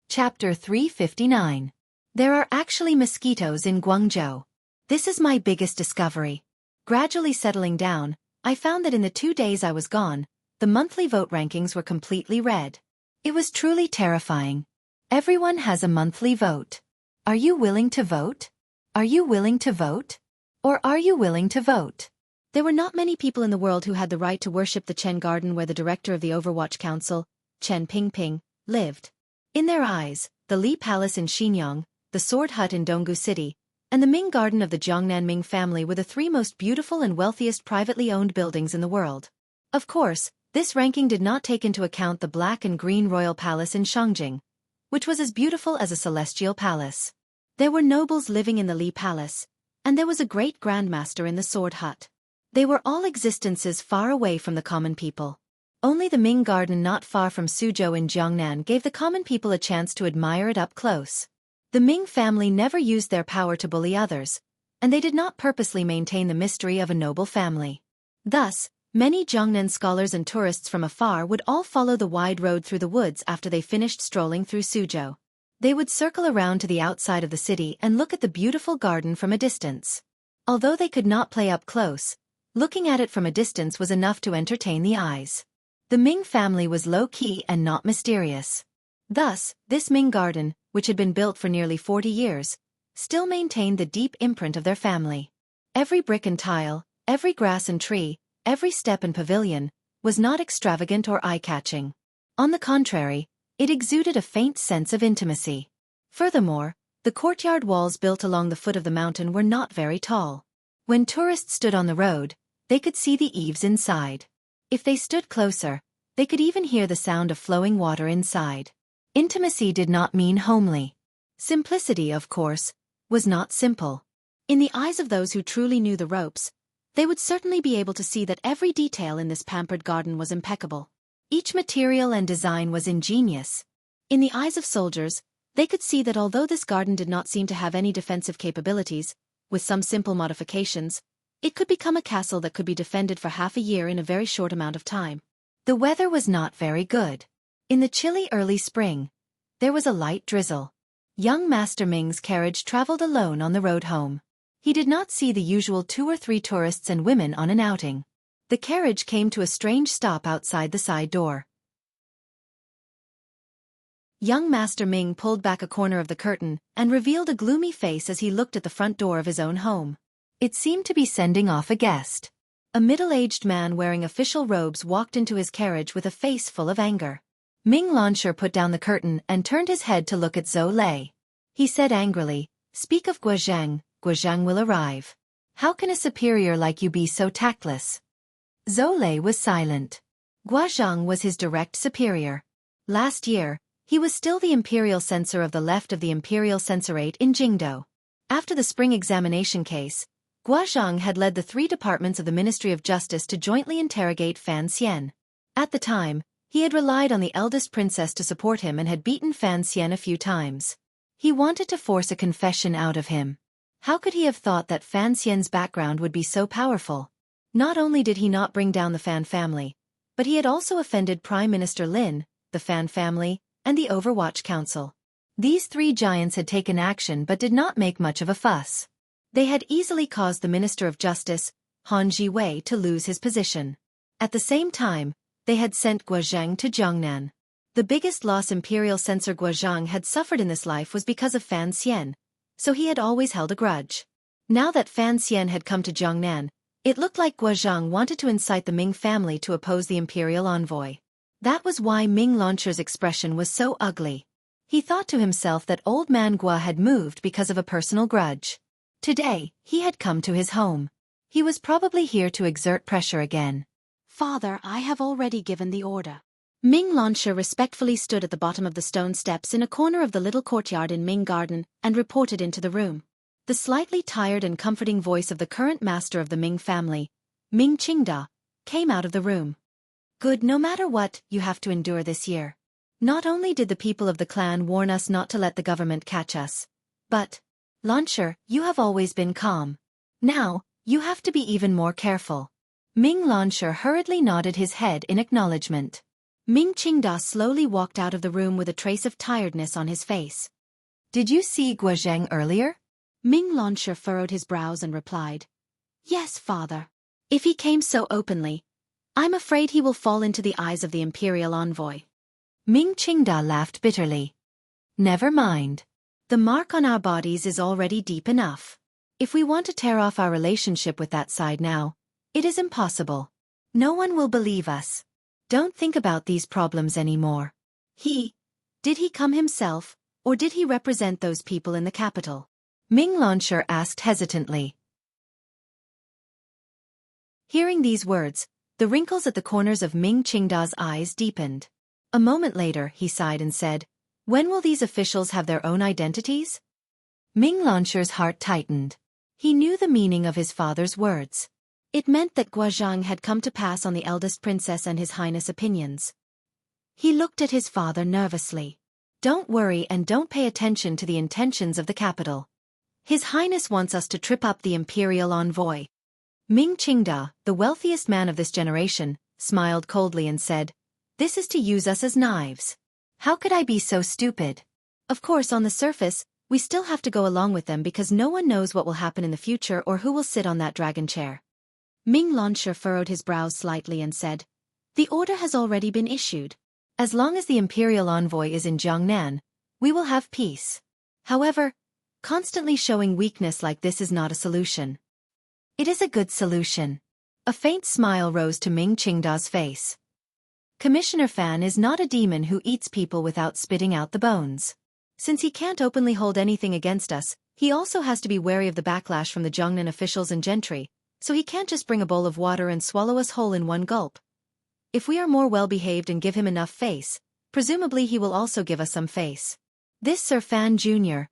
Chapter 359. There are actually mosquitoes in Guangzhou. This is my biggest discovery. Gradually settling down, I found that in the 2 days I was gone, the monthly vote rankings were completely red. It was truly terrifying. Everyone has a monthly vote. Are you willing to vote? Are you willing to vote? Or are you willing to vote? There were not many people in the world who had the right to worship the Chen Garden where the director of the Overwatch Council, Chen Pingping, lived. In their eyes, the Li Palace in Xinyang, the Sword Hut in Donggu City, and the Ming Garden of the Jiangnan Ming family were the 3 most beautiful and wealthiest privately owned buildings in the world. Of course, this ranking did not take into account the black and green royal palace in Shangjing, which was as beautiful as a celestial palace. There were nobles living in the Li Palace, and there was a great grandmaster in the Sword Hut. They were all existences far away from the common people. Only the Ming Garden not far from Suzhou in Jiangnan gave the common people a chance to admire it up close. The Ming family never used their power to bully others, and they did not purposely maintain the mystery of a noble family. Thus, many Jiangnan scholars and tourists from afar would all follow the wide road through the woods after they finished strolling through Suzhou. They would circle around to the outside of the city and look at the beautiful garden from a distance. Although they could not play up close, looking at it from a distance was enough to entertain the eyes. The Ming family was low-key and not mysterious. Thus, this Ming Garden, which had been built for nearly 40 years, still maintained the deep imprint of their family. Every brick and tile, every grass and tree, every step and pavilion, was not extravagant or eye-catching. On the contrary, it exuded a faint sense of intimacy. Furthermore, the courtyard walls built along the foot of the mountain were not very tall. When tourists stood on the road, they could see the eaves inside. If they stood closer, they could even hear the sound of flowing water inside. Intimacy did not mean homely. Simplicity, of course, was not simple. In the eyes of those who truly knew the ropes, they would certainly be able to see that every detail in this pampered garden was impeccable. Each material and design was ingenious. In the eyes of soldiers, they could see that although this garden did not seem to have any defensive capabilities, with some simple modifications, it could become a castle that could be defended for half a year in a very short amount of time. The weather was not very good. In the chilly early spring, there was a light drizzle. Young Master Ming's carriage traveled alone on the road home. He did not see the usual 2 or 3 tourists and women on an outing. The carriage came to a strange stop outside the side door. Young Master Ming pulled back a corner of the curtain and revealed a gloomy face as he looked at the front door of his own home. It seemed to be sending off a guest. A middle-aged man wearing official robes walked into his carriage with a face full of anger. Ming Lansher put down the curtain and turned his head to look at Zhou Lei. He said angrily, "Speak of Guozhang, Guozhang will arrive. How can a superior like you be so tactless?" Zhou Lei was silent. Guozhang was his direct superior. Last year, he was still the imperial censor of the left of the imperial censorate in Jingdou. After the spring examination case, Guozhang had led the 3 departments of the Ministry of Justice to jointly interrogate Fan Xian. At the time, he had relied on the eldest princess to support him and had beaten Fan Xian a few times. He wanted to force a confession out of him. How could he have thought that Fan Xian's background would be so powerful? Not only did he not bring down the Fan family, but he had also offended Prime Minister Lin, the Fan family, and the Overwatch Council. These 3 giants had taken action but did not make much of a fuss. They had easily caused the Minister of Justice, Han Jiwei, to lose his position. At the same time, they had sent Guozhang to Jiangnan. The biggest loss Imperial Censor Guozhang had suffered in this life was because of Fan Xian, so he had always held a grudge. Now that Fan Xian had come to Jiangnan, it looked like Guozhang wanted to incite the Ming family to oppose the imperial envoy. That was why Ming Lansher's expression was so ugly. He thought to himself that old man Gua had moved because of a personal grudge. Today, he had come to his home. He was probably here to exert pressure again. "Father, I have already given the order." Ming Lansher respectfully stood at the bottom of the stone steps in a corner of the little courtyard in Ming Garden and reported into the room. The slightly tired and comforting voice of the current master of the Ming family, Ming Qingda, came out of the room. "Good, no matter what you have to endure this year. Not only did the people of the clan warn us not to let the government catch us, but, Lansher, you have always been calm. Now, you have to be even more careful." Ming Lansher hurriedly nodded his head in acknowledgement. Ming Qingda slowly walked out of the room with a trace of tiredness on his face. "Did you see Guozhang earlier?" Ming Lansher furrowed his brows and replied, "Yes, father. If he came so openly, I'm afraid he will fall into the eyes of the imperial envoy." Ming Qingda laughed bitterly. "Never mind. The mark on our bodies is already deep enough. If we want to tear off our relationship with that side now, it is impossible. No one will believe us. Don't think about these problems anymore. Did he come himself, or did he represent those people in the capital?" Ming Lansher asked hesitantly. Hearing these words, the wrinkles at the corners of Ming Qingda's eyes deepened. A moment later, he sighed and said, "When will these officials have their own identities?" Ming Lansher's heart tightened. He knew the meaning of his father's words. It meant that Guozhang had come to pass on the eldest princess and His Highness' opinions. He looked at his father nervously. "Don't worry and don't pay attention to the intentions of the capital. His Highness wants us to trip up the imperial envoy." Ming Qingda, the wealthiest man of this generation, smiled coldly and said, "This is to use us as knives. How could I be so stupid? Of course, on the surface, we still have to go along with them because no one knows what will happen in the future or who will sit on that dragon chair." Ming Lansher furrowed his brows slightly and said, "The order has already been issued. As long as the imperial envoy is in Jiangnan, we will have peace. However, constantly showing weakness like this is not a solution." "It is a good solution." A faint smile rose to Ming Qingda's face. "Commissioner Fan is not a demon who eats people without spitting out the bones. Since he can't openly hold anything against us, he also has to be wary of the backlash from the Jiangnan officials and gentry, so he can't just bring a bowl of water and swallow us whole in one gulp. If we are more well-behaved and give him enough face, Presumably he will also give us some face. This Sir Fan Jr.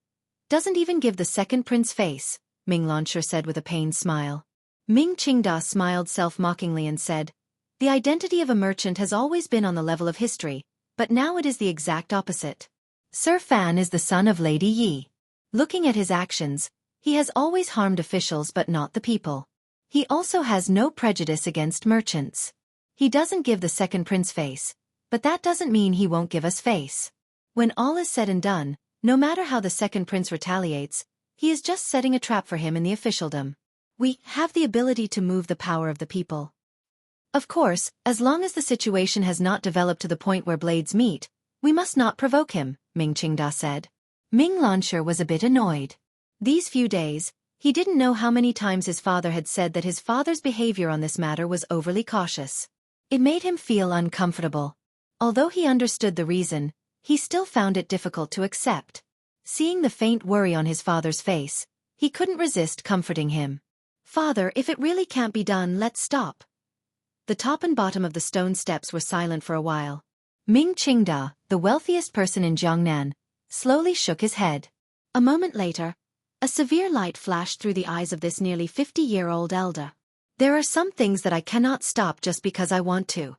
doesn't even give the second prince face, Ming Launcher said with a pained smile. Ming Qingda smiled self-mockingly and said, the identity of a merchant has always been on the level of history, but now it is the exact opposite. Sir Fan is the son of Lady Yi. Looking at his actions, he has always harmed officials but not the people. He also has no prejudice against merchants. He doesn't give the second prince face, but that doesn't mean he won't give us face. When all is said and done, no matter how the second prince retaliates, he is just setting a trap for him in the officialdom. We have the ability to move the power of the people. Of course, as long as the situation has not developed to the point where blades meet, we must not provoke him, Ming Qingda said. Ming Launcher was a bit annoyed. These few days, he didn't know how many times his father had said that his father's behavior on this matter was overly cautious. It made him feel uncomfortable. Although he understood the reason, he still found it difficult to accept. Seeing the faint worry on his father's face, he couldn't resist comforting him. Father, if it really can't be done, let's stop. The top and bottom of the stone steps were silent for a while. Ming Qingda, the wealthiest person in Jiangnan, slowly shook his head. A moment later, a severe light flashed through the eyes of this nearly 50-year-old elder. There are some things that I cannot stop just because I want to.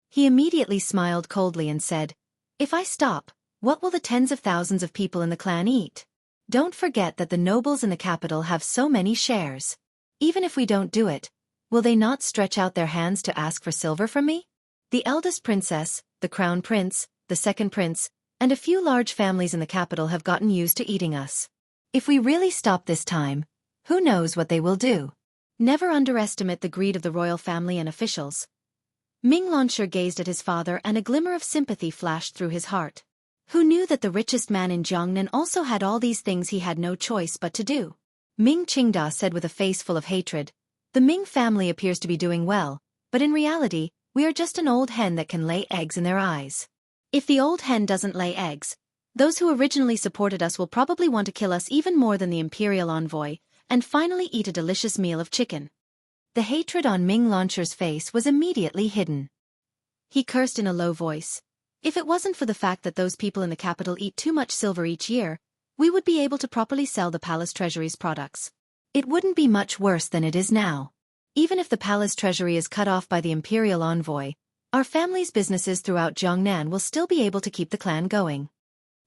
He immediately smiled coldly and said, if I stop, what will the tens of thousands of people in the clan eat? Don't forget that the nobles in the capital have so many shares. Even if we don't do it, will they not stretch out their hands to ask for silver from me? The eldest princess, the crown prince, the second prince, and a few large families in the capital have gotten used to eating us. If we really stop this time, who knows what they will do? Never underestimate the greed of the royal family and officials. Ming Launcher gazed at his father and a glimmer of sympathy flashed through his heart. Who knew that the richest man in Jiangnan also had all these things he had no choice but to do? Ming Qingda said with a face full of hatred, the Ming family appears to be doing well, but in reality, we are just an old hen that can lay eggs in their eyes. If the old hen doesn't lay eggs, those who originally supported us will probably want to kill us even more than the imperial envoy, and finally eat a delicious meal of chicken. The hatred on Ming Launcher's face was immediately hidden. He cursed in a low voice. If it wasn't for the fact that those people in the capital eat too much silver each year, we would be able to properly sell the palace treasury's products. It wouldn't be much worse than it is now. Even if the palace treasury is cut off by the imperial envoy, our family's businesses throughout Jiangnan will still be able to keep the clan going.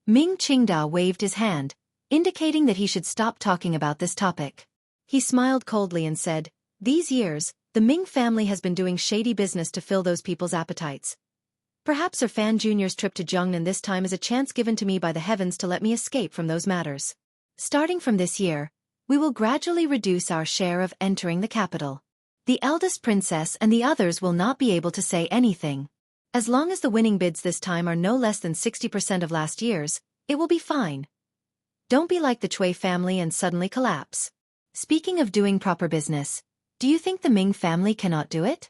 Ming Qingda waved his hand, indicating that he should stop talking about this topic. He smiled coldly and said, these years, the Ming family has been doing shady business to fill those people's appetites. Perhaps Sir Fan Jr.'s trip to Jiangnan this time is a chance given to me by the heavens to let me escape from those matters. Starting from this year, we will gradually reduce our share of entering the capital. The eldest princess and the others will not be able to say anything. As long as the winning bids this time are no less than 60% of last year's, it will be fine. Don't be like the Xueqi family and suddenly collapse. Speaking of doing proper business, do you think the Ming family cannot do it?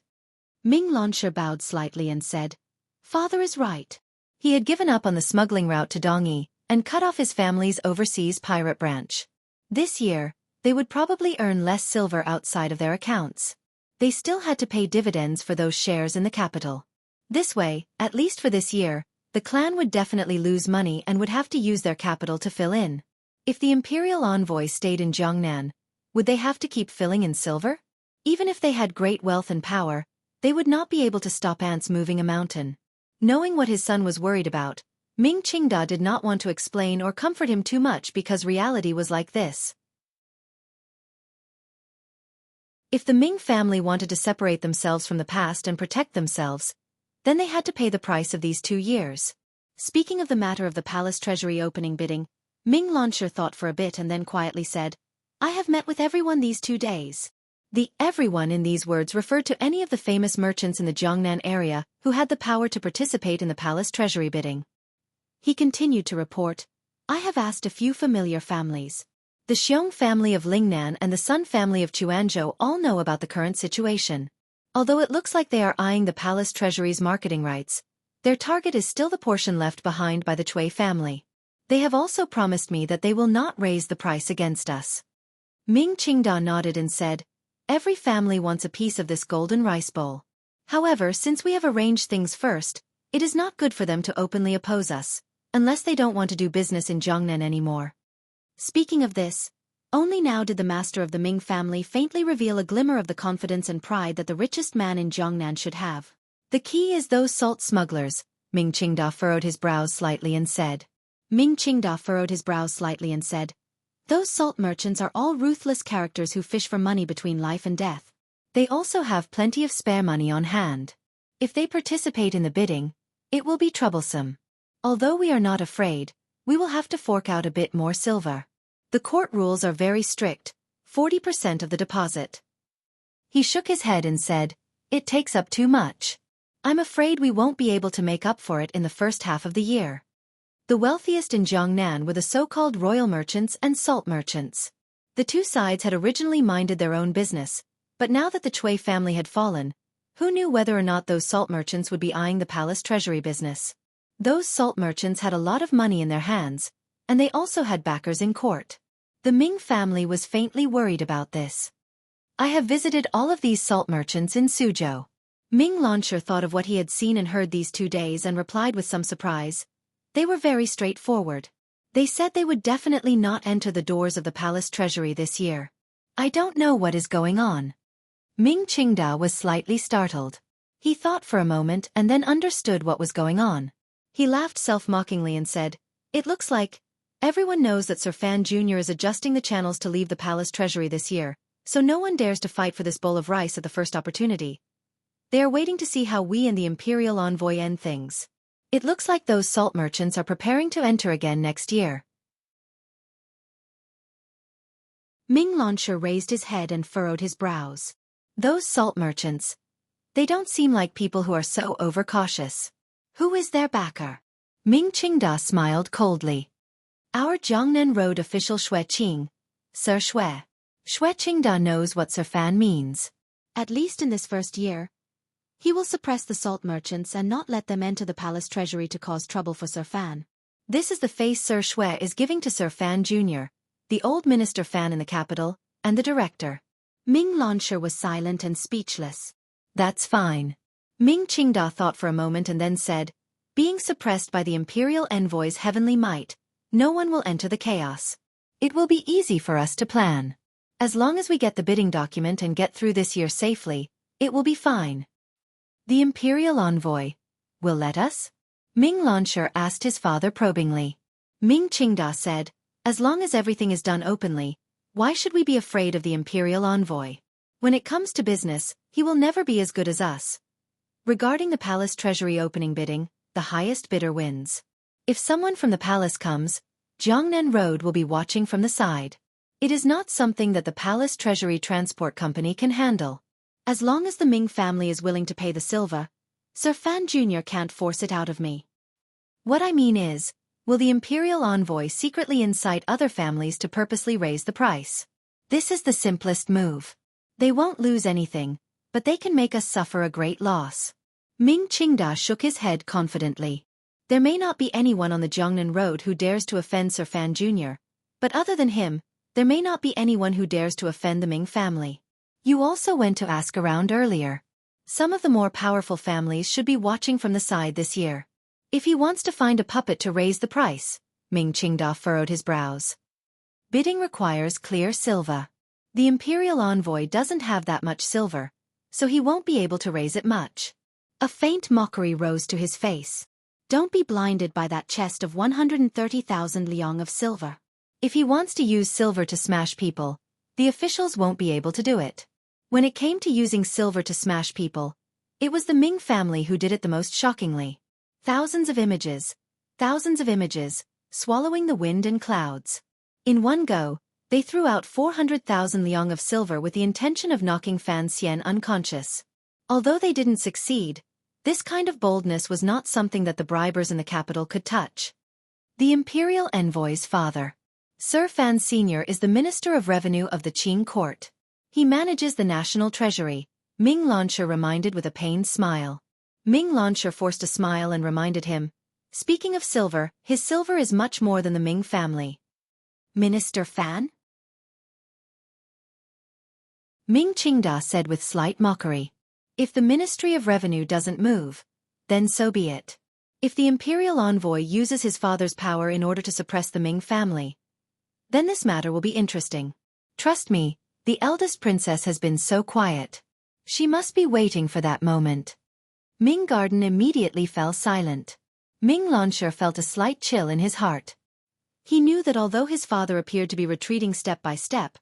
Ming Launcher bowed slightly and said, Father is right. He had given up on the smuggling route to Dongyi and cut off his family's overseas pirate branch. This year, they would probably earn less silver outside of their accounts. They still had to pay dividends for those shares in the capital. This way, at least for this year, the clan would definitely lose money and would have to use their capital to fill in. If the imperial envoy stayed in Jiangnan, would they have to keep filling in silver? Even if they had great wealth and power, they would not be able to stop ants moving a mountain. Knowing what his son was worried about, Ming Qingda did not want to explain or comfort him too much because reality was like this. If the Ming family wanted to separate themselves from the past and protect themselves, then they had to pay the price of these 2 years. Speaking of the matter of the palace treasury opening bidding, Ming Launcher thought for a bit and then quietly said, I have met with everyone these 2 days. The everyone in these words referred to any of the famous merchants in the Jiangnan area who had the power to participate in the palace treasury bidding. He continued to report, I have asked a few familiar families. The Xiong family of Lingnan and the Sun family of Quanzhou all know about the current situation. Although it looks like they are eyeing the palace treasury's marketing rights, their target is still the portion left behind by the Xueqi family. They have also promised me that they will not raise the price against us. Ming Qingda nodded and said, Every family wants a piece of this golden rice bowl. However, since we have arranged things first, it is not good for them to openly oppose us, unless they don't want to do business in Jiangnan anymore. Speaking of this, only now did the master of the Ming family faintly reveal a glimmer of the confidence and pride that the richest man in Jiangnan should have. The key is those salt smugglers. Ming Qingda furrowed his brows slightly and said. Those salt merchants are all ruthless characters who fish for money between life and death. They also have plenty of spare money on hand. If they participate in the bidding, it will be troublesome. Although we are not afraid, we will have to fork out a bit more silver. The court rules are very strict, 40% of the deposit. He shook his head and said, it takes up too much. I'm afraid we won't be able to make up for it in the first half of the year. The wealthiest in Jiangnan were the so-called royal merchants and salt merchants. The two sides had originally minded their own business, but now that the Cui family had fallen, who knew whether or not those salt merchants would be eyeing the palace treasury business? Those salt merchants had a lot of money in their hands, and they also had backers in court. The Ming family was faintly worried about this. I have visited all of these salt merchants in Suzhou. Ming Lansher thought of what he had seen and heard these 2 days and replied with some surprise. They were very straightforward. They said they would definitely not enter the doors of the palace treasury this year. I don't know what is going on. Ming Qingda was slightly startled. He thought for a moment and then understood what was going on. He laughed self-mockingly and said, it looks like everyone knows that Sir Fan Jr. is adjusting the channels to leave the palace treasury this year, so no one dares to fight for this bowl of rice at the first opportunity. They are waiting to see how we and the imperial envoy end things. It looks like those salt merchants are preparing to enter again next year. Ming Lansher raised his head and furrowed his brows. Those salt merchants. They don't seem like people who are so overcautious. Who is their backer? Ming Qingda smiled coldly. Our Jiangnan Road official Xueqi, Sir Xue. Xue Qingda knows what Sir Fan means. At least in this first year, he will suppress the salt merchants and not let them enter the palace treasury to cause trouble for Sir Fan. This is the face Sir Xue is giving to Sir Fan Jr., the old Minister Fan in the capital, and the director. Ming Lansher was silent and speechless. That's fine. Ming Qingda thought for a moment and then said, being suppressed by the imperial envoy's heavenly might, no one will enter the chaos. It will be easy for us to plan. As long as we get the bidding document and get through this year safely, it will be fine. The imperial envoy will let us? Ming Lansher asked his father probingly. Ming Qingda said, as long as everything is done openly, why should we be afraid of the imperial envoy? When it comes to business, he will never be as good as us. Regarding the palace treasury opening bidding, the highest bidder wins. If someone from the palace comes, Jiangnan Road will be watching from the side. It is not something that the palace treasury transport company can handle. As long as the Ming family is willing to pay the silver, Sir Fan Jr. can't force it out of me. What I mean is, will the imperial envoy secretly incite other families to purposely raise the price? This is the simplest move. They won't lose anything, but they can make us suffer a great loss. Ming Qingda shook his head confidently. There may not be anyone on the Jiangnan Road who dares to offend Sir Fan Jr., but other than him, there may not be anyone who dares to offend the Ming family. You also went to ask around earlier. Some of the more powerful families should be watching from the side this year. If he wants to find a puppet to raise the price, Ming Qingda furrowed his brows. Bidding requires clear silver. The imperial envoy doesn't have that much silver, so he won't be able to raise it much. A faint mockery rose to his face. Don't be blinded by that chest of 130,000 liang of silver. If he wants to use silver to smash people, the officials won't be able to do it. When it came to using silver to smash people, it was the Ming family who did it the most shockingly. Thousands of images, swallowing the wind and clouds. In one go, they threw out 400,000 liang of silver with the intention of knocking Fan Xian unconscious. Although they didn't succeed, this kind of boldness was not something that the bribers in the capital could touch. The imperial envoy's father, Sir Fan Sr., is the Minister of Revenue of the Qing court. He manages the national treasury, Ming Lansher reminded with a pained smile. Ming Lansher forced a smile and reminded him, speaking of silver, his silver is much more than the Ming family. Minister Fan? Ming Qingda said with slight mockery. If the Ministry of Revenue doesn't move, then so be it. If the imperial envoy uses his father's power in order to suppress the Ming family, then this matter will be interesting. Trust me, the eldest princess has been so quiet. She must be waiting for that moment. Ming Garden immediately fell silent. Ming Lansher felt a slight chill in his heart. He knew that although his father appeared to be retreating step by step,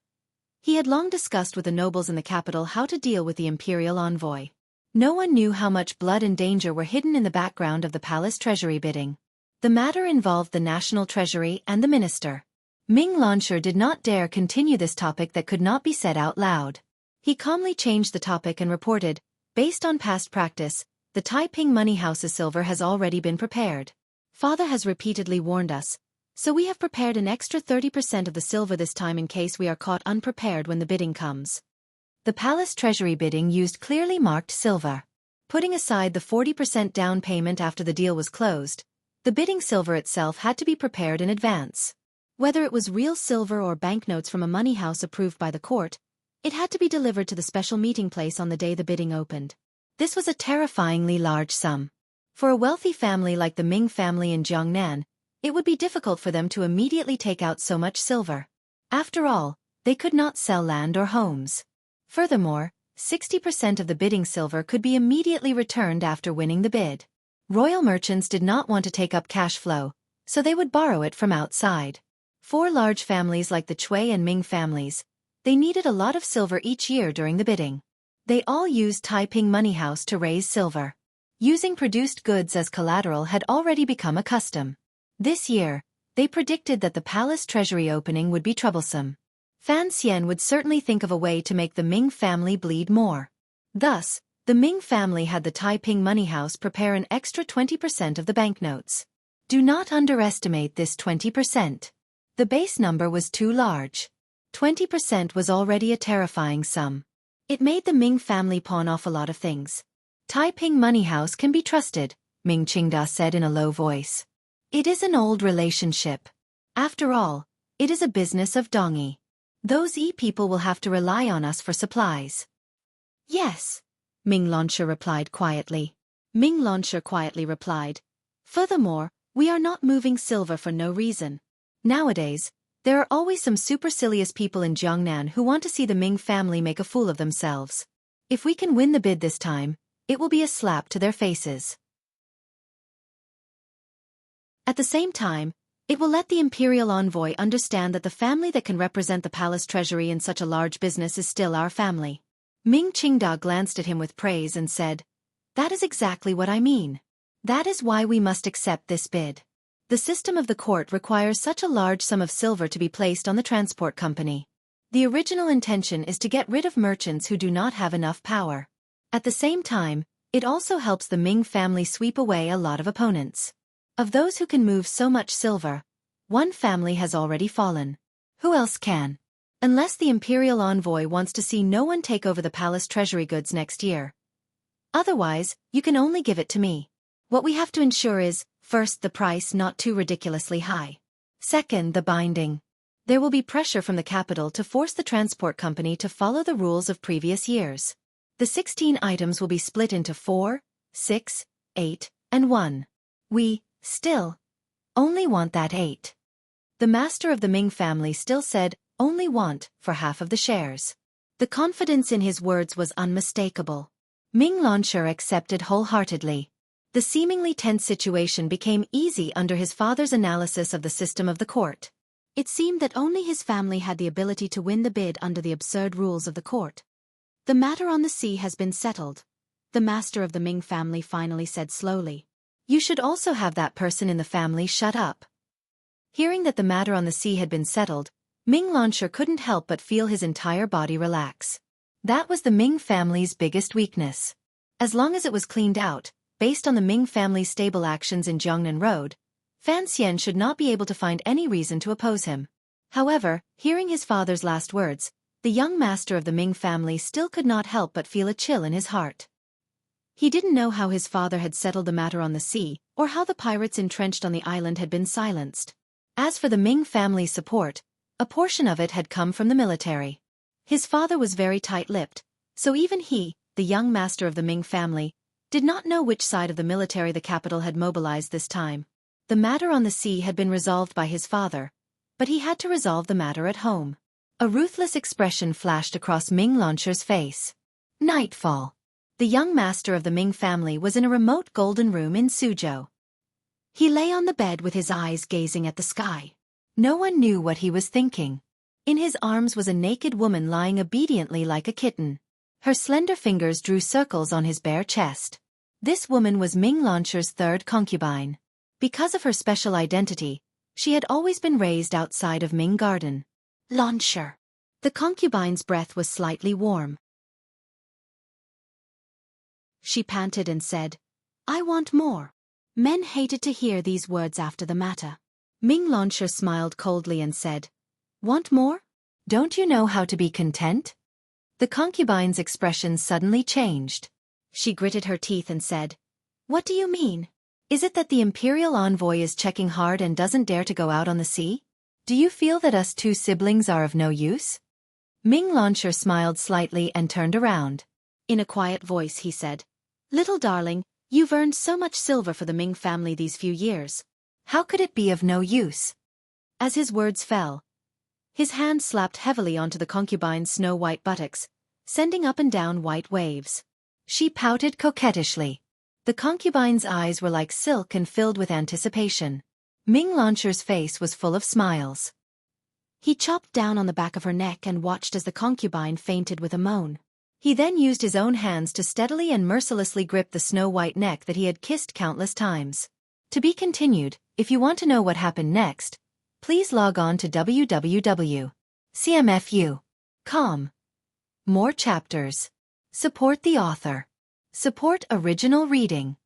he had long discussed with the nobles in the capital how to deal with the imperial envoy. No one knew how much blood and danger were hidden in the background of the palace treasury bidding. The matter involved the national treasury and the minister. Ming Lansher did not dare continue this topic that could not be said out loud. He calmly changed the topic and reported, based on past practice, the Taiping money house's silver has already been prepared. Father has repeatedly warned us, so we have prepared an extra 30% of the silver this time in case we are caught unprepared when the bidding comes. The palace treasury bidding used clearly marked silver. Putting aside the 40% down payment after the deal was closed, the bidding silver itself had to be prepared in advance. Whether it was real silver or banknotes from a money house approved by the court, it had to be delivered to the special meeting place on the day the bidding opened. This was a terrifyingly large sum. For a wealthy family like the Ming family in Jiangnan, it would be difficult for them to immediately take out so much silver. After all, they could not sell land or homes. Furthermore, 60% of the bidding silver could be immediately returned after winning the bid. Royal merchants did not want to take up cash flow, so they would borrow it from outside. For large families like the Xueqi and Ming families, they needed a lot of silver each year during the bidding. They all used Taiping Money House to raise silver. Using produced goods as collateral had already become a custom. This year, they predicted that the palace treasury opening would be troublesome. Fan Xian would certainly think of a way to make the Ming family bleed more. Thus, the Ming family had the Taiping Money House prepare an extra 20% of the banknotes. Do not underestimate this 20%. The base number was too large. 20% was already a terrifying sum. It made the Ming family pawn off a lot of things. Taiping Money House can be trusted, Ming Qingda said in a low voice. It is an old relationship. After all, it is a business of Dongyi. Those people will have to rely on us for supplies. Yes, Ming Lansher replied quietly. Ming Lansher quietly replied, furthermore, we are not moving silver for no reason. Nowadays, there are always some supercilious people in Jiangnan who want to see the Ming family make a fool of themselves. If we can win the bid this time, it will be a slap to their faces. At the same time, it will let the imperial envoy understand that the family that can represent the palace treasury in such a large business is still our family. Ming Qingda glanced at him with praise and said, that is exactly what I mean. That is why we must accept this bid. The system of the court requires such a large sum of silver to be placed on the transport company. The original intention is to get rid of merchants who do not have enough power. At the same time, it also helps the Ming family sweep away a lot of opponents. Of those who can move so much silver, one family has already fallen. Who else can? Unless the imperial envoy wants to see no one take over the palace treasury goods next year. Otherwise, you can only give it to me. What we have to ensure is, first, the price not too ridiculously high. Second, the binding. There will be pressure from the capital to force the transport company to follow the rules of previous years. The 16 items will be split into 4, 6, 8, and 1. We, still, only want that 8. The master of the Ming family still said, only want, for half of the shares. The confidence in his words was unmistakable. Ming Lansher accepted wholeheartedly. The seemingly tense situation became easy under his father's analysis of the system of the court. It seemed that only his family had the ability to win the bid under the absurd rules of the court. The matter on the sea has been settled, the master of the Ming family finally said slowly. You should also have that person in the family shut up. Hearing that the matter on the sea had been settled, Ming Lansher couldn't help but feel his entire body relax. That was the Ming family's biggest weakness. As long as it was cleaned out, based on the Ming family's stable actions in Jiangnan Road, Fan Xian should not be able to find any reason to oppose him. However, hearing his father's last words, the young master of the Ming family still could not help but feel a chill in his heart. He didn't know how his father had settled the matter on the sea, or how the pirates entrenched on the island had been silenced. As for the Ming family's support, a portion of it had come from the military. His father was very tight-lipped, so even he, the young master of the Ming family, did not know which side of the military the capital had mobilized this time. The matter on the sea had been resolved by his father, but he had to resolve the matter at home. A ruthless expression flashed across Ming Launcher's face. Nightfall. The young master of the Ming family was in a remote golden room in Suzhou. He lay on the bed with his eyes gazing at the sky. No one knew what he was thinking. In his arms was a naked woman lying obediently like a kitten. Her slender fingers drew circles on his bare chest. This woman was Ming Launcher's third concubine. Because of her special identity, she had always been raised outside of Ming Garden. Launcher. The concubine's breath was slightly warm. She panted and said, "I want more." Men hated to hear these words after the matter. Ming Launcher smiled coldly and said, "Want more? Don't you know how to be content?" The concubine's expression suddenly changed. She gritted her teeth and said, "What do you mean? Is it that the imperial envoy is checking hard and doesn't dare to go out on the sea? Do you feel that us two siblings are of no use?" Ming Launcher smiled slightly and turned around. In a quiet voice he said, "Little darling, you've earned so much silver for the Ming family these few years. How could it be of no use?" As his words fell, his hand slapped heavily onto the concubine's snow-white buttocks, sending up and down white waves. She pouted coquettishly. The concubine's eyes were like silk and filled with anticipation. Ming Launcher's face was full of smiles. He chopped down on the back of her neck and watched as the concubine fainted with a moan. He then used his own hands to steadily and mercilessly grip the snow-white neck that he had kissed countless times. To be continued. If you want to know what happened next, please log on to www.cmfu.com. More chapters. Support the author. Support original reading.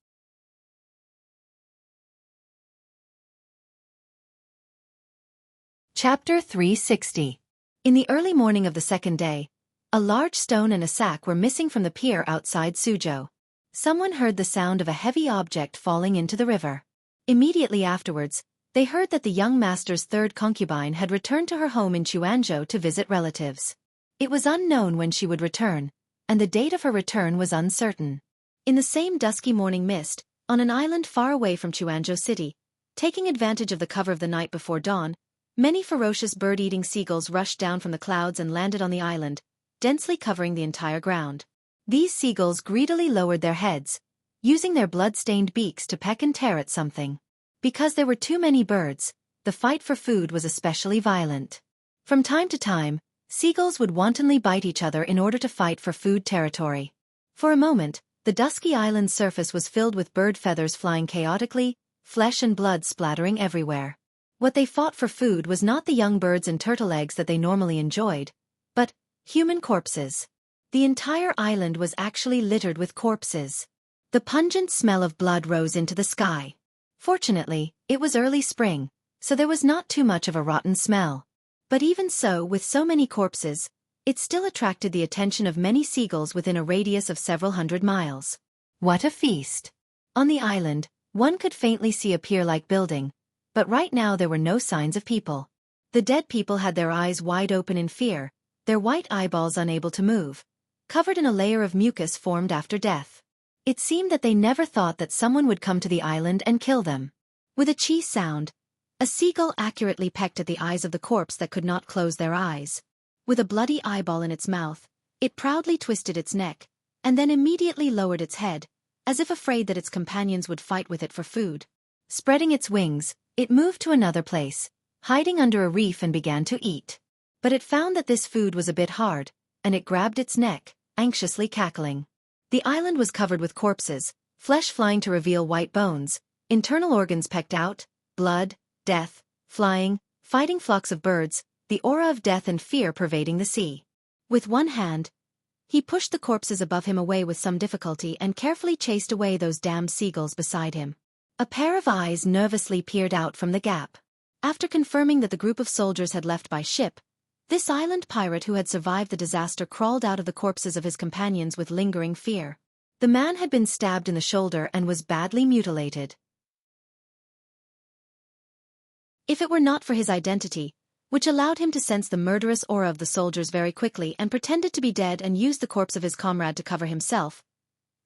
Chapter 360. In the early morning of the second day, a large stone and a sack were missing from the pier outside Suzhou. Someone heard the sound of a heavy object falling into the river. Immediately afterwards, they heard that the young master's third concubine had returned to her home in Xuanzhou to visit relatives. It was unknown when she would return, and the date of her return was uncertain. In the same dusky morning mist, on an island far away from Xuanzhou City, taking advantage of the cover of the night before dawn, many ferocious bird-eating seagulls rushed down from the clouds and landed on the island, densely covering the entire ground. These seagulls greedily lowered their heads, using their blood-stained beaks to peck and tear at something. Because there were too many birds, the fight for food was especially violent. From time to time, seagulls would wantonly bite each other in order to fight for food territory. For a moment, the dusky island's surface was filled with bird feathers flying chaotically, flesh and blood splattering everywhere. What they fought for food was not the young birds and turtle eggs that they normally enjoyed, but human corpses. The entire island was actually littered with corpses. The pungent smell of blood rose into the sky. Fortunately, it was early spring, so there was not too much of a rotten smell. But even so, with so many corpses, it still attracted the attention of many seagulls within a radius of several hundred miles. What a feast! On the island, one could faintly see a pier-like building, but right now there were no signs of people. The dead people had their eyes wide open in fear, their white eyeballs unable to move, covered in a layer of mucus formed after death. It seemed that they never thought that someone would come to the island and kill them. With a chee sound, a seagull accurately pecked at the eyes of the corpse that could not close their eyes. With a bloody eyeball in its mouth, it proudly twisted its neck, and then immediately lowered its head, as if afraid that its companions would fight with it for food. Spreading its wings, it moved to another place, hiding under a reef and began to eat. But it found that this food was a bit hard, and it grabbed its neck, anxiously cackling. The island was covered with corpses, flesh flying to reveal white bones, internal organs pecked out, blood, death, flying, fighting flocks of birds, the aura of death and fear pervading the sea. With one hand, he pushed the corpses above him away with some difficulty and carefully chased away those damned seagulls beside him. A pair of eyes nervously peered out from the gap. After confirming that the group of soldiers had left by ship, this island pirate who had survived the disaster crawled out of the corpses of his companions with lingering fear. The man had been stabbed in the shoulder and was badly mutilated. If it were not for his identity, which allowed him to sense the murderous aura of the soldiers very quickly and pretended to be dead and used the corpse of his comrade to cover himself.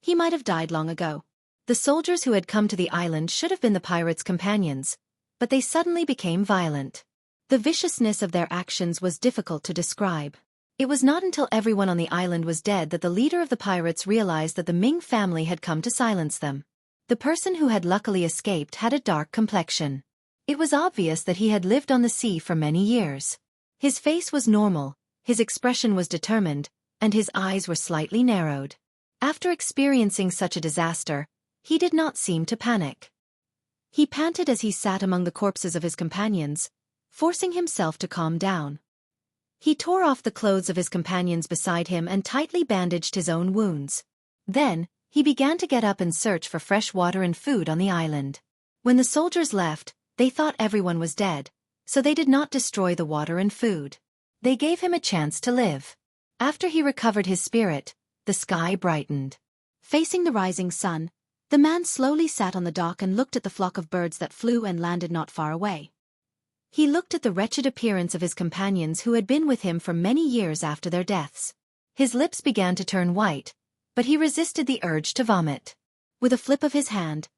He might have died long ago. The soldiers who had come to the island should have been the pirates' companions, but they suddenly became violent. The viciousness of their actions was difficult to describe. It was not until everyone on the island was dead that the leader of the pirates realized that the Ming family had come to silence them. The person who had luckily escaped had a dark complexion. It was obvious that he had lived on the sea for many years. His face was normal, his expression was determined, and his eyes were slightly narrowed. After experiencing such a disaster, he did not seem to panic. He panted as he sat among the corpses of his companions, forcing himself to calm down. He tore off the clothes of his companions beside him and tightly bandaged his own wounds. Then, he began to get up and search for fresh water and food on the island. When the soldiers left, they thought everyone was dead, so they did not destroy the water and food. They gave him a chance to live. After he recovered his spirit, the sky brightened. Facing the rising sun, the man slowly sat on the dock and looked at the flock of birds that flew and landed not far away. He looked at the wretched appearance of his companions who had been with him for many years after their deaths. His lips began to turn white, but he resisted the urge to vomit. With a flip of his hand,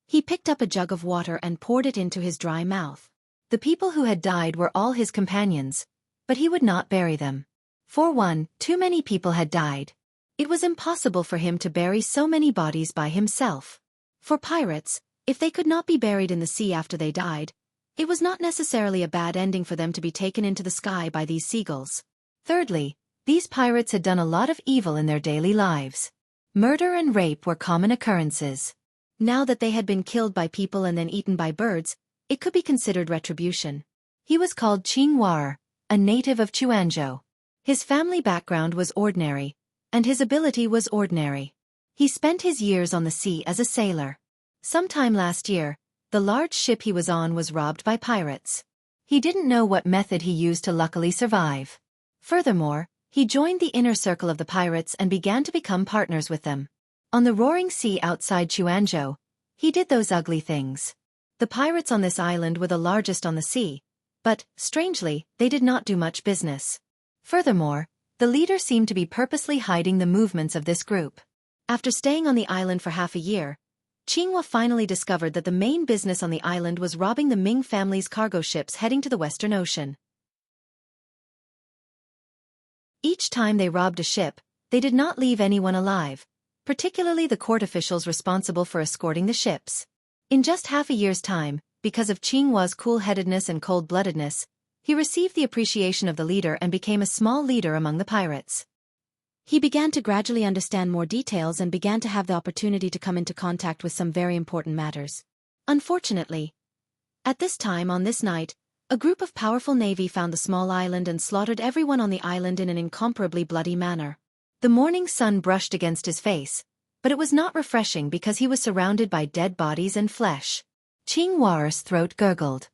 he picked up a jug of water and poured it into his dry mouth. The people who had died were all his companions, but he would not bury them. For one, too many people had died. It was impossible for him to bury so many bodies by himself. For pirates, if they could not be buried in the sea after they died, it was not necessarily a bad ending for them to be taken into the sky by these seagulls. Thirdly, these pirates had done a lot of evil in their daily lives. Murder and rape were common occurrences. Now that they had been killed by people and then eaten by birds, it could be considered retribution. He was called Xueqi, a native of Xuanzhou. His family background was ordinary, and his ability was ordinary. He spent his years on the sea as a sailor. Sometime last year, the large ship he was on was robbed by pirates. He didn't know what method he used to luckily survive. Furthermore, he joined the inner circle of the pirates and began to become partners with them. On the roaring sea outside Xuanzhou, he did those ugly things. The pirates on this island were the largest on the sea, but, strangely, they did not do much business. Furthermore, the leader seemed to be purposely hiding the movements of this group. After staying on the island for half a year, Xueqi finally discovered that the main business on the island was robbing the Ming family's cargo ships heading to the Western Ocean. Each time they robbed a ship, they did not leave anyone alive, particularly the court officials responsible for escorting the ships. In just half a year's time, because of Xueqi's cool-headedness and cold-bloodedness, he received the appreciation of the leader and became a small leader among the pirates. He began to gradually understand more details and began to have the opportunity to come into contact with some very important matters. Unfortunately, at this time on this night, a group of powerful navy found the small island and slaughtered everyone on the island in an incomparably bloody manner. The morning sun brushed against his face, but it was not refreshing because he was surrounded by dead bodies and flesh. Xueqi's throat gurgled.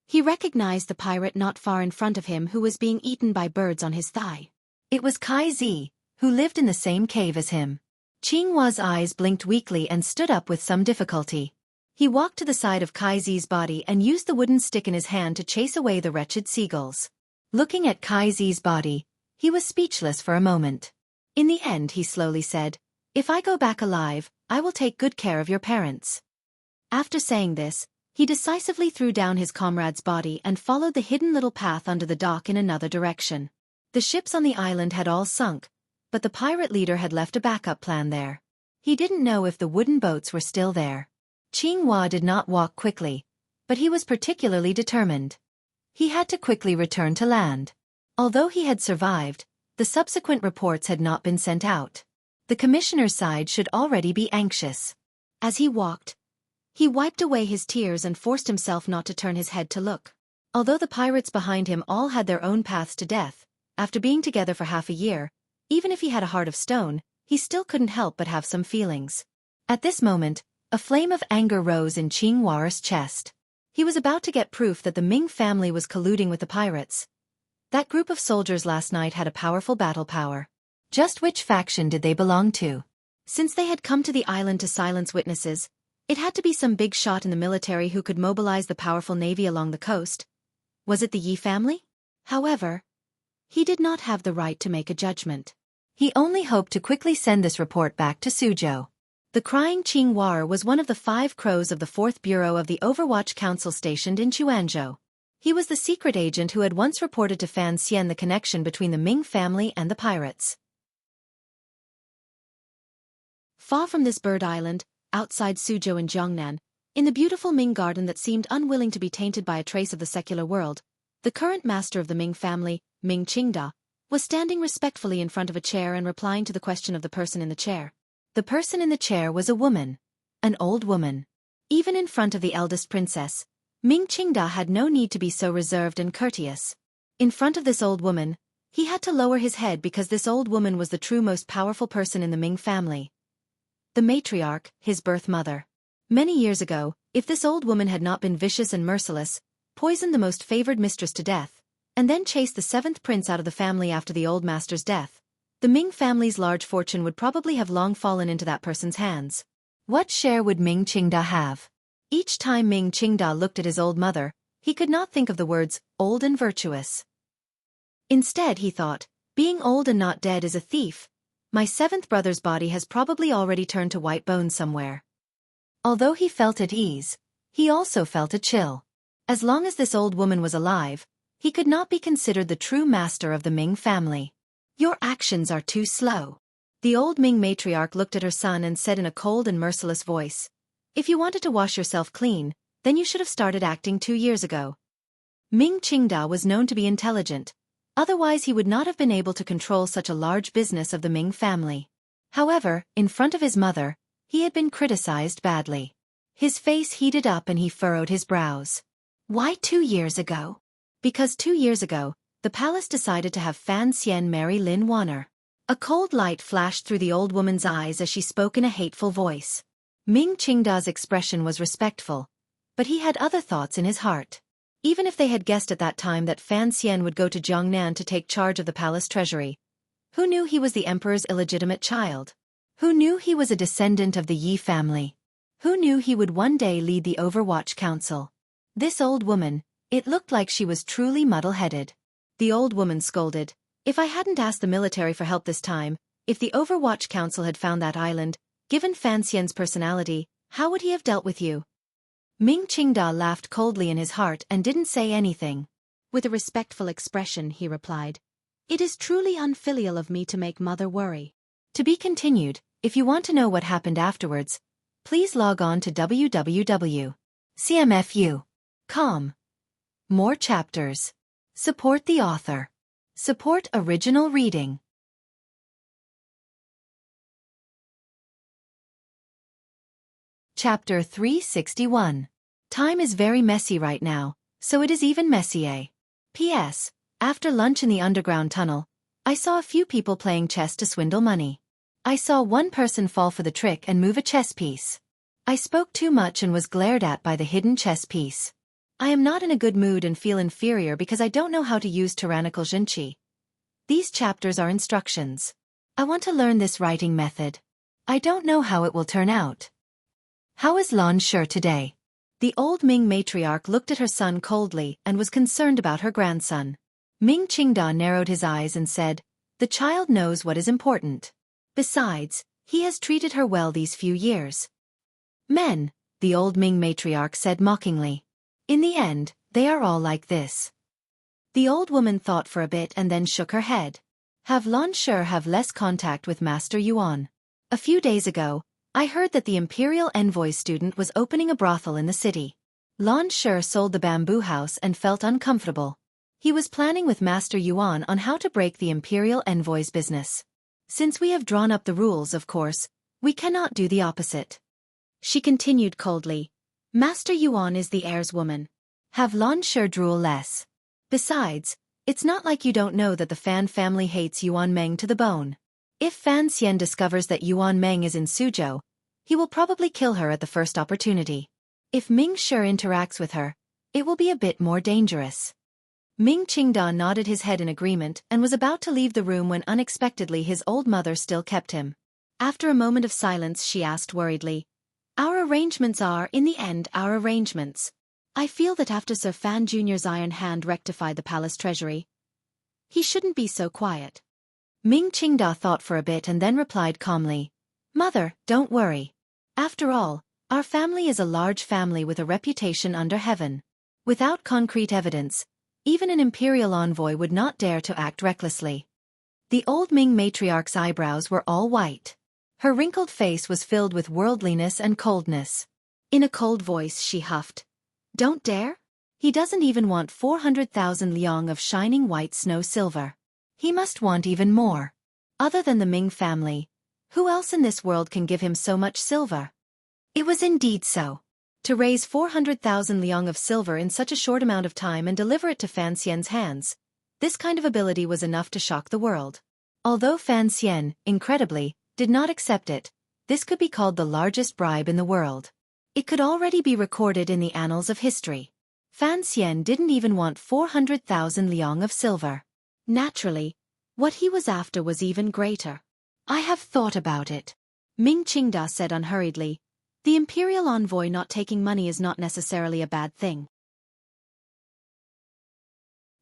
He recognized the pirate not far in front of him who was being eaten by birds on his thigh. It was Xueqi, who lived in the same cave as him. Xueqi's eyes blinked weakly and stood up with some difficulty. He walked to the side of Xueqi's body and used the wooden stick in his hand to chase away the wretched seagulls. Looking at Xueqi's body, he was speechless for a moment. In the end, he slowly said, "If I go back alive, I will take good care of your parents." After saying this, he decisively threw down his comrade's body and followed the hidden little path under the dock in another direction. The ships on the island had all sunk, but the pirate leader had left a backup plan there. He didn't know if the wooden boats were still there. Xueqi did not walk quickly, but he was particularly determined. He had to quickly return to land. Although he had survived, the subsequent reports had not been sent out. The commissioner's side should already be anxious. As he walked, he wiped away his tears and forced himself not to turn his head to look. Although the pirates behind him all had their own paths to death, after being together for half a year, even if he had a heart of stone, he still couldn't help but have some feelings. At this moment, a flame of anger rose in Xueqi's chest. He was about to get proof that the Ming family was colluding with the pirates. That group of soldiers last night had a powerful battle power. Just which faction did they belong to? Since they had come to the island to silence witnesses, it had to be some big shot in the military who could mobilize the powerful navy along the coast. Was it the Yi family? However, he did not have the right to make a judgment. He only hoped to quickly send this report back to Suzhou. The crying Qing War was one of the 5 crows of the 4th Bureau of the Overwatch Council stationed in Chuanzhou. He was the secret agent who had once reported to Fan Xian the connection between the Ming family and the pirates. Far from this bird island, outside Suzhou in Jiangnan, in the beautiful Ming garden that seemed unwilling to be tainted by a trace of the secular world, the current master of the Ming family, Ming Qingda, was standing respectfully in front of a chair and replying to the question of the person in the chair. The person in the chair was a woman. An old woman. Even in front of the eldest princess, Ming Qingda had no need to be so reserved and courteous. In front of this old woman, he had to lower his head because this old woman was the true most powerful person in the Ming family. The matriarch, his birth mother. Many years ago, if this old woman had not been vicious and merciless, poisoned the most favored mistress to death, and then chased the 7th prince out of the family after the old master's death, the Ming family's large fortune would probably have long fallen into that person's hands. What share would Ming Qingda have? Each time Ming Qingda looked at his old mother, he could not think of the words, old and virtuous. Instead he thought, being old and not dead is a thief. My 7th brother's body has probably already turned to white bones somewhere. Although he felt at ease, he also felt a chill. As long as this old woman was alive, he could not be considered the true master of the Ming family. Your actions are too slow. The old Ming matriarch looked at her son and said in a cold and merciless voice, if you wanted to wash yourself clean, then you should have started acting 2 years ago. Ming Qingda was known to be intelligent, otherwise he would not have been able to control such a large business of the Ming family. However, in front of his mother, he had been criticized badly. His face heated up and he furrowed his brows. Why 2 years ago? Because 2 years ago, the palace decided to have Fan Xian marry Lin Wanner. A cold light flashed through the old woman's eyes as she spoke in a hateful voice. Ming Qingda's expression was respectful, but he had other thoughts in his heart. Even if they had guessed at that time that Fan Xian would go to Jiangnan to take charge of the palace treasury, who knew he was the emperor's illegitimate child? Who knew he was a descendant of the Yi family? Who knew he would one day lead the Overwatch Council? This old woman, it looked like she was truly muddle-headed. The old woman scolded, if I hadn't asked the military for help this time, if the Overwatch Council had found that island, given Fan Xian's personality, how would he have dealt with you? Ming Qingda laughed coldly in his heart and didn't say anything. With a respectful expression, he replied, it is truly unfilial of me to make mother worry. To be continued. If you want to know what happened afterwards, please log on to www.cmfu.com. More chapters. Support the author. Support original reading. Chapter 361. Time is very messy right now, so it is even messier. P.S. After lunch in the underground tunnel, I saw a few people playing chess to swindle money. I saw one person fall for the trick and move a chess piece. I spoke too much and was glared at by the hidden chess piece. I am not in a good mood and feel inferior because I don't know how to use tyrannical Xueqi. These chapters are instructions. I want to learn this writing method. I don't know how it will turn out. How is Lan Shi today? The old Ming matriarch looked at her son coldly and was concerned about her grandson. Ming Qingda narrowed his eyes and said, the child knows what is important. Besides, he has treated her well these few years. Men, the old Ming matriarch said mockingly. In the end, they are all like this. The old woman thought for a bit and then shook her head. Have Lan Shi have less contact with Master Yuan. A few days ago, I heard that the imperial envoy student was opening a brothel in the city. Lan Shi sold the bamboo house and felt uncomfortable. He was planning with Master Yuan on how to break the imperial envoy's business. Since we have drawn up the rules, of course, we cannot do the opposite. She continued coldly. Master Yuan is the heir's woman. Have Lan Shi drool less. Besides, it's not like you don't know that the Fan family hates Yuan Meng to the bone. If Fan Xian discovers that Yuan Meng is in Suzhou, he will probably kill her at the first opportunity. If Ming Shi interacts with her, it will be a bit more dangerous. Ming Qingda nodded his head in agreement and was about to leave the room when unexpectedly his old mother still kept him. After a moment of silence she asked worriedly, our arrangements are, in the end, our arrangements. I feel that after Sir Fan Jr.'s iron hand rectified the palace treasury, he shouldn't be so quiet. Ming Qingda thought for a bit and then replied calmly, Mother, don't worry. After all, our family is a large family with a reputation under heaven. Without concrete evidence, even an imperial envoy would not dare to act recklessly. The old Ming matriarch's eyebrows were all white. Her wrinkled face was filled with worldliness and coldness. In a cold voice she huffed, Don't dare? He doesn't even want 400,000 liang of shining white snow silver. He must want even more. Other than the Ming family, who else in this world can give him so much silver? It was indeed so. To raise 400,000 liang of silver in such a short amount of time and deliver it to Fan Xian's hands, this kind of ability was enough to shock the world. Although Fan Xian, incredibly, did not accept it, this could be called the largest bribe in the world. It could already be recorded in the annals of history. Fan Xian didn't even want 400,000 liang of silver. Naturally, what he was after was even greater. I have thought about it. Ming Qingda said unhurriedly, The imperial envoy not taking money is not necessarily a bad thing.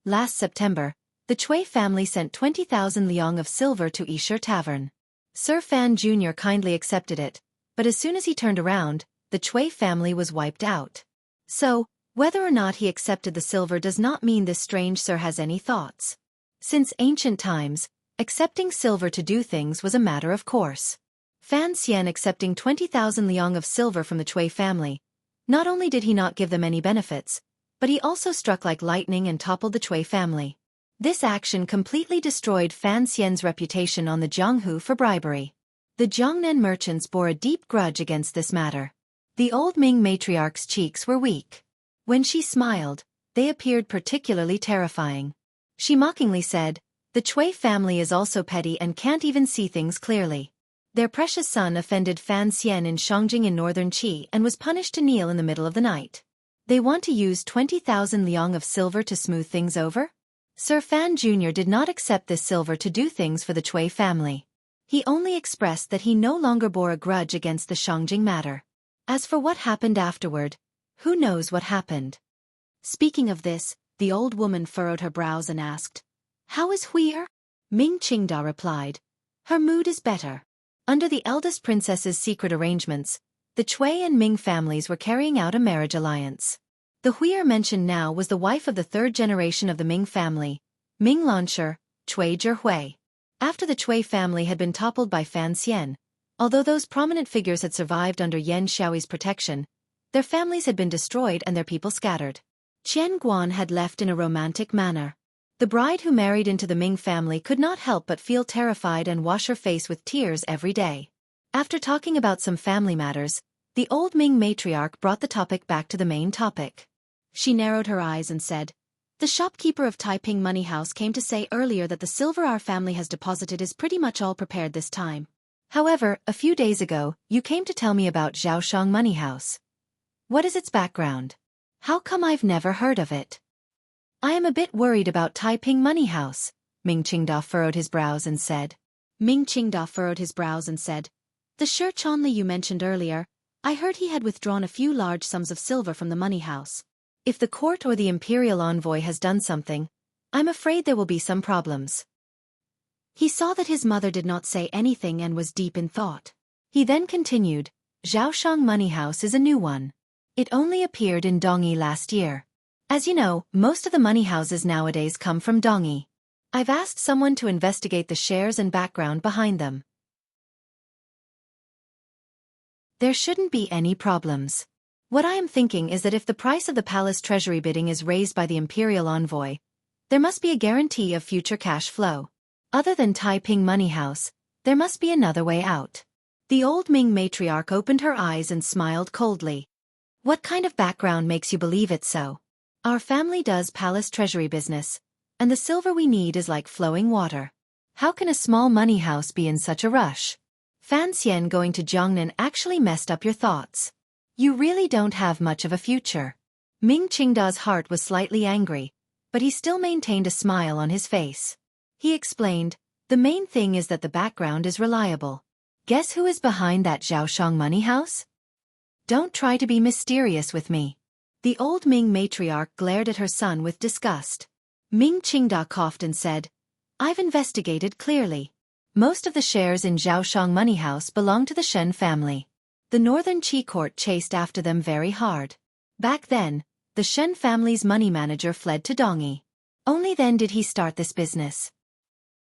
Last September, the Cui family sent 20,000 liang of silver to Yishe Tavern. Sir Fan Jr. kindly accepted it, but as soon as he turned around, the Cui family was wiped out. So, whether or not he accepted the silver does not mean this strange sir has any thoughts. Since ancient times, accepting silver to do things was a matter of course. Fan Xian accepting 20,000 liang of silver from the Cui family, not only did he not give them any benefits, but he also struck like lightning and toppled the Cui family. This action completely destroyed Fan Xian's reputation on the Jianghu for bribery. The Jiangnan merchants bore a deep grudge against this matter. The old Ming matriarch's cheeks were weak. When she smiled, they appeared particularly terrifying. She mockingly said, The Cui family is also petty and can't even see things clearly. Their precious son offended Fan Xian in Shangjing in northern Qi and was punished to kneel in the middle of the night. They want to use 20,000 liang of silver to smooth things over? Sir Fan Jr. did not accept this silver to do things for the Cui family. He only expressed that he no longer bore a grudge against the Shangjing matter. As for what happened afterward, who knows what happened? Speaking of this, the old woman furrowed her brows and asked, How is Huir? Ming Qingda replied, Her mood is better. Under the eldest princess's secret arrangements, the Cui and Ming families were carrying out a marriage alliance. The Huir mentioned now was the wife of the third generation of the Ming family, Ming Lanshi, Cui Zhihui. After the Cui family had been toppled by Fan Xian, although those prominent figures had survived under Yan Xiaoyi's protection, their families had been destroyed and their people scattered. Qian Guan had left in a romantic manner. The bride who married into the Ming family could not help but feel terrified and wash her face with tears every day. After talking about some family matters, the old Ming matriarch brought the topic back to the main topic. She narrowed her eyes and said, The shopkeeper of Taiping Money House came to say earlier that the silver our family has deposited is pretty much all prepared this time. However, a few days ago, you came to tell me about Zhaoshang Money House. What is its background? How come I've never heard of it? I am a bit worried about Taiping Money House, Ming Qingda furrowed his brows and said. The Shi Chanli you mentioned earlier, I heard he had withdrawn a few large sums of silver from the money house. If the court or the imperial envoy has done something, I'm afraid there will be some problems. He saw that his mother did not say anything and was deep in thought. He then continued, Zhaoshang Money House is a new one. It only appeared in Dongyi last year. As you know, most of the money houses nowadays come from Dongyi. I've asked someone to investigate the shares and background behind them. There shouldn't be any problems. What I am thinking is that if the price of the palace treasury bidding is raised by the imperial envoy, there must be a guarantee of future cash flow. Other than Taiping Money House, there must be another way out. The old Ming matriarch opened her eyes and smiled coldly. What kind of background makes you believe it so? Our family does palace treasury business, and the silver we need is like flowing water. How can a small money house be in such a rush? Fan Xian going to Jiangnan actually messed up your thoughts. You really don't have much of a future. Ming Qingda's heart was slightly angry, but he still maintained a smile on his face. He explained, The main thing is that the background is reliable. Guess who is behind that Zhaoshang Money House? Don't try to be mysterious with me. The old Ming matriarch glared at her son with disgust. Ming Qingda coughed and said, "I've investigated clearly. Most of the shares in Zhaoshang Money House belong to the Shen family. The Northern Qi court chased after them very hard. Back then, the Shen family's money manager fled to Dongyi. Only then did he start this business."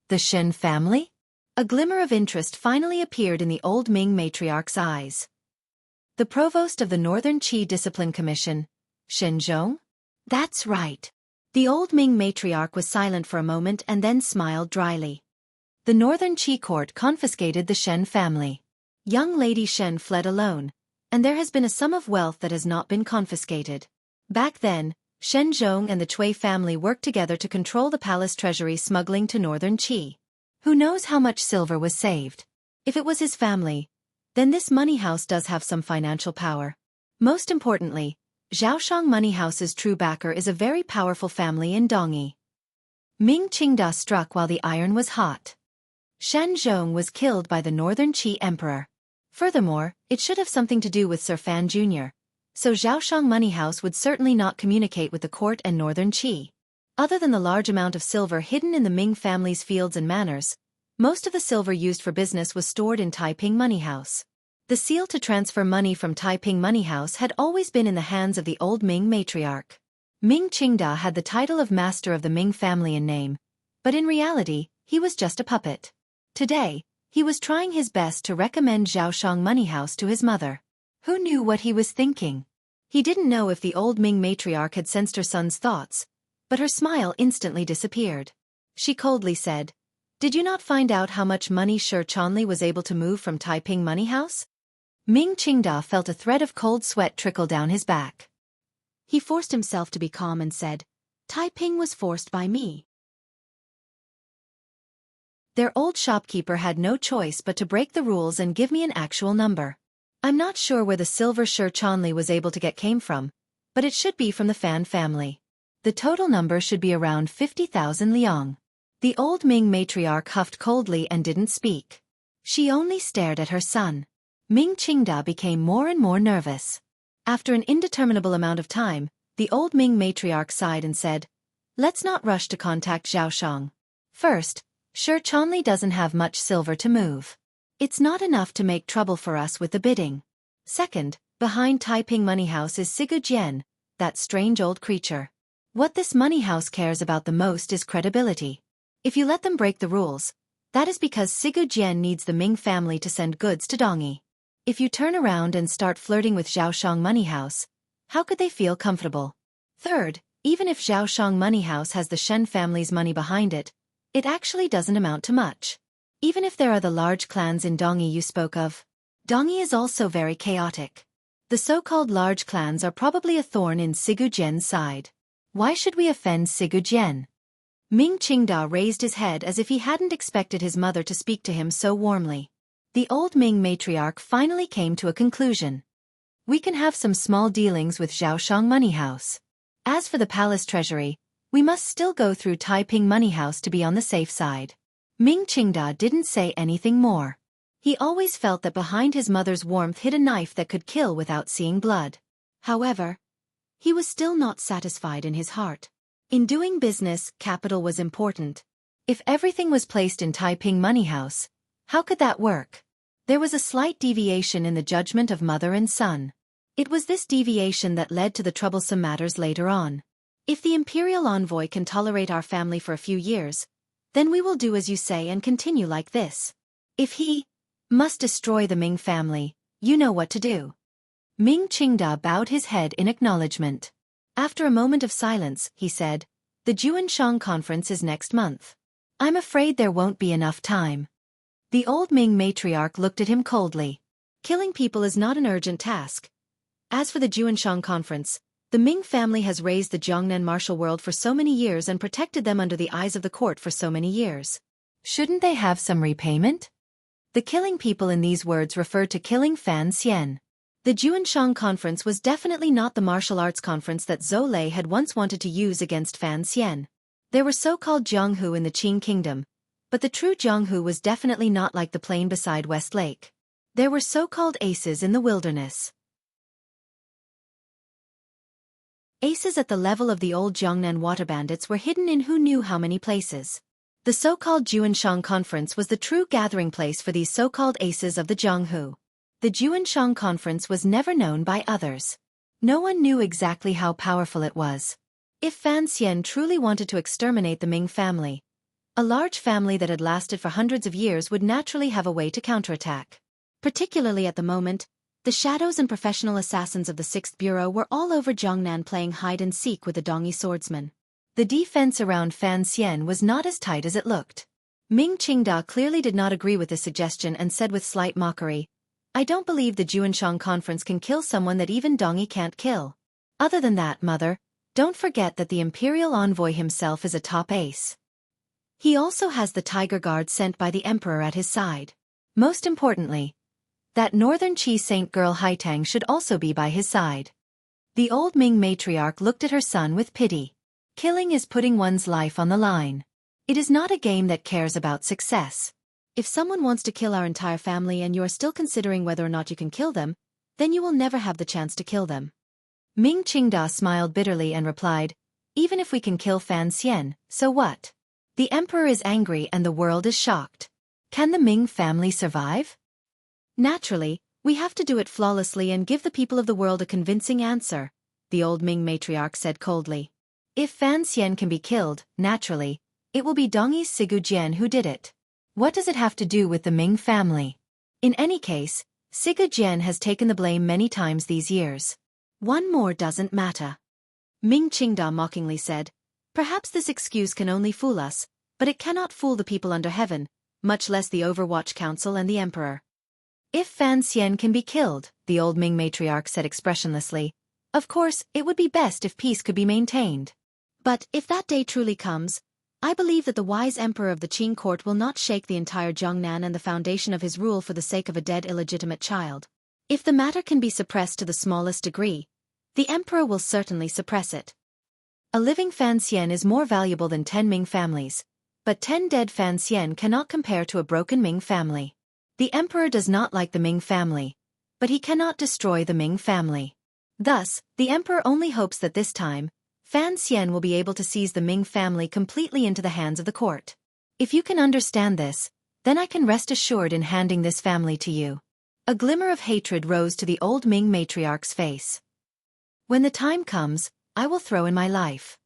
The Shen family? A glimmer of interest finally appeared in the old Ming matriarch's eyes. The provost of the Northern Qi Discipline Commission, Shen Zhong? That's right. The old Ming matriarch was silent for a moment and then smiled dryly. The Northern Qi court confiscated the Shen family. Young Lady Shen fled alone, and there has been a sum of wealth that has not been confiscated. Back then, Shen Zhong and the Cui family worked together to control the palace treasury smuggling to Northern Qi. Who knows how much silver was saved? If it was his family, then this money house does have some financial power. Most importantly, Zhaoshang Money House's true backer is a very powerful family in Dongyi. Ming Qingda struck while the iron was hot. Shen Zhong was killed by the Northern Qi emperor. Furthermore, it should have something to do with Sir Fan Jr., so Zhaoshang Money House would certainly not communicate with the court and Northern Qi. Other than the large amount of silver hidden in the Ming family's fields and manors, most of the silver used for business was stored in Taiping Money House. The seal to transfer money from Taiping Money House had always been in the hands of the old Ming matriarch. Ming Qingda had the title of master of the Ming family in name, but in reality, he was just a puppet. Today, he was trying his best to recommend Zhaoshang Money House to his mother. Who knew what he was thinking? He didn't know if the old Ming matriarch had sensed her son's thoughts, but her smile instantly disappeared. She coldly said, "Did you not find out how much money Shi Chanli was able to move from Taiping Money House?" Ming Qingda felt a thread of cold sweat trickle down his back. He forced himself to be calm and said, "Taiping was forced by me." Their old shopkeeper had no choice but to break the rules and give me an actual number. I'm not sure where the silver Shi Chanli was able to get came from, but it should be from the Fan family. The total number should be around 50,000 liang. The old Ming matriarch huffed coldly and didn't speak. She only stared at her son. Ming Qingda became more and more nervous. After an indeterminable amount of time, the old Ming matriarch sighed and said, "Let's not rush to contact Zhaoshang. First, Shi Chanli doesn't have much silver to move. It's not enough to make trouble for us with the bidding. Second, behind Taiping Money House is Sigu Jian, that strange old creature. What this money house cares about the most is credibility. If you let them break the rules, that is because Sigu Jian needs the Ming family to send goods to Dongyi. If you turn around and start flirting with Zhaoshang Money House, how could they feel comfortable? Third, even if Zhaoshang Money House has the Shen family's money behind it, it actually doesn't amount to much. Even if there are the large clans in Dongyi you spoke of, Dongyi is also very chaotic. The so-called large clans are probably a thorn in Sigu Jian's side. Why should we offend Sigu Jian?" Ming Qingda raised his head as if he hadn't expected his mother to speak to him so warmly. The old Ming matriarch finally came to a conclusion. "We can have some small dealings with Zhaoshang Money House. As for the palace treasury, we must still go through Taiping Money House to be on the safe side." Ming Qingda didn't say anything more. He always felt that behind his mother's warmth hid a knife that could kill without seeing blood. However, he was still not satisfied in his heart. In doing business, capital was important. If everything was placed in Taiping Money House, how could that work? There was a slight deviation in the judgment of mother and son. It was this deviation that led to the troublesome matters later on. "If the imperial envoy can tolerate our family for a few years, then we will do as you say and continue like this. If he must destroy the Ming family, you know what to do." Ming Qingda bowed his head in acknowledgement. After a moment of silence, he said, "The Juanshang conference is next month. I'm afraid there won't be enough time." The old Ming matriarch looked at him coldly. Killing people is not an urgent task. As for the Juanshang conference, the Ming family has raised the Jiangnan martial world for so many years and protected them under the eyes of the court for so many years. Shouldn't they have some repayment? The killing people in these words referred to killing Fan Xian. The Juanshang conference was definitely not the martial arts conference that Zhou Lei had once wanted to use against Fan Xian. There were so-called Jianghu in the Qing kingdom, but the true Jianghu was definitely not like the plain beside West Lake. There were so-called aces in the wilderness. Aces at the level of the old Jiangnan water bandits were hidden in who knew how many places. The so-called Juanshang Conference was the true gathering place for these so-called aces of the Jianghu. The Juanshang Conference was never known by others. No one knew exactly how powerful it was. If Fan Xian truly wanted to exterminate the Ming family, a large family that had lasted for hundreds of years would naturally have a way to counterattack. Particularly at the moment, the shadows and professional assassins of the 6th Bureau were all over Jiangnan playing hide-and-seek with the Dongyi swordsman. The defense around Fan Xian was not as tight as it looked. Ming Qingda clearly did not agree with this suggestion and said with slight mockery, "I don't believe the Juanshang Conference can kill someone that even Dongyi can't kill. Other than that, mother, don't forget that the Imperial Envoy himself is a top ace. He also has the Tiger Guard sent by the Emperor at his side. Most importantly, that northern Qi Saint girl Haitang should also be by his side." The old Ming matriarch looked at her son with pity. Killing is putting one's life on the line. It is not a game that cares about success. If someone wants to kill our entire family and you are still considering whether or not you can kill them, then you will never have the chance to kill them. Ming Qingda smiled bitterly and replied, "Even if we can kill Fan Xian, so what? The emperor is angry and the world is shocked. Can the Ming family survive? Naturally, we have to do it flawlessly and give the people of the world a convincing answer," the old Ming matriarch said coldly. "If Fan Xian can be killed, naturally, it will be Dongyi's Sigu Jian who did it. What does it have to do with the Ming family? In any case, Sigu Jian has taken the blame many times these years. One more doesn't matter." Ming Qingda mockingly said, "Perhaps this excuse can only fool us, but it cannot fool the people under heaven, much less the Overwatch Council and the Emperor." "If Fan Xian can be killed," the old Ming matriarch said expressionlessly, "of course, it would be best if peace could be maintained. But if that day truly comes, I believe that the wise emperor of the Qing court will not shake the entire Jiangnan and the foundation of his rule for the sake of a dead illegitimate child. If the matter can be suppressed to the smallest degree, the emperor will certainly suppress it. A living Fan Xian is more valuable than 10 Ming families, but 10 dead Fan Xian cannot compare to a broken Ming family. The emperor does not like the Ming family, but he cannot destroy the Ming family. Thus, the emperor only hopes that this time, Fan Xian will be able to seize the Ming family completely into the hands of the court. If you can understand this, then I can rest assured in handing this family to you." A glimmer of hatred rose to the old Ming matriarch's face. "When the time comes, I will throw in my life."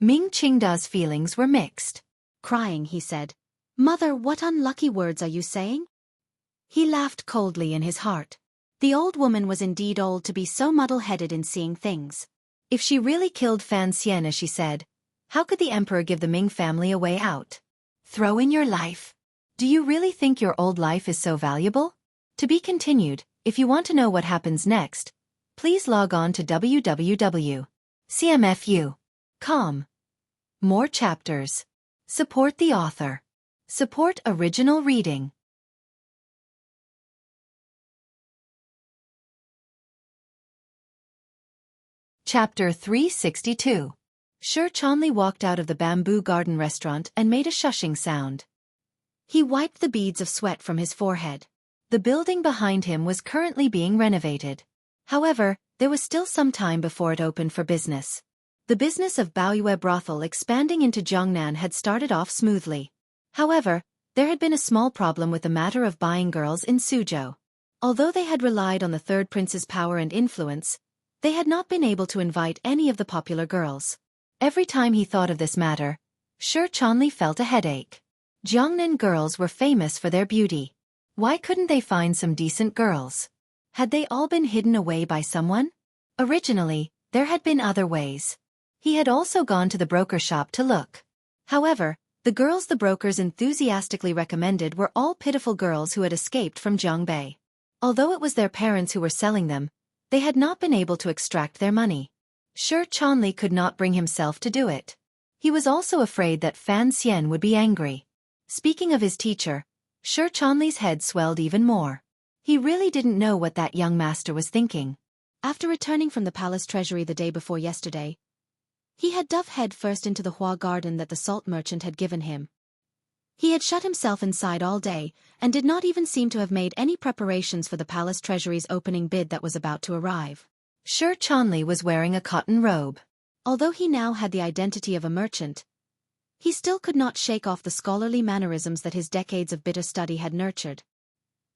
Ming Qingda's feelings were mixed. Crying, he said, "Mother, what unlucky words are you saying?" He laughed coldly in his heart. The old woman was indeed old to be so muddle-headed in seeing things. If she really killed Fan Xian as she said, how could the emperor give the Ming family a way out? Throw in your life? Do you really think your old life is so valuable? To be continued. If you want to know what happens next, please log on to www.cmfu.com. More chapters. Support the author. Support original reading. Chapter 362. Xueqi walked out of the bamboo garden restaurant and made a shushing sound. He wiped the beads of sweat from his forehead. The building behind him was currently being renovated. However, there was still some time before it opened for business. The business of Baoyue brothel expanding into Jiangnan had started off smoothly. However, there had been a small problem with the matter of buying girls in Suzhou. Although they had relied on the third prince's power and influence, they had not been able to invite any of the popular girls. Every time he thought of this matter, Xueqi felt a headache. Jiangnan girls were famous for their beauty. Why couldn't they find some decent girls? Had they all been hidden away by someone? Originally, there had been other ways. He had also gone to the broker shop to look. However, the girls the brokers enthusiastically recommended were all pitiful girls who had escaped from Jiangbei. Although it was their parents who were selling them, they had not been able to extract their money. Xueqi could not bring himself to do it. He was also afraid that Fan Xian would be angry. Speaking of his teacher, Xueqi's head swelled even more. He really didn't know what that young master was thinking. After returning from the palace treasury the day before yesterday, he had dove head first into the Hua garden that the salt merchant had given him. He had shut himself inside all day, and did not even seem to have made any preparations for the palace treasury's opening bid that was about to arrive. Xueqi was wearing a cotton robe. Although he now had the identity of a merchant, he still could not shake off the scholarly mannerisms that his decades of bitter study had nurtured.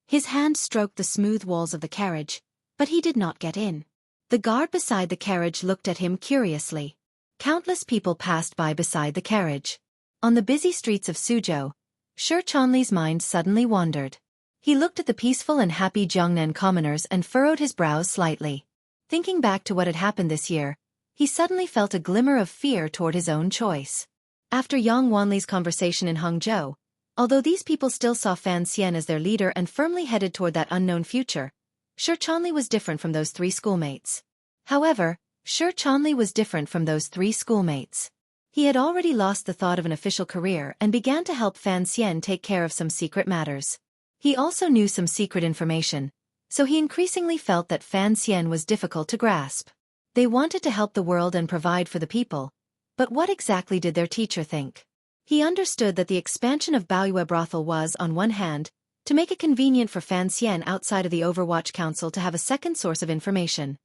His hand stroked the smooth walls of the carriage, but he did not get in. The guard beside the carriage looked at him curiously. Countless people passed by beside the carriage. On the busy streets of Suzhou, Xueqi's mind suddenly wandered. He looked at the peaceful and happy Jiangnan commoners and furrowed his brows slightly. Thinking back to what had happened this year, he suddenly felt a glimmer of fear toward his own choice. After Yang Wanli's conversation in Hangzhou, although these people still saw Fan Xian as their leader and firmly headed toward that unknown future, Xueqi was different from those three schoolmates. However, Xueqi was different from those three schoolmates. He had already lost the thought of an official career and began to help Fan Xian take care of some secret matters. He also knew some secret information, so he increasingly felt that Fan Xian was difficult to grasp. They wanted to help the world and provide for the people, but what exactly did their teacher think? He understood that the expansion of Baoyue brothel was, on one hand, to make it convenient for Fan Xian outside of the Overwatch Council to have a second source of information.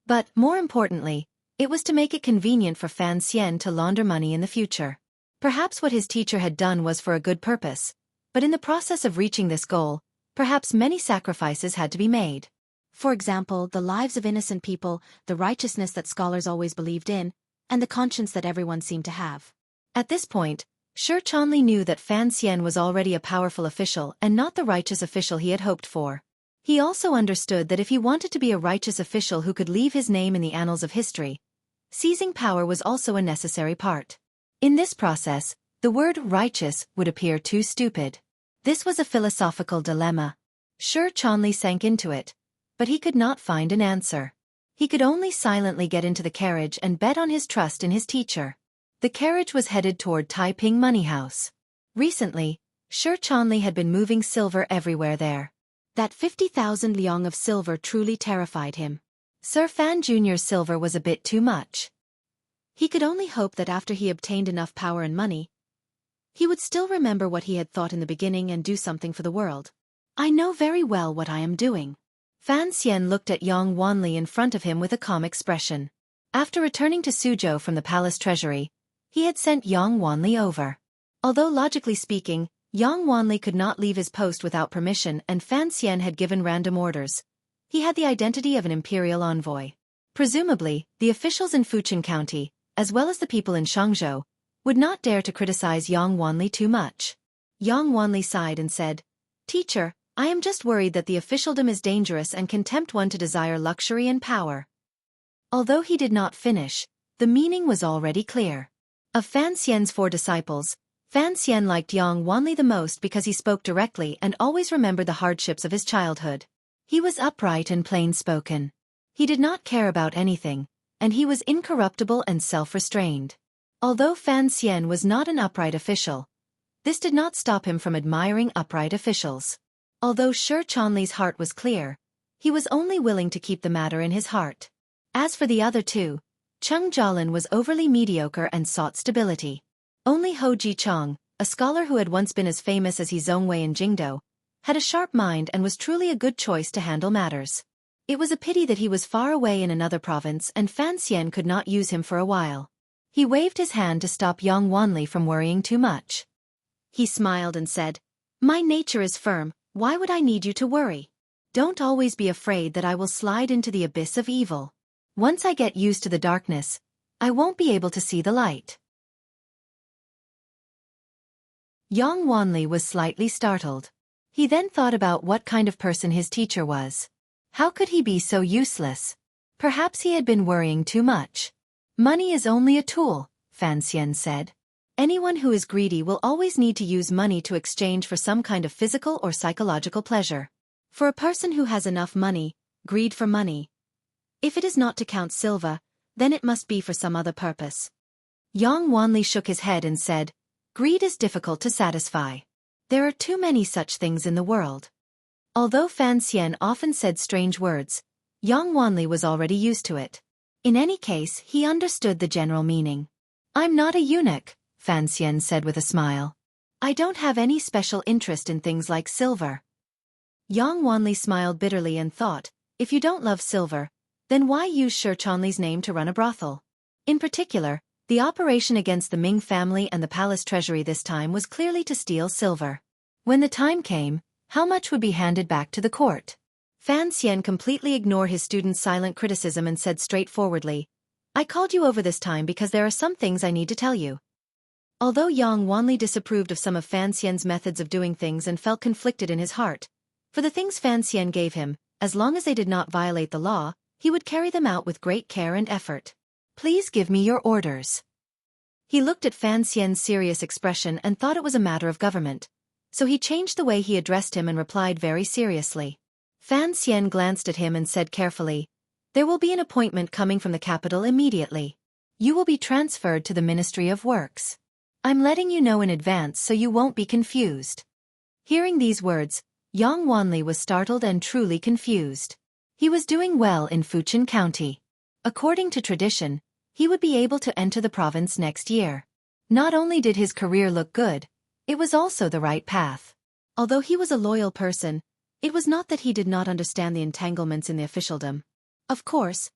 But, more importantly, it was to make it convenient for Fan Xian to launder money in the future. Perhaps what his teacher had done was for a good purpose, but in the process of reaching this goal, perhaps many sacrifices had to be made. For example, the lives of innocent people, the righteousness that scholars always believed in, and the conscience that everyone seemed to have. At this point, Xueqi knew that Fan Xian was already a powerful official and not the righteous official he had hoped for. He also understood that if he wanted to be a righteous official who could leave his name in the annals of history, seizing power was also a necessary part. In this process, the word righteous would appear too stupid. This was a philosophical dilemma. Xueqi sank into it, but he could not find an answer. He could only silently get into the carriage and bet on his trust in his teacher. The carriage was headed toward Taiping Money House. Recently, Xueqi had been moving silver everywhere there. That 50,000 liang of silver truly terrified him. Sir Fan Jr.'s silver was a bit too much. He could only hope that after he obtained enough power and money, he would still remember what he had thought in the beginning and do something for the world. I know very well what I am doing. Fan Xian looked at Yang Wanli in front of him with a calm expression. After returning to Suzhou from the palace treasury, he had sent Yang Wanli over. Although logically speaking, Yang Wanli could not leave his post without permission and Fan Xian had given random orders, he had the identity of an imperial envoy. Presumably, the officials in Fujian County, as well as the people in Shangzhou, would not dare to criticize Yang Wanli too much. Yang Wanli sighed and said, "Teacher, I am just worried that the officialdom is dangerous and can tempt one to desire luxury and power." Although he did not finish, the meaning was already clear. Of Fan Xian's 4 disciples, Fan Xian liked Yang Wanli the most because he spoke directly and always remembered the hardships of his childhood. He was upright and plain-spoken. He did not care about anything, and he was incorruptible and self-restrained. Although Fan Xian was not an upright official, this did not stop him from admiring upright officials. Although Xueqi's heart was clear, he was only willing to keep the matter in his heart. As for the other 2, Cheng Jialin was overly mediocre and sought stability. Only Hou Jichong, a scholar who had once been as famous as He Zhongwei in Jingdou, had a sharp mind and was truly a good choice to handle matters. It was a pity that he was far away in another province and Fan Xian could not use him for a while. He waved his hand to stop Yang Wanli from worrying too much. He smiled and said, "My nature is firm, why would I need you to worry? Don't always be afraid that I will slide into the abyss of evil. Once I get used to the darkness, I won't be able to see the light." Yang Wanli was slightly startled. He then thought about what kind of person his teacher was. How could he be so useless? Perhaps he had been worrying too much. "Money is only a tool," Fan Xian said. "Anyone who is greedy will always need to use money to exchange for some kind of physical or psychological pleasure. For a person who has enough money, greed for money. If it is not to count silver, then it must be for some other purpose." Yang Wanli shook his head and said, "Greed is difficult to satisfy. There are too many such things in the world." Although Fan Xian often said strange words, Yang Wanli was already used to it. In any case, he understood the general meaning. "I'm not a eunuch," Fan Xian said with a smile. I don't have any special interest in things like silver. Yang Wanli smiled bitterly and thought, if you don't love silver, then why use Shi Chanli's name to run a brothel? In particular, the operation against the Ming family and the palace treasury this time was clearly to steal silver. When the time came, how much would be handed back to the court? Fan Xian completely ignored his student's silent criticism and said straightforwardly, I called you over this time because there are some things I need to tell you. Although Yang Wanli disapproved of some of Fan Xian's methods of doing things and felt conflicted in his heart, for the things Fan Xian gave him, as long as they did not violate the law, he would carry them out with great care and effort. Please give me your orders. He looked at Fan Xian's serious expression and thought it was a matter of government, so he changed the way he addressed him and replied very seriously. Fan Xian glanced at him and said carefully, there will be an appointment coming from the capital immediately. You will be transferred to the Ministry of Works. I'm letting you know in advance so you won't be confused. Hearing these words, Yang Wanli was startled and truly confused. He was doing well in Fujian County. According to tradition, he would be able to enter the province next year. Not only did his career look good, it was also the right path. Although he was a loyal person, it was not that he did not understand the entanglements in the officialdom. Of course,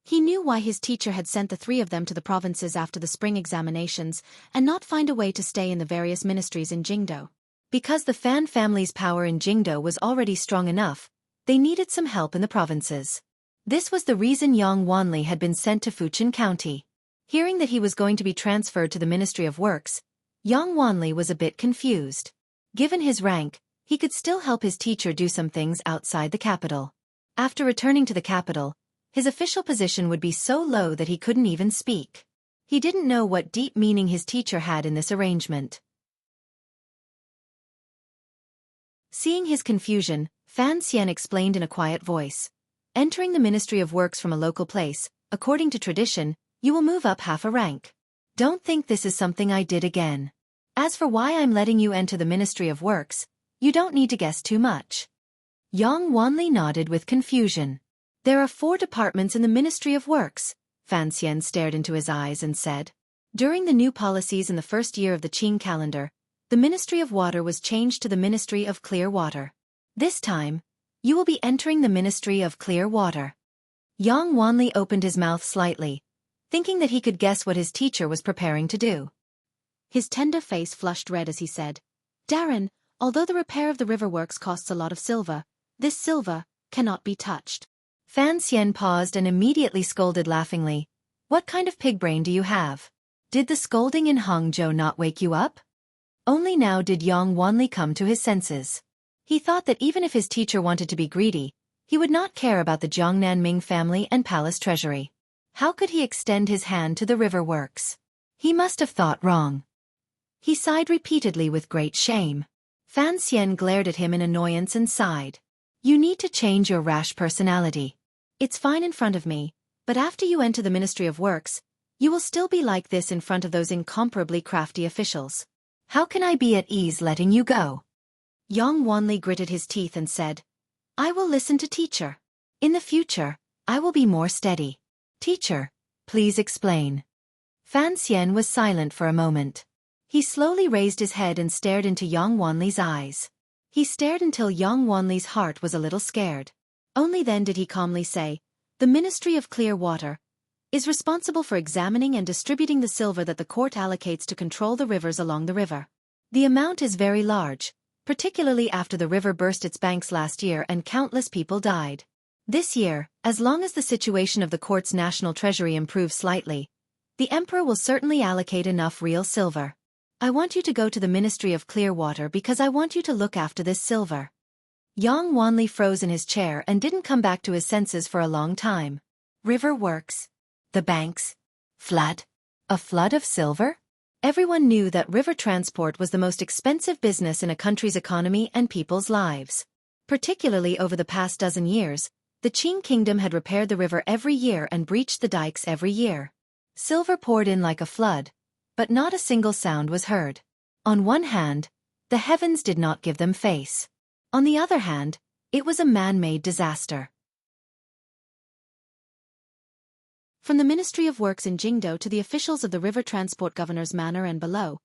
he knew why his teacher had sent the three of them to the provinces after the spring examinations and not find a way to stay in the various ministries in Jingdo. Because the Fan family's power in Jingdo was already strong enough, they needed some help in the provinces. This was the reason Yang Wanli had been sent to Fujian County. Hearing that he was going to be transferred to the Ministry of Works, Yang Wanli was a bit confused. Given his rank, he could still help his teacher do some things outside the capital. After returning to the capital, his official position would be so low that he couldn't even speak. He didn't know what deep meaning his teacher had in this arrangement. Seeing his confusion, Fan Xian explained in a quiet voice. Entering the Ministry of Works from a local place, according to tradition, you will move up half a rank. Don't think this is something I did again. As for why I'm letting you enter the Ministry of Works, you don't need to guess too much. Yang Wanli nodded with confusion. There are 4 departments in the Ministry of Works. Fan Xian stared into his eyes and said. During the new policies in the first year of the Qing calendar, the Ministry of Water was changed to the Ministry of Clear Water. This time, you will be entering the Ministry of Clear Water. Yang Wanli opened his mouth slightly, thinking that he could guess what his teacher was preparing to do. His tender face flushed red as he said, Darren, although the repair of the river works costs a lot of silver, this silver cannot be touched. Fan Xian paused and immediately scolded laughingly. What kind of pig brain do you have? Did the scolding in Hangzhou not wake you up? Only now did Yang Wanli come to his senses. He thought that even if his teacher wanted to be greedy, he would not care about the Jiangnan Ming family and palace treasury. How could he extend his hand to the river works? He must have thought wrong. He sighed repeatedly with great shame. Fan Xian glared at him in annoyance and sighed. You need to change your rash personality. It's fine in front of me, but after you enter the Ministry of Works, you will still be like this in front of those incomparably crafty officials. How can I be at ease letting you go? Yang Wanli gritted his teeth and said, I will listen to teacher. In the future, I will be more steady. Teacher, please explain. Fan Xian was silent for a moment. He slowly raised his head and stared into Yang Wanli's eyes. He stared until Yang Wanli's heart was a little scared. Only then did he calmly say, the Ministry of Clear Water is responsible for examining and distributing the silver that the court allocates to control the rivers along the river. The amount is very large, particularly after the river burst its banks last year and countless people died. This year, as long as the situation of the court's national treasury improves slightly, the emperor will certainly allocate enough real silver. I want you to go to the Ministry of Clear Water because I want you to look after this silver. Yang Wanli froze in his chair and didn't come back to his senses for a long time. River works. The banks. Flood. A flood of silver? Everyone knew that river transport was the most expensive business in a country's economy and people's lives. Particularly over the past dozen years, the Qing kingdom had repaired the river every year and breached the dikes every year. Silver poured in like a flood, but not a single sound was heard. On one hand, the heavens did not give them face. On the other hand, it was a man-made disaster. From the Ministry of Works in Jingdo to the officials of the river transport governor's manor and below,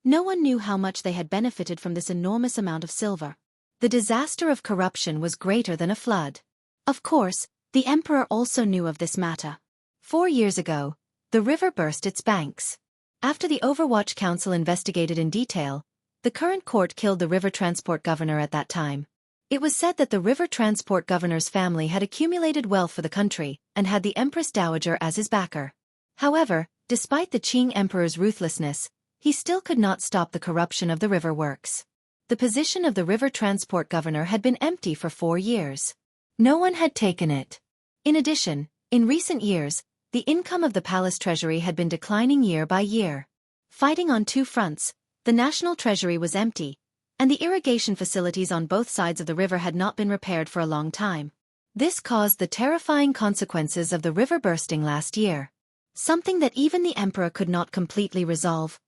no one knew how much they had benefited from this enormous amount of silver. The disaster of corruption was greater than a flood. Of course, the emperor also knew of this matter. 4 years ago, the river burst its banks. After the Overwatch Council investigated in detail, the current court killed the river transport governor at that time. It was said that the river transport governor's family had accumulated wealth for the country and had the Empress Dowager as his backer. However, despite the Qing emperor's ruthlessness, he still could not stop the corruption of the river works. The position of the river transport governor had been empty for 4 years. No one had taken it. In addition, in recent years, the income of the palace treasury had been declining year by year. Fighting on 2 fronts, the national treasury was empty, and the irrigation facilities on both sides of the river had not been repaired for a long time. This caused the terrifying consequences of the river bursting last year. Something that even the emperor could not completely resolve.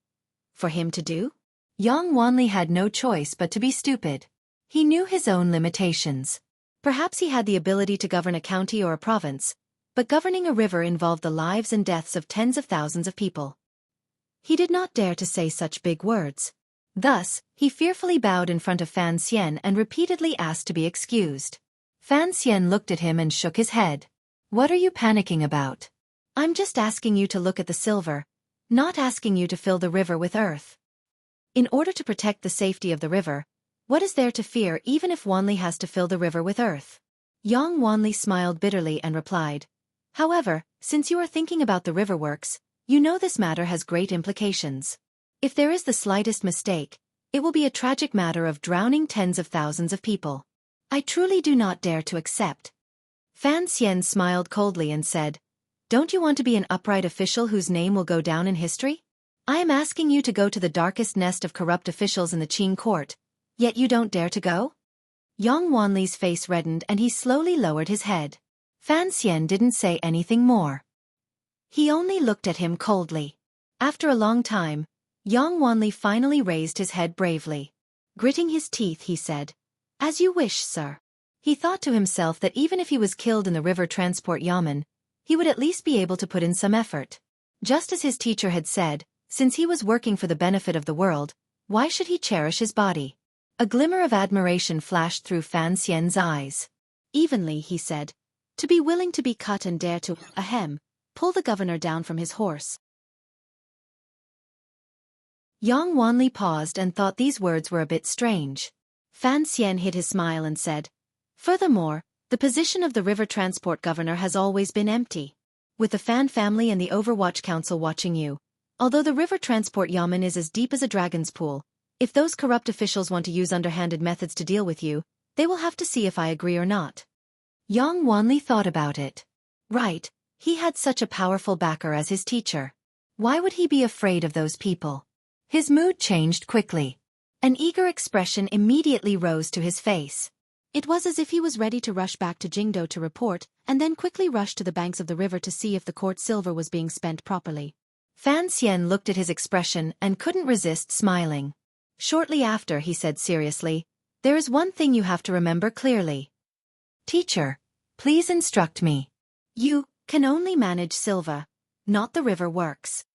For him to do? Yang Wanli had no choice but to be stupid. He knew his own limitations. Perhaps he had the ability to govern a county or a province, but governing a river involved the lives and deaths of tens of thousands of people. He did not dare to say such big words. Thus, he fearfully bowed in front of Fan Xian and repeatedly asked to be excused. Fan Xian looked at him and shook his head. "What are you panicking about? I'm just asking you to look at the silver, not asking you to fill the river with earth. In order to protect the safety of the river, what is there to fear even if Wanli has to fill the river with earth?" Yang Wanli smiled bitterly and replied, "However, since you are thinking about the river works, you know this matter has great implications. If there is the slightest mistake, it will be a tragic matter of drowning tens of thousands of people. I truly do not dare to accept." Fan Xian smiled coldly and said, "Don't you want to be an upright official whose name will go down in history? I am asking you to go to the darkest nest of corrupt officials in the Qing court, yet you don't dare to go?" Yang Wanli's face reddened and he slowly lowered his head. Fan Xian didn't say anything more. He only looked at him coldly. After a long time, Yang Wanli finally raised his head bravely. Gritting his teeth, he said, "As you wish, sir." He thought to himself that even if he was killed in the river transport yamen, he would at least be able to put in some effort. Just as his teacher had said, since he was working for the benefit of the world, why should he cherish his body? A glimmer of admiration flashed through Fan Xian's eyes. "Evenly," he said, "to be willing to be cut and dare to, pull the governor down from his horse." Yang Wanli paused and thought these words were a bit strange. Fan Xian hid his smile and said, "Furthermore, the position of the river transport governor has always been empty. With the Fan family and the Overwatch Council watching you, although the river transport yamen is as deep as a dragon's pool, if those corrupt officials want to use underhanded methods to deal with you, they will have to see if I agree or not." Yang Wanli thought about it. Right, he had such a powerful backer as his teacher. Why would he be afraid of those people? His mood changed quickly. An eager expression immediately rose to his face. It was as if he was ready to rush back to Jingdo to report, and then quickly rush to the banks of the river to see if the court silver was being spent properly. Fan Xian looked at his expression and couldn't resist smiling. Shortly after, he said seriously, "There is one thing you have to remember clearly. Teacher, please instruct me. You can only manage silver, not the river works."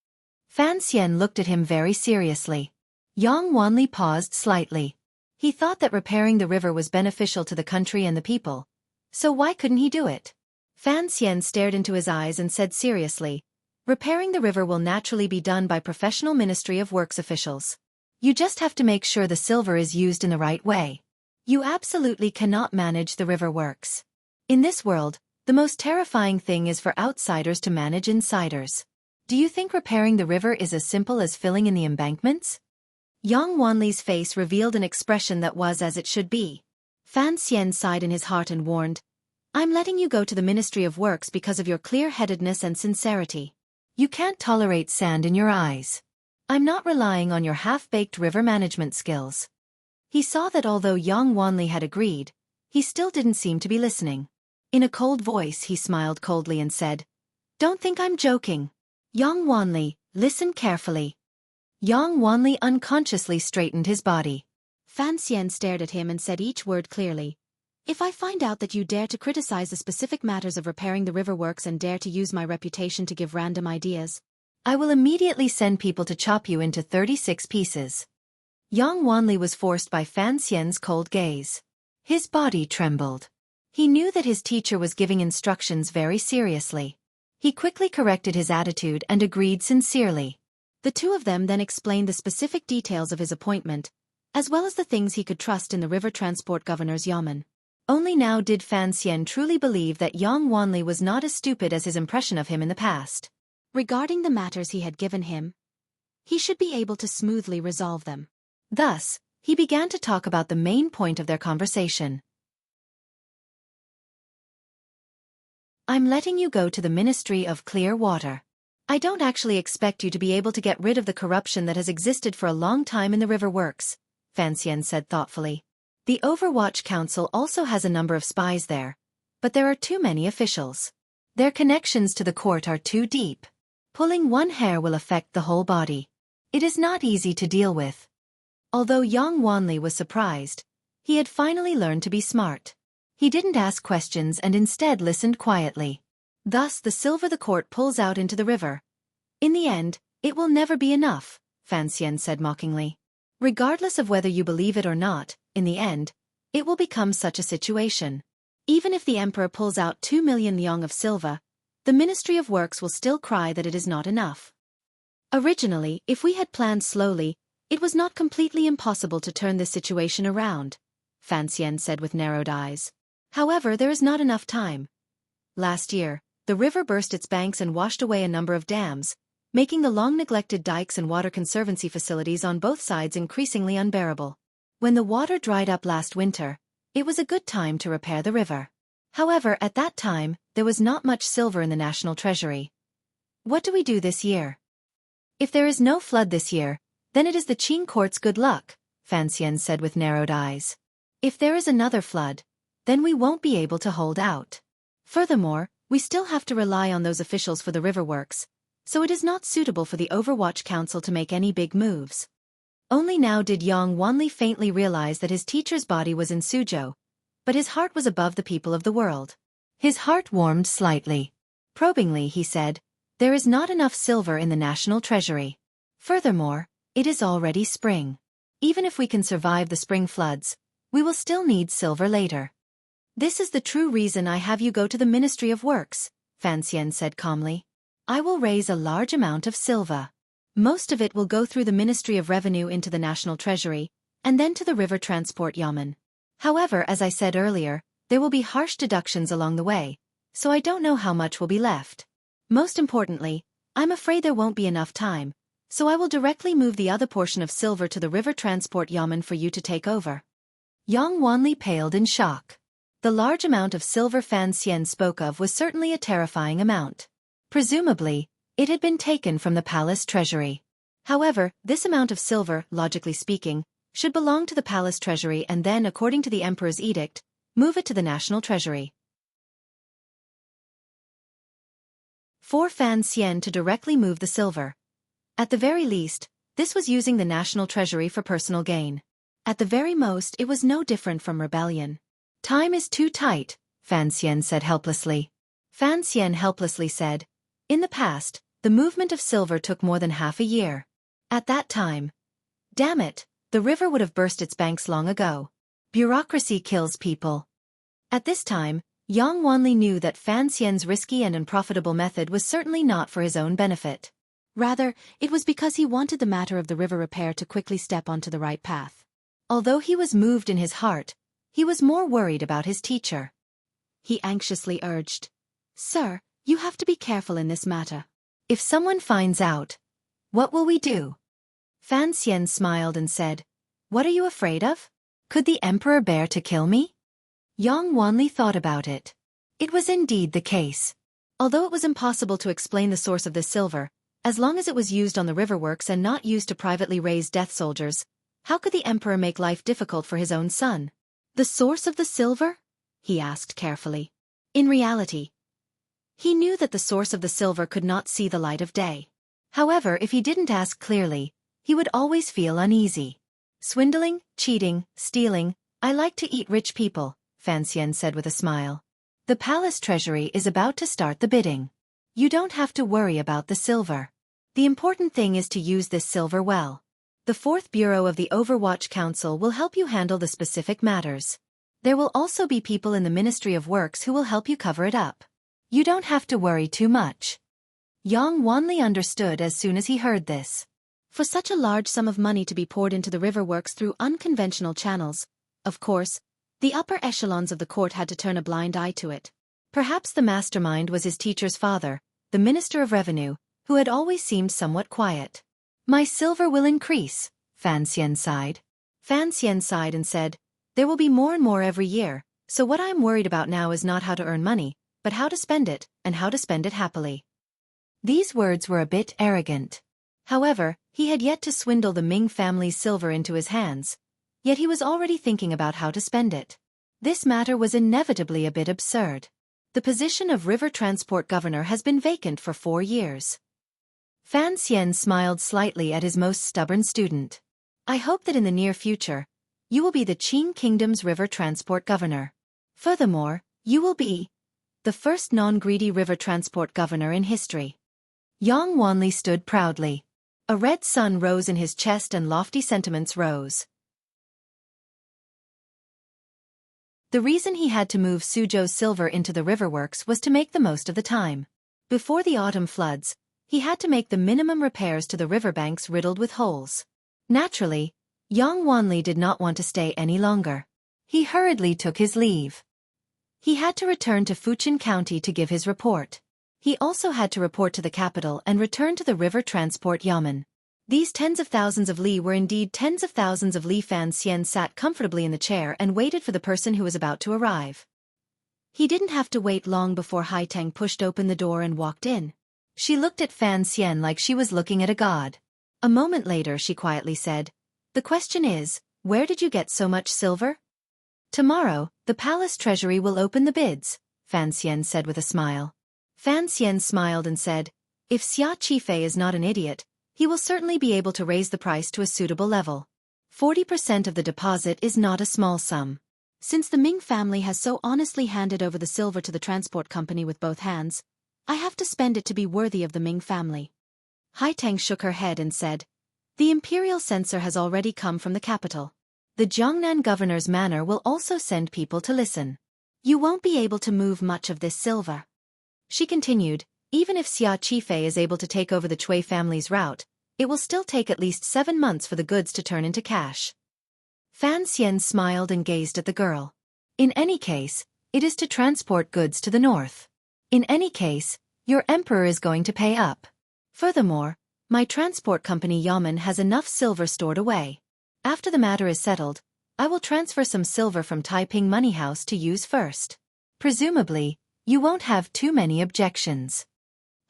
Fan Xian looked at him very seriously. Yang Wanli paused slightly. He thought that repairing the river was beneficial to the country and the people. So why couldn't he do it? Fan Xian stared into his eyes and said seriously, "Repairing the river will naturally be done by professional Ministry of Works officials. You just have to make sure the silver is used in the right way. You absolutely cannot manage the river works. In this world, the most terrifying thing is for outsiders to manage insiders. Do you think repairing the river is as simple as filling in the embankments?" Yang Wanli's face revealed an expression that was as it should be. Fan Xian sighed in his heart and warned, "I'm letting you go to the Ministry of Works because of your clear-headedness and sincerity. You can't tolerate sand in your eyes. I'm not relying on your half-baked river management skills." He saw that although Yang Wanli had agreed, he still didn't seem to be listening. In a cold voice he smiled coldly and said, "Don't think I'm joking. Yang Wanli, listen carefully." Yang Wanli unconsciously straightened his body. Fan Xian stared at him and said each word clearly. If I find out that you dare to criticize the specific matters of repairing the river works and dare to use my reputation to give random ideas, I will immediately send people to chop you into 36 pieces. Yang Wanli was forced by Fan Xian's cold gaze. His body trembled. He knew that his teacher was giving instructions very seriously. He quickly corrected his attitude and agreed sincerely. The two of them then explained the specific details of his appointment, as well as the things he could trust in the river transport governor's yamen. Only now did Fan Xian truly believe that Yang Wanli was not as stupid as his impression of him in the past. Regarding the matters he had given him, he should be able to smoothly resolve them. Thus, he began to talk about the main point of their conversation. I'm letting you go to the Ministry of Clear Water. I don't actually expect you to be able to get rid of the corruption that has existed for a long time in the river works, Fan Xian said thoughtfully. The Overwatch Council also has a number of spies there, but there are too many officials. Their connections to the court are too deep. Pulling one hair will affect the whole body. It is not easy to deal with. Although Yang Wanli was surprised, he had finally learned to be smart. He didn't ask questions and instead listened quietly. Thus the silver the court pulls out into the river. In the end, it will never be enough, Fan Xian said mockingly. Regardless of whether you believe it or not, in the end, it will become such a situation. Even if the emperor pulls out 2 million liang of silver, the Ministry of Works will still cry that it is not enough. Originally, if we had planned slowly, it was not completely impossible to turn this situation around, Fan Xian said with narrowed eyes. However, there is not enough time. Last year, the river burst its banks and washed away a number of dams, making the long-neglected dikes and water conservancy facilities on both sides increasingly unbearable. When the water dried up last winter, it was a good time to repair the river. However, at that time, there was not much silver in the national treasury. What do we do this year? If there is no flood this year, then it is the Qing court's good luck, Fan Xian said with narrowed eyes. If there is another flood, then we won't be able to hold out. Furthermore, we still have to rely on those officials for the river works, so it is not suitable for the Overwatch Council to make any big moves. Only now did Yang Wanli faintly realize that his teacher's body was in Suzhou, but his heart was above the people of the world. His heart warmed slightly. Probingly he said, there is not enough silver in the national treasury. Furthermore, it is already spring. Even if we can survive the spring floods, we will still need silver later. This is the true reason I have you go to the Ministry of Works, Fan Xian said calmly. I will raise a large amount of silver. Most of it will go through the Ministry of Revenue into the National Treasury, and then to the River Transport Yamen. However, as I said earlier, there will be harsh deductions along the way, so I don't know how much will be left. Most importantly, I'm afraid there won't be enough time, so I will directly move the other portion of silver to the River Transport Yamen for you to take over. Yang Wanli paled in shock. The large amount of silver Fan Xian spoke of was certainly a terrifying amount. Presumably, it had been taken from the palace treasury. However, this amount of silver, logically speaking, should belong to the palace treasury and then, according to the emperor's edict, move it to the national treasury. For Fan Xian to directly move the silver. At the very least, this was using the national treasury for personal gain. At the very most, it was no different from rebellion. Time is too tight, Fan Xian said helplessly. Fan Xian helplessly said, in the past, the movement of silver took more than half a year. At that time, damn it, the river would have burst its banks long ago. Bureaucracy kills people. At this time, Yang Wanli knew that Fan Xian's risky and unprofitable method was certainly not for his own benefit. Rather, it was because he wanted the matter of the river repair to quickly step onto the right path. Although he was moved in his heart, he was more worried about his teacher. He anxiously urged, Sir, you have to be careful in this matter. If someone finds out, what will we do? Fan Xian smiled and said, What are you afraid of? Could the emperor bear to kill me? Yang Wanli thought about it. It was indeed the case. Although it was impossible to explain the source of this silver, as long as it was used on the river works and not used to privately raise death soldiers, how could the emperor make life difficult for his own son? The source of the silver? He asked carefully. In reality, he knew that the source of the silver could not see the light of day. However, if he didn't ask clearly, he would always feel uneasy. Swindling, cheating, stealing, I like to eat rich people, Fan Xian said with a smile. The palace treasury is about to start the bidding. You don't have to worry about the silver. The important thing is to use this silver well. The 4th Bureau of the Overwatch Council will help you handle the specific matters. There will also be people in the Ministry of Works who will help you cover it up. You don't have to worry too much. Yang Wanli understood as soon as he heard this. For such a large sum of money to be poured into the river works through unconventional channels, of course, the upper echelons of the court had to turn a blind eye to it. Perhaps the mastermind was his teacher's father, the Minister of Revenue, who had always seemed somewhat quiet. My silver will increase, Fan Xian sighed. Fan Xian sighed and said, there will be more and more every year, so what I'm worried about now is not how to earn money, but how to spend it, and how to spend it happily. These words were a bit arrogant. However, he had yet to swindle the Ming family's silver into his hands, yet he was already thinking about how to spend it. This matter was inevitably a bit absurd. The position of River Transport Governor has been vacant for 4 years. Fan Xian smiled slightly at his most stubborn student. I hope that in the near future, you will be the Qing Kingdom's River Transport Governor. Furthermore, you will be the first non-greedy river transport governor in history. Yang Wanli stood proudly. A red sun rose in his chest and lofty sentiments rose. The reason he had to move Suzhou's silver into the riverworks was to make the most of the time. Before the autumn floods, he had to make the minimum repairs to the riverbanks riddled with holes. Naturally, Yang Wanli did not want to stay any longer. He hurriedly took his leave. He had to return to Fujian County to give his report. He also had to report to the capital and return to the river transport yamen. These tens of thousands of li were indeed tens of thousands of li. Fan Xian sat comfortably in the chair and waited for the person who was about to arrive. He didn't have to wait long before Hai Tang pushed open the door and walked in. She looked at Fan Xian like she was looking at a god. A moment later she quietly said, the question is, where did you get so much silver? Tomorrow, the palace treasury will open the bids, Fan Xian said with a smile. Fan Xian smiled and said, if Xueqi is not an idiot, he will certainly be able to raise the price to a suitable level. 40% of the deposit is not a small sum. Since the Ming family has so honestly handed over the silver to the transport company with both hands, I have to spend it to be worthy of the Ming family. Hai Tang shook her head and said, the imperial censor has already come from the capital. The Jiangnan governor's manor will also send people to listen. You won't be able to move much of this silver. She continued, even if Xueqi is able to take over the Cui family's route, it will still take at least 7 months for the goods to turn into cash. Fan Xian smiled and gazed at the girl. In any case, it is to transport goods to the north. In any case, your emperor is going to pay up. Furthermore, my transport company Yamen has enough silver stored away. After the matter is settled, I will transfer some silver from Taiping Money House to use first. Presumably, you won't have too many objections.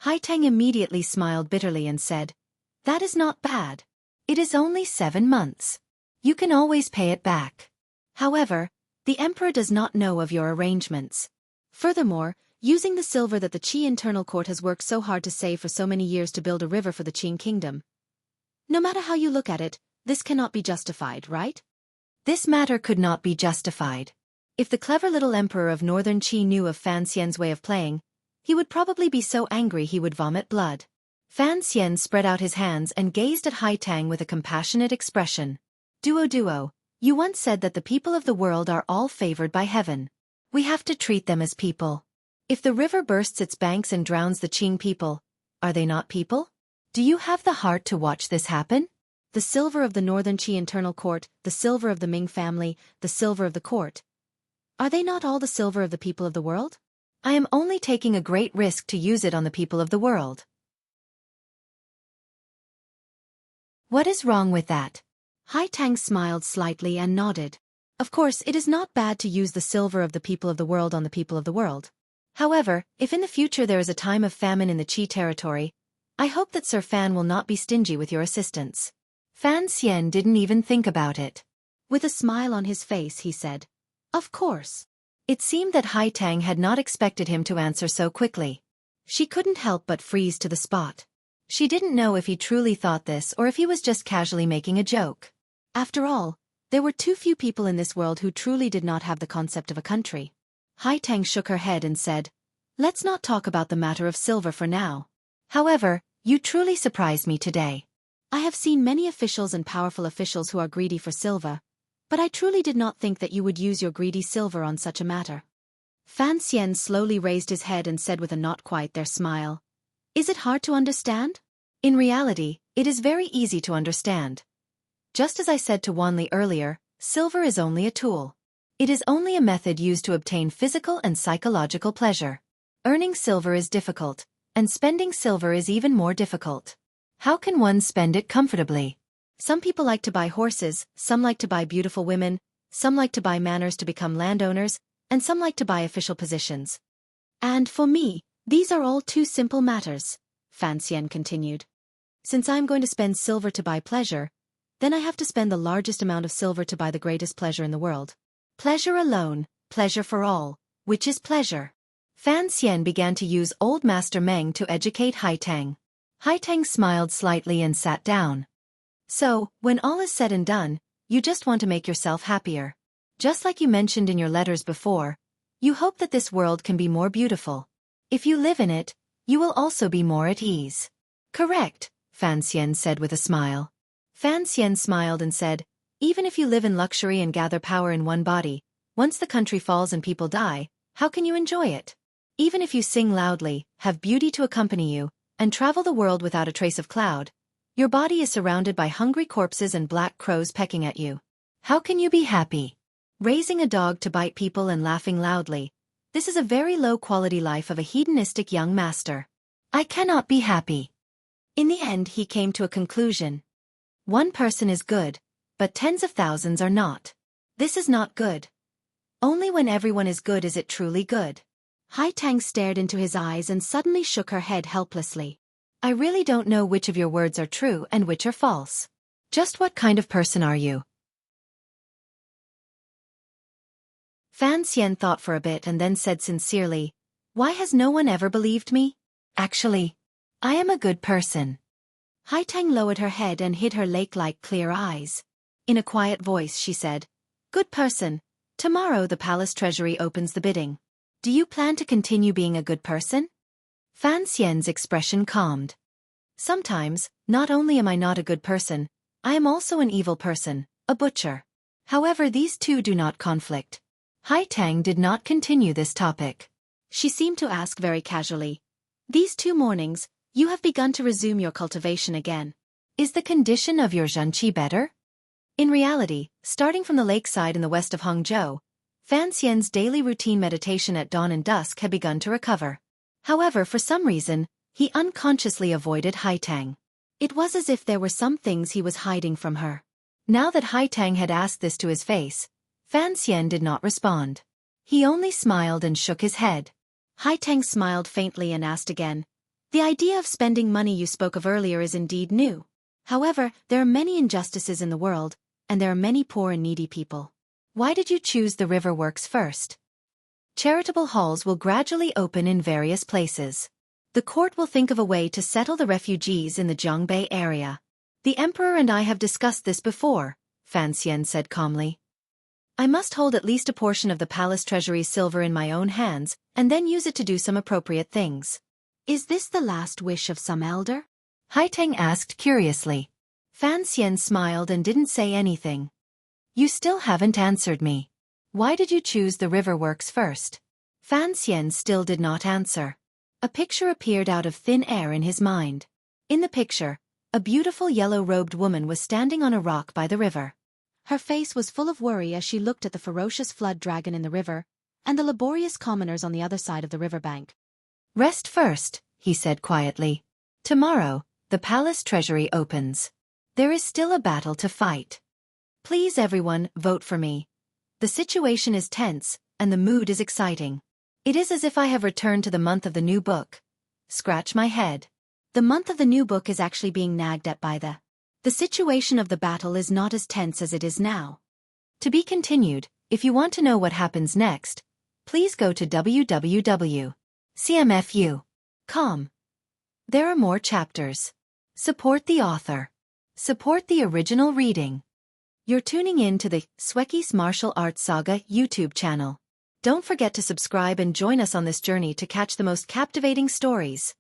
Hai Tang immediately smiled bitterly and said, that is not bad. It is only 7 months. You can always pay it back. However, the emperor does not know of your arrangements. Furthermore, using the silver that the Qi internal court has worked so hard to save for so many years to build a river for the Qing kingdom. No matter how you look at it, this cannot be justified, right? This matter could not be justified. If the clever little emperor of northern Qi knew of Fan Xian's way of playing, he would probably be so angry he would vomit blood. Fan Xian spread out his hands and gazed at Hai Tang with a compassionate expression. Duo, you once said that the people of the world are all favored by heaven. We have to treat them as people. If the river bursts its banks and drowns the Qing people, are they not people? Do you have the heart to watch this happen? The silver of the northern Qi internal court, the silver of the Ming family, the silver of the court. Are they not all the silver of the people of the world? I am only taking a great risk to use it on the people of the world. What is wrong with that? Hai Tang smiled slightly and nodded. Of course, it is not bad to use the silver of the people of the world on the people of the world. However, if in the future there is a time of famine in the Qi territory, I hope that Sir Fan will not be stingy with your assistance. Fan Xian didn't even think about it. With a smile on his face he said, of course. It seemed that Hai Tang had not expected him to answer so quickly. She couldn't help but freeze to the spot. She didn't know if he truly thought this or if he was just casually making a joke. After all, There were too few people in this world who truly did not have the concept of a country. Hai Tang shook her head and said, "Let's not talk about the matter of silver for now. However, you truly surprised me today. I have seen many officials and powerful officials who are greedy for silver, but I truly did not think that you would use your greedy silver on such a matter." Fan Xian slowly raised his head and said with a not quite there smile, "Is it hard to understand? In reality, it is very easy to understand. Just as I said to Wanli earlier, silver is only a tool. It is only a method used to obtain physical and psychological pleasure. Earning silver is difficult, and spending silver is even more difficult. How can one spend it comfortably? Some people like to buy horses, some like to buy beautiful women, some like to buy manors to become landowners, and some like to buy official positions. And for me, these are all two simple matters," Fan Xian continued. "Since I am going to spend silver to buy pleasure, then I have to spend the largest amount of silver to buy the greatest pleasure in the world. Pleasure alone, pleasure for all, which is pleasure?" Fan Xian began to use Old Master Meng to educate Hai Tang. Hai Tang smiled slightly and sat down. "So, when all is said and done, you just want to make yourself happier. Just like you mentioned in your letters before, you hope that this world can be more beautiful. If you live in it, you will also be more at ease." "Correct," Fan Xian said with a smile. Fan Xian smiled and said, "Even if you live in luxury and gather power in one body, once the country falls and people die, how can you enjoy it? Even if you sing loudly, have beauty to accompany you, and travel the world without a trace of cloud, your body is surrounded by hungry corpses and black crows pecking at you. How can you be happy? Raising a dog to bite people and laughing loudly, this is a very low-quality life of a hedonistic young master. I cannot be happy." In the end he came to a conclusion. One person is good, but tens of thousands are not. This is not good. Only when everyone is good is it truly good. Hai Tang stared into his eyes and suddenly shook her head helplessly. "I really don't know which of your words are true and which are false. Just what kind of person are you?" Fan Xian thought for a bit and then said sincerely, "Why has no one ever believed me? Actually, I am a good person." Hai Tang lowered her head and hid her lake-like clear eyes. In a quiet voice she said, "Good person, tomorrow the palace treasury opens the bidding. Do you plan to continue being a good person?" Fan Xian's expression calmed. "Sometimes, not only am I not a good person, I am also an evil person, a butcher. However, these two do not conflict." Hai Tang did not continue this topic. She seemed to ask very casually, "These 2 mornings, you have begun to resume your cultivation again. Is the condition of your zhenqi better?" In reality, starting from the lakeside in the west of Hangzhou, Fan Xian's daily routine meditation at dawn and dusk had begun to recover. However, for some reason, he unconsciously avoided Hai Tang. It was as if there were some things he was hiding from her. Now that Hai Tang had asked this to his face, Fan Xian did not respond. He only smiled and shook his head. Hai Tang smiled faintly and asked again, "The idea of spending money you spoke of earlier is indeed new. However, there are many injustices in the world, and there are many poor and needy people. Why did you choose the river works first? Charitable halls will gradually open in various places. The court will think of a way to settle the refugees in the Zhongbei area. The emperor and I have discussed this before," Fan Xian said calmly. "I must hold at least a portion of the palace treasury's silver in my own hands, and then use it to do some appropriate things." "Is this the last wish of some elder?" Hai Tang asked curiously. Fan Xian smiled and didn't say anything. "You still haven't answered me. Why did you choose the river works first?" Fan Xian still did not answer. A picture appeared out of thin air in his mind. In the picture, a beautiful yellow-robed woman was standing on a rock by the river. Her face was full of worry as she looked at the ferocious flood dragon in the river, and the laborious commoners on the other side of the riverbank. "Rest first," he said quietly. "Tomorrow, the palace treasury opens. There is still a battle to fight. Please everyone, vote for me. The situation is tense, and the mood is exciting. It is as if I have returned to the month of the new book. Scratch my head. The month of the new book is actually being nagged at by the situation of the battle is not as tense as it is now. To be continued. If you want to know what happens next, please go to www.cmfu.com. There are more chapters. Support the author. Support the original reading. You're tuning in to the Xueqi's Martial Arts Saga YouTube channel. Don't forget to subscribe and join us on this journey to catch the most captivating stories.